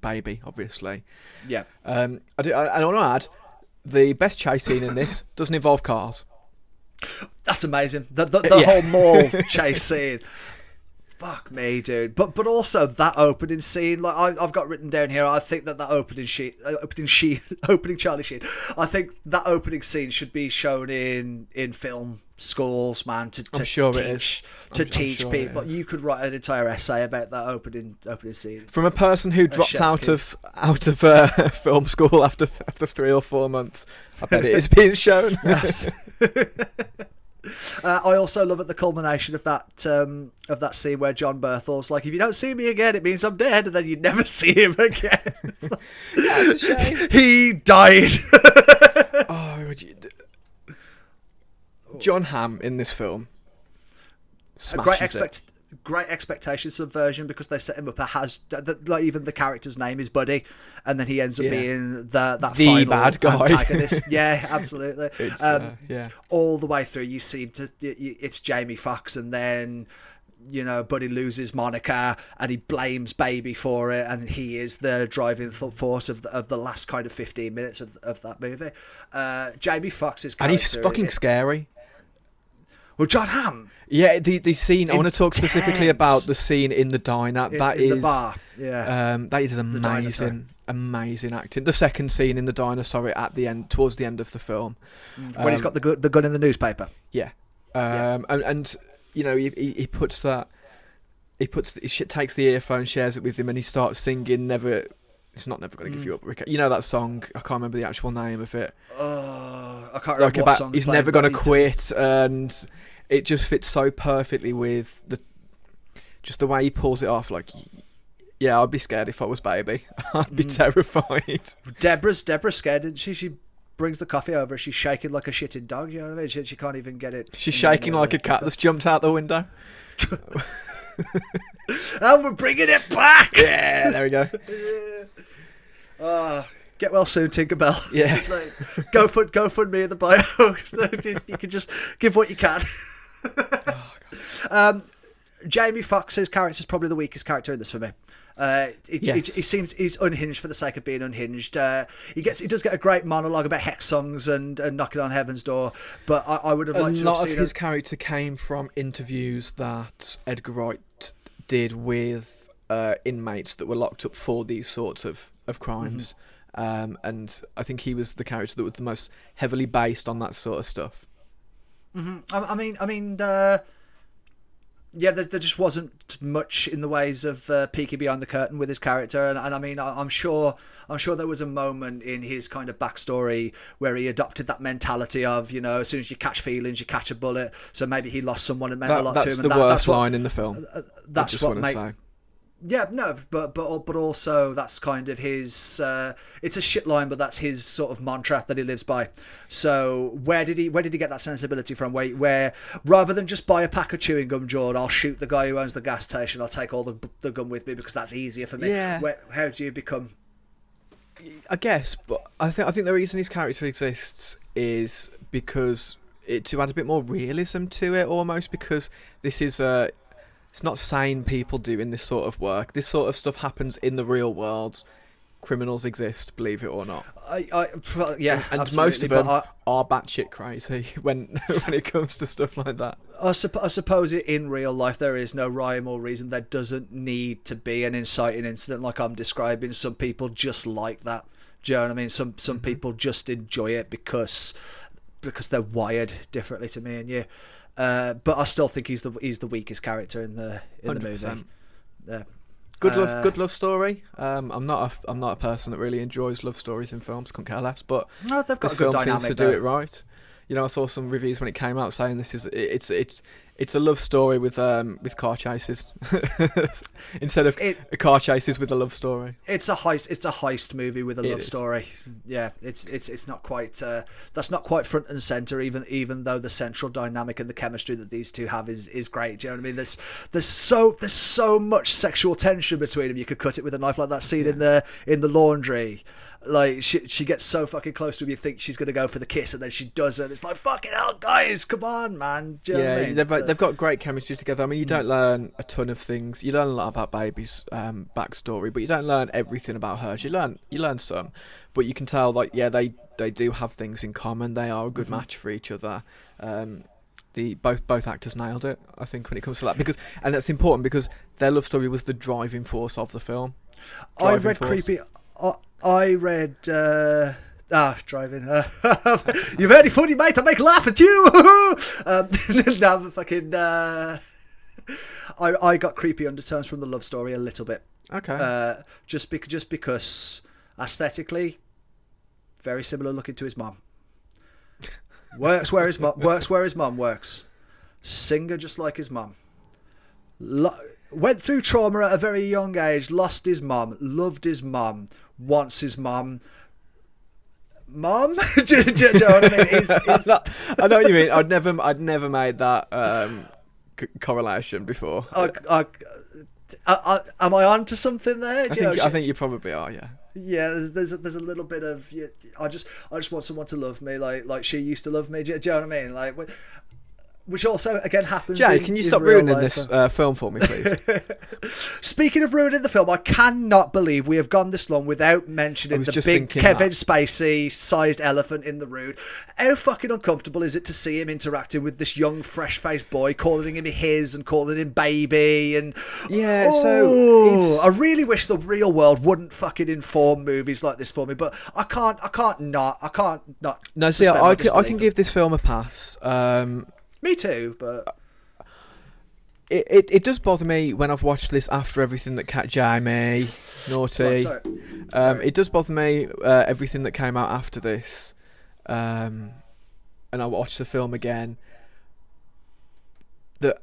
[SPEAKER 3] Baby, obviously.
[SPEAKER 2] Yeah.
[SPEAKER 3] I want to add, the best chase scene in this doesn't involve cars.
[SPEAKER 2] That's amazing. The whole mall chase scene. Fuck me, dude. But also that opening scene, like I've got written down here, I think that opening Charlie Sheen, I think that opening scene should be shown in film schools, man, to teach people. You could write an entire essay about that opening scene.
[SPEAKER 3] From a person who dropped out of film school after 3 or 4 months, I bet it is being shown.
[SPEAKER 2] I also love at the culmination of that scene where John Berthel's like, if you don't see me again, it means I'm dead, and then you never see him again. Like,
[SPEAKER 3] that's a shame.
[SPEAKER 2] He died.
[SPEAKER 3] John Hamm in this film.
[SPEAKER 2] Great expectation subversion, because they set him up like even the character's name is Buddy, and then he ends up being the final
[SPEAKER 3] bad guy
[SPEAKER 2] antagonist. Yeah, absolutely. All the way through, you see it's Jamie Foxx, and then Buddy loses Monica, and he blames Baby for it, and he is the driving force of the last kind of 15 minutes of that movie. Jamie Foxx's character,
[SPEAKER 3] and he's fucking scary.
[SPEAKER 2] Well, John Hamm.
[SPEAKER 3] Yeah, the scene. I want to talk specifically about the scene in the diner.
[SPEAKER 2] In the bar. Yeah.
[SPEAKER 3] That is amazing acting. The second scene in the diner, at the end, towards the end of the film,
[SPEAKER 2] when he's got the gun in the newspaper.
[SPEAKER 3] Yeah. And he puts that. He takes the earphone, shares it with him, and he starts singing. It's not never going to give you up, Rick. You know that song? I can't remember the actual name of it.
[SPEAKER 2] I can't remember what song.
[SPEAKER 3] He's never going to quit, and it just fits so perfectly with the way he pulls it off. Like, yeah, I'd be scared if I was Baby. I'd be terrified.
[SPEAKER 2] Deborah's scared, isn't she? She brings the coffee over. She's shaking like a shitting dog. You know what I mean? She can't even get it.
[SPEAKER 3] She's shaking like a cat that's jumped out the window.
[SPEAKER 2] And we're bringing it back.
[SPEAKER 3] Yeah, there we go.
[SPEAKER 2] Get well soon, Tinkerbell.
[SPEAKER 3] Yeah.
[SPEAKER 2] Go fund me in the bio. You can just give what you can. Jamie Foxx's character is probably the weakest character in this for me. He seems he's unhinged for the sake of being unhinged. He does get a great monologue about hex songs and knocking on heaven's door, but I would have liked to have seen
[SPEAKER 3] a lot of his character came from interviews that Edgar Wright did with inmates that were locked up for these sorts of crimes. And I think he was the character that was the most heavily based on that sort of stuff.
[SPEAKER 2] There just wasn't much in the ways of peeking behind the curtain with his character, and I mean, I'm sure there was a moment in his kind of backstory where he adopted that mentality of, as soon as you catch feelings, you catch a bullet. So maybe he lost someone and meant a lot to him.
[SPEAKER 3] That's the worst line in the film.
[SPEAKER 2] That's what makes. Yeah, no, but also that's kind of his. It's a shit line, but that's his sort of mantra that he lives by. So where did he get that sensibility from? Where rather than just buy a pack of chewing gum, Jord, I'll shoot the guy who owns the gas station. I'll take all the gum with me because that's easier for me.
[SPEAKER 3] Yeah.
[SPEAKER 2] How do you become?
[SPEAKER 3] I guess, but I think the reason his character exists is because to add a bit more realism to it, almost, because this is it's not sane people doing this sort of work. This sort of stuff happens in the real world. criminals exist, believe it or not.
[SPEAKER 2] Yeah,
[SPEAKER 3] and
[SPEAKER 2] absolutely,
[SPEAKER 3] most of them are batshit crazy when it comes to stuff like that.
[SPEAKER 2] I suppose in real life there is no rhyme or reason. There doesn't need to be an inciting incident like I'm describing. Some people just like that. Do you know what I mean? Some people just enjoy it because they're wired differently to me and you. But I still think he's the weakest character in the
[SPEAKER 3] 100%.
[SPEAKER 2] movie.
[SPEAKER 3] Good love story. I'm not a person that really enjoys love stories in films. Couldn't care less. But
[SPEAKER 2] no, they've got
[SPEAKER 3] this
[SPEAKER 2] a good
[SPEAKER 3] film
[SPEAKER 2] dynamic
[SPEAKER 3] seems to do it right. You know, I saw some reviews when it came out saying it's a love story with car chases instead of car chases with a love story.
[SPEAKER 2] It's a heist movie with a love story. Yeah, it's not quite that's not quite front and center, even though the central dynamic and the chemistry that these two have is great. Do you know what I mean? There's so much sexual tension between them. You could cut it with a knife, like that scene in the laundry. Like she gets so fucking close to him, you think she's gonna go for the kiss, and then she doesn't. It's like, fucking hell, guys, come on, man. Do you know what I mean?
[SPEAKER 3] They've got great chemistry together. I mean, you don't learn a ton of things. You learn a lot about Baby's backstory, but you don't learn everything about hers. You learn some, but you can tell, like, yeah, they do have things in common. They are a good match for each other. Both actors nailed it, I think, when it comes to that, and that's important because their love story was the driving force of the film.
[SPEAKER 2] I read driving. You've heard it funny, mate. I make a laugh at you. Now, fucking. I got creepy undertones from the love story a little bit.
[SPEAKER 3] Okay.
[SPEAKER 2] Just because aesthetically, very similar looking to his mum. Works where his mum works. Singer just like his mum. Went through trauma at a very young age. Lost his mum. Loved his mum. Wants his mum. Mum? do you know what I mean?
[SPEAKER 3] I know what you mean. I'd never made that correlation before.
[SPEAKER 2] Am I on to something there?
[SPEAKER 3] I think you probably are. Yeah.
[SPEAKER 2] Yeah, there's a little bit of. Yeah, I just want someone to love me like she used to love me. Do you know what I mean? Like. Which also, again, happens.
[SPEAKER 3] Jay, can you stop ruining this film for me, please?
[SPEAKER 2] Speaking of ruining the film, I cannot believe we have gone this long without mentioning the big Kevin Spacey-sized elephant in the room. How fucking uncomfortable is it to see him interacting with this young, fresh-faced boy, calling him his and calling him baby? And
[SPEAKER 3] yeah,
[SPEAKER 2] I really wish the real world wouldn't fucking inform movies like this for me, but I can't not.
[SPEAKER 3] No, see, I can give this film a pass.
[SPEAKER 2] Me too, but
[SPEAKER 3] it does bother me when I've watched this after everything that Cat Jamie, Naughty. It does bother me everything that came out after this, and I watched the film again. That,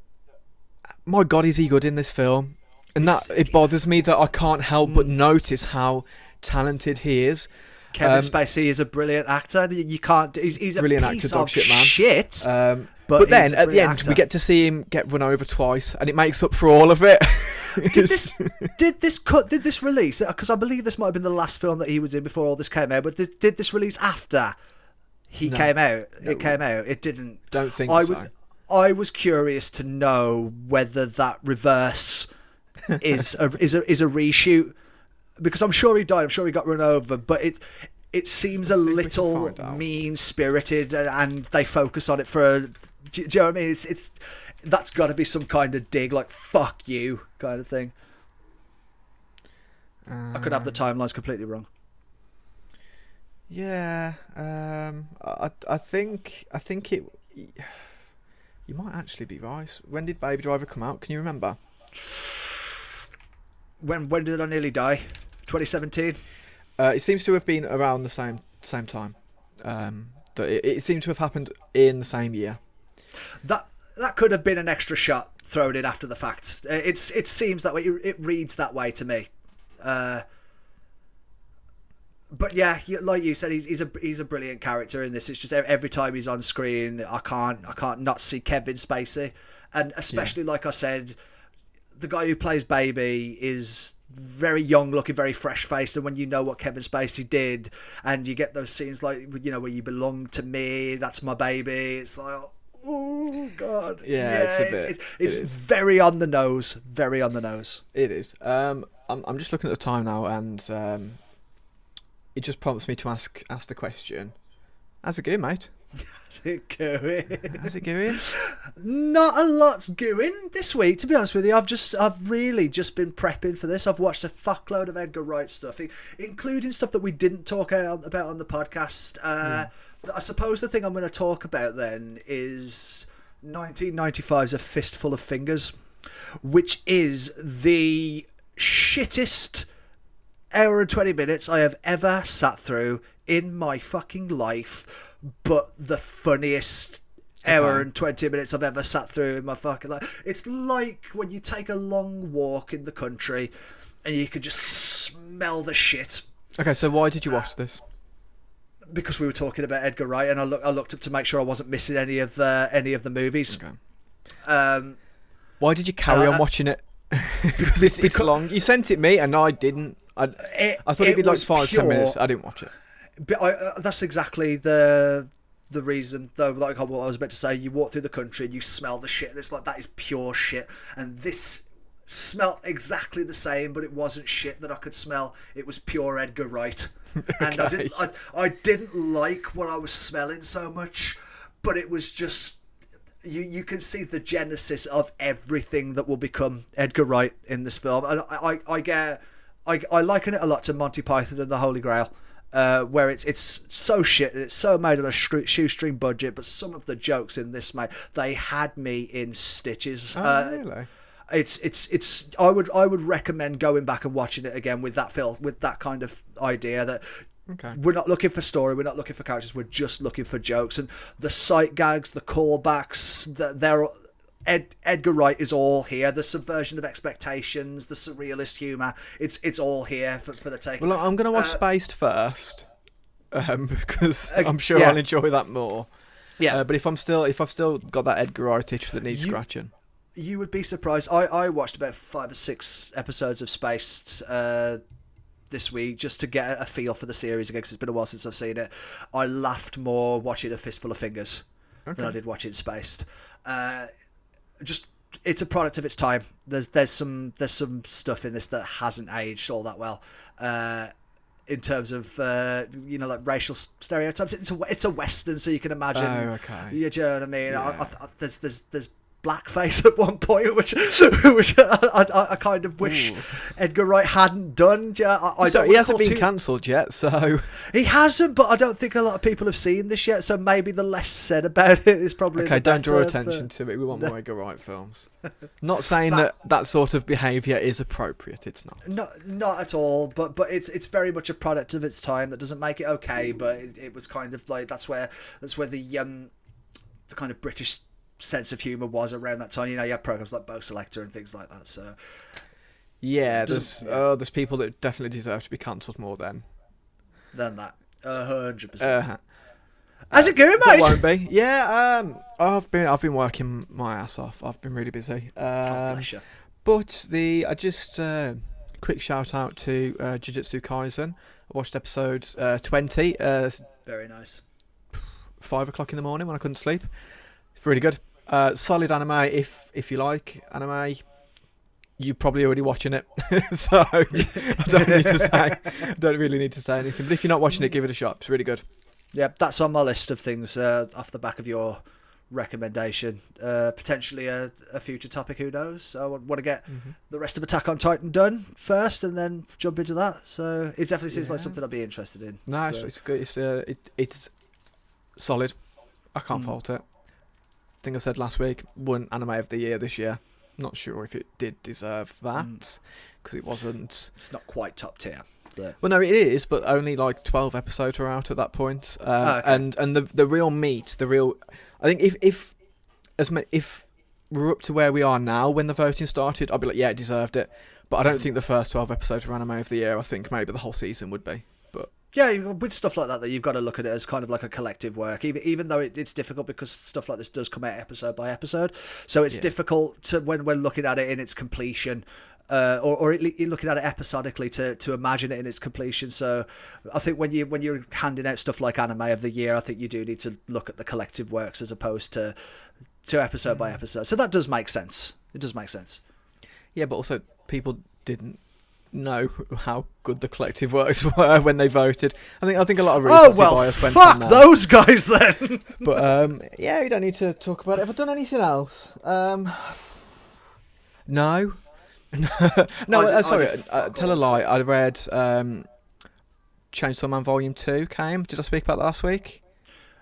[SPEAKER 3] my God, is he good in this film? And that it bothers me that I can't help but notice how talented he is.
[SPEAKER 2] Kevin Spacey is a brilliant actor. You can't. He's a
[SPEAKER 3] brilliant
[SPEAKER 2] piece
[SPEAKER 3] actor,
[SPEAKER 2] of shit.
[SPEAKER 3] But then at the end, we get to see him get run over twice, and it makes up for all of it.
[SPEAKER 2] Did this release? Because I believe this might have been the last film that he was in before all this came out. But did this release after he came out? No. It came out. It didn't.
[SPEAKER 3] Don't think so.
[SPEAKER 2] I was curious to know whether that reverse is a reshoot, because I'm sure he died. I'm sure he got run over, but it seems a little mean-spirited, and they focus on it for. Do you know what I mean? It's that's got to be some kind of dig, like "fuck you" kind of thing. I could have the timelines completely wrong.
[SPEAKER 3] Yeah, I think it. You might actually be right. When did Baby Driver come out? Can you remember?
[SPEAKER 2] When did I nearly die? 2017.
[SPEAKER 3] It seems to have been around the same time. It seems to have happened in the same year.
[SPEAKER 2] That could have been an extra shot thrown in after the fact. It seems that way. It reads that way to me. But yeah, like you said, he's a brilliant character in this. It's just every time he's on screen, I can't not see Kevin Spacey, and especially like I said, the guy who plays Baby is very young looking, very fresh faced, and when you know what Kevin Spacey did, and you get those scenes like, you know, where you belong to me, that's my baby, it's like, oh God, it's very on the nose, very on the nose.
[SPEAKER 3] It is. I'm just looking at the time now, and it just prompts me to ask the question. How's it going, mate?
[SPEAKER 2] How's it going?
[SPEAKER 3] How's it going?
[SPEAKER 2] Not a lot's going this week, to be honest with you. I've really just been prepping for this. I've watched a fuckload of Edgar Wright stuff, including stuff that we didn't talk about on the podcast. I suppose the thing I'm going to talk about then is 1995's A Fistful of Fingers, which is the shittest hour and 20 minutes I have ever sat through in my fucking life, but the funniest hour and 20 minutes I've ever sat through in my fucking life. It's like when you take a long walk in the country and you can just smell the shit.
[SPEAKER 3] Okay, so why did you watch this?
[SPEAKER 2] Because we were talking about Edgar Wright, and I looked up to make sure I wasn't missing any of the movies.
[SPEAKER 3] Okay. Why did you carry on watching it? because it's long. You sent it me, and I didn't. I thought it'd be like 5-10 minutes. I didn't watch it.
[SPEAKER 2] But that's exactly the reason, though. Like what I was about to say, you walk through the country and you smell the shit. And it's like, that is pure shit. And this smelt exactly the same, but it wasn't shit that I could smell. It was pure Edgar Wright. And
[SPEAKER 3] Okay.
[SPEAKER 2] I didn't like what I was smelling so much, but it was just, you can see the genesis of everything that will become Edgar Wright in this film. And I liken it a lot to Monty Python and the Holy Grail, where it's so shit, it's so made on a shoestring budget, but some of the jokes in this, mate, they had me in stitches.
[SPEAKER 3] Really?
[SPEAKER 2] It's I would recommend going back and watching it again with that film, with that kind of idea that we're not looking for story, we're not looking for characters, we're just looking for jokes, and the sight gags, the callbacks, Edgar Wright is all here. The subversion of expectations, the surrealist humour, it's all here for the taking.
[SPEAKER 3] Well, I'm going to watch Spaced first, because I'm sure I'll enjoy that more.
[SPEAKER 2] Yeah,
[SPEAKER 3] but if I've still got that Edgar Wright itch that needs scratching.
[SPEAKER 2] You would be surprised. I watched about 5 or 6 episodes of Spaced this week just to get a feel for the series again, because it's been a while since I've seen it. I laughed more watching A Fistful of Fingers than I did watching Spaced. It's a product of its time. There's some stuff in this that hasn't aged all that well. In terms of like racial stereotypes, it's a western, so you can imagine.
[SPEAKER 3] Oh, okay.
[SPEAKER 2] You know what I mean?
[SPEAKER 3] Yeah.
[SPEAKER 2] There's blackface at one point, which I kind of wish Edgar Wright hadn't done. He
[SPEAKER 3] hasn't been cancelled yet, so
[SPEAKER 2] he hasn't. But I don't think a lot of people have seen this yet. So maybe the less said about it is probably
[SPEAKER 3] okay. Don't draw attention to it. We want more Edgar Wright films. Not saying that sort of behaviour is appropriate. It's not.
[SPEAKER 2] Not at all. But it's very much a product of its time. That doesn't make it okay. But it was kind of like that's where the kind of British sense of humour was around that time. You had programs like Bo Selector and things like that. So
[SPEAKER 3] there's people that definitely deserve to be cancelled more than
[SPEAKER 2] that. 100%.
[SPEAKER 3] How's
[SPEAKER 2] it going, mate?
[SPEAKER 3] It won't be. Yeah. I've been working my ass off. I've been really busy.
[SPEAKER 2] Bless you.
[SPEAKER 3] But I just quick shout out to Jujutsu Kaisen. I watched episode 20.
[SPEAKER 2] Very nice.
[SPEAKER 3] 5 o'clock in the morning when I couldn't sleep. It's really good. Solid anime. If you like anime, you're probably already watching it, so I don't really need to say anything. But if you're not watching it, give it a shot. It's really good.
[SPEAKER 2] Yeah, that's on my list of things off the back of your recommendation. Potentially a future topic. Who knows? So I want to get the rest of Attack on Titan done first, and then jump into that. So it definitely seems like something I'd be interested in.
[SPEAKER 3] No,
[SPEAKER 2] so.
[SPEAKER 3] it's good. It's solid. I can't fault it. I think I said last week, won Anime of the Year this year. Not sure if it did deserve that, because it wasn't.
[SPEAKER 2] It's not quite top tier. So.
[SPEAKER 3] Well, no, it is, but only like 12 episodes are out at that point.
[SPEAKER 2] Okay.
[SPEAKER 3] And the real meat, I think if we're up to where we are now when the voting started, I'd be like, yeah, it deserved it. But I don't think the first 12 episodes were Anime of the Year. I think maybe the whole season would be. But
[SPEAKER 2] yeah, with stuff like that, you've got to look at it as kind of like a collective work, even though it's difficult because stuff like this does come out episode by episode. So it's difficult to when we're looking at it in its completion, or looking at it episodically to imagine it in its completion. So I think when you're handing out stuff like Anime of the Year, I think you do need to look at the collective works as opposed to episode by episode. So that does make sense. It does make sense.
[SPEAKER 3] Yeah, but also people didn't know how good the collective works were when they voted. I think a lot of recency bias went on there.
[SPEAKER 2] Those guys then.
[SPEAKER 3] But yeah, we don't need to talk about it. Have I done anything else? No. Sorry. Tell a lie. I read Chainsaw Man Volume 2 came. Did I speak about that last week?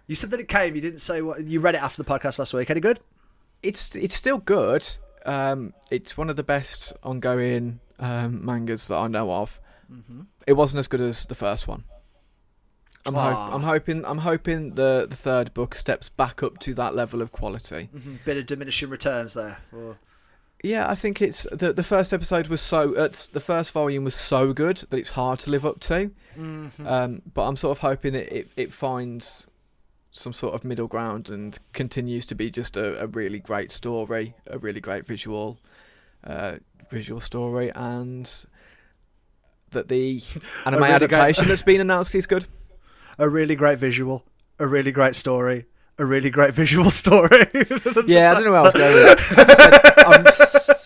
[SPEAKER 2] You said that it came. You didn't say what. You read it after the podcast last week. Any good?
[SPEAKER 3] It's still good. It's one of the best ongoing mangas that I know of. Mm-hmm. It wasn't as good as the first one. I'm hoping the third book steps back up to that level of quality.
[SPEAKER 2] Mm-hmm. Bit of diminishing returns there.
[SPEAKER 3] Yeah, I think it's the first episode was the first volume was so good that it's hard to live up to. Mm-hmm. But I'm sort of hoping it finds some sort of middle ground and continues to be just a really great story, a really great visual story, and that the anime adaptation that's been announced is good.
[SPEAKER 2] A really great visual, a really great story, a really great visual story.
[SPEAKER 3] Yeah, I don't know where I was going with that. As I said, I'm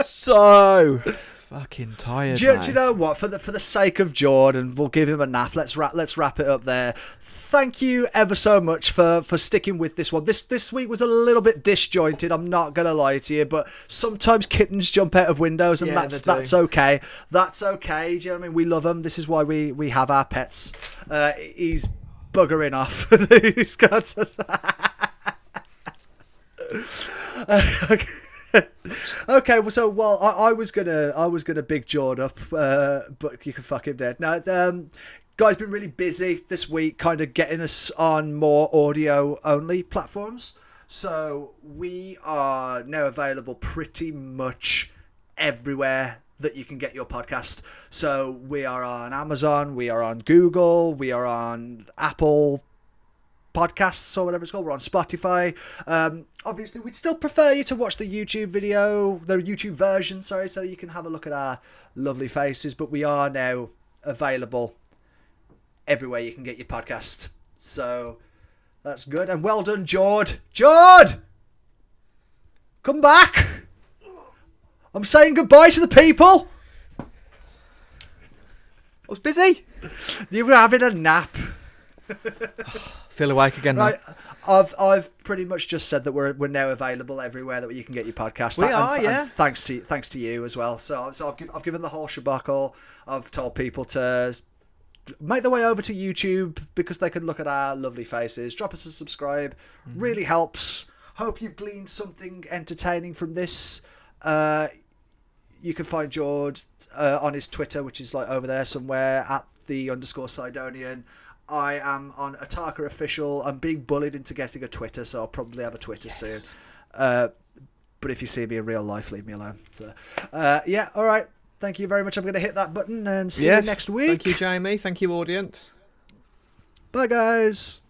[SPEAKER 3] so fucking tired.
[SPEAKER 2] Do you know what? For the sake of Jordan, we'll give him a nap. Let's wrap it up there. Thank you ever so much for sticking with this one. This week was a little bit disjointed. I'm not gonna lie to you, but sometimes kittens jump out of windows, and that's okay. That's okay. Do you know what I mean? We love them. This is why we have our pets. He's buggering off. He's got to. Okay, well, I was gonna big Jord up, but you can fuck him dead. Now, guy's been really busy this week, kind of getting us on more audio only platforms. So we are now available pretty much everywhere that you can get your podcast. So we are on Amazon, we are on Google, we are on Apple Podcasts or whatever it's called. We're on Spotify. Obviously, we'd still prefer you to watch the YouTube version, so you can have a look at our lovely faces. But we are now available everywhere you can get your podcast. So that's good. And well done, Jord. Jord! Come back! I'm saying goodbye to the people!
[SPEAKER 3] I was busy.
[SPEAKER 2] You were having a nap.
[SPEAKER 3] Feel awake again now.
[SPEAKER 2] Right, I've pretty much just said that we're now available everywhere that you can get your podcast.
[SPEAKER 3] We are, yeah.
[SPEAKER 2] And thanks to you as well. So I've given the whole shabackle. I've told people to make their way over to YouTube because they can look at our lovely faces. Drop us a subscribe. Mm-hmm. Really helps. Hope you've gleaned something entertaining from this. You can find Jord on his Twitter, which is like over there somewhere at @the_Sidonian. I am on Ataka Official. I'm being bullied into getting a Twitter, so I'll probably have a Twitter soon. But if you see me in real life, leave me alone. So, yeah, all right. Thank you very much. I'm going to hit that button and see you next week.
[SPEAKER 3] Thank you, Jamie. Thank you, audience.
[SPEAKER 2] Bye, guys.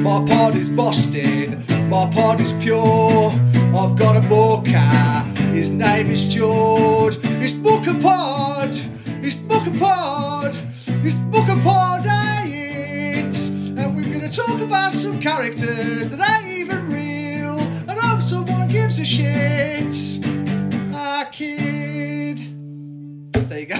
[SPEAKER 1] My pod is busted, my pod is pure. I've got a Mucka, his name is Jord. It's Mukkapod, it's Mukkapod, it's Mukkapod, and we're gonna talk about some characters that ain't even real. I hope someone gives a shit. Ah, kid. There you go.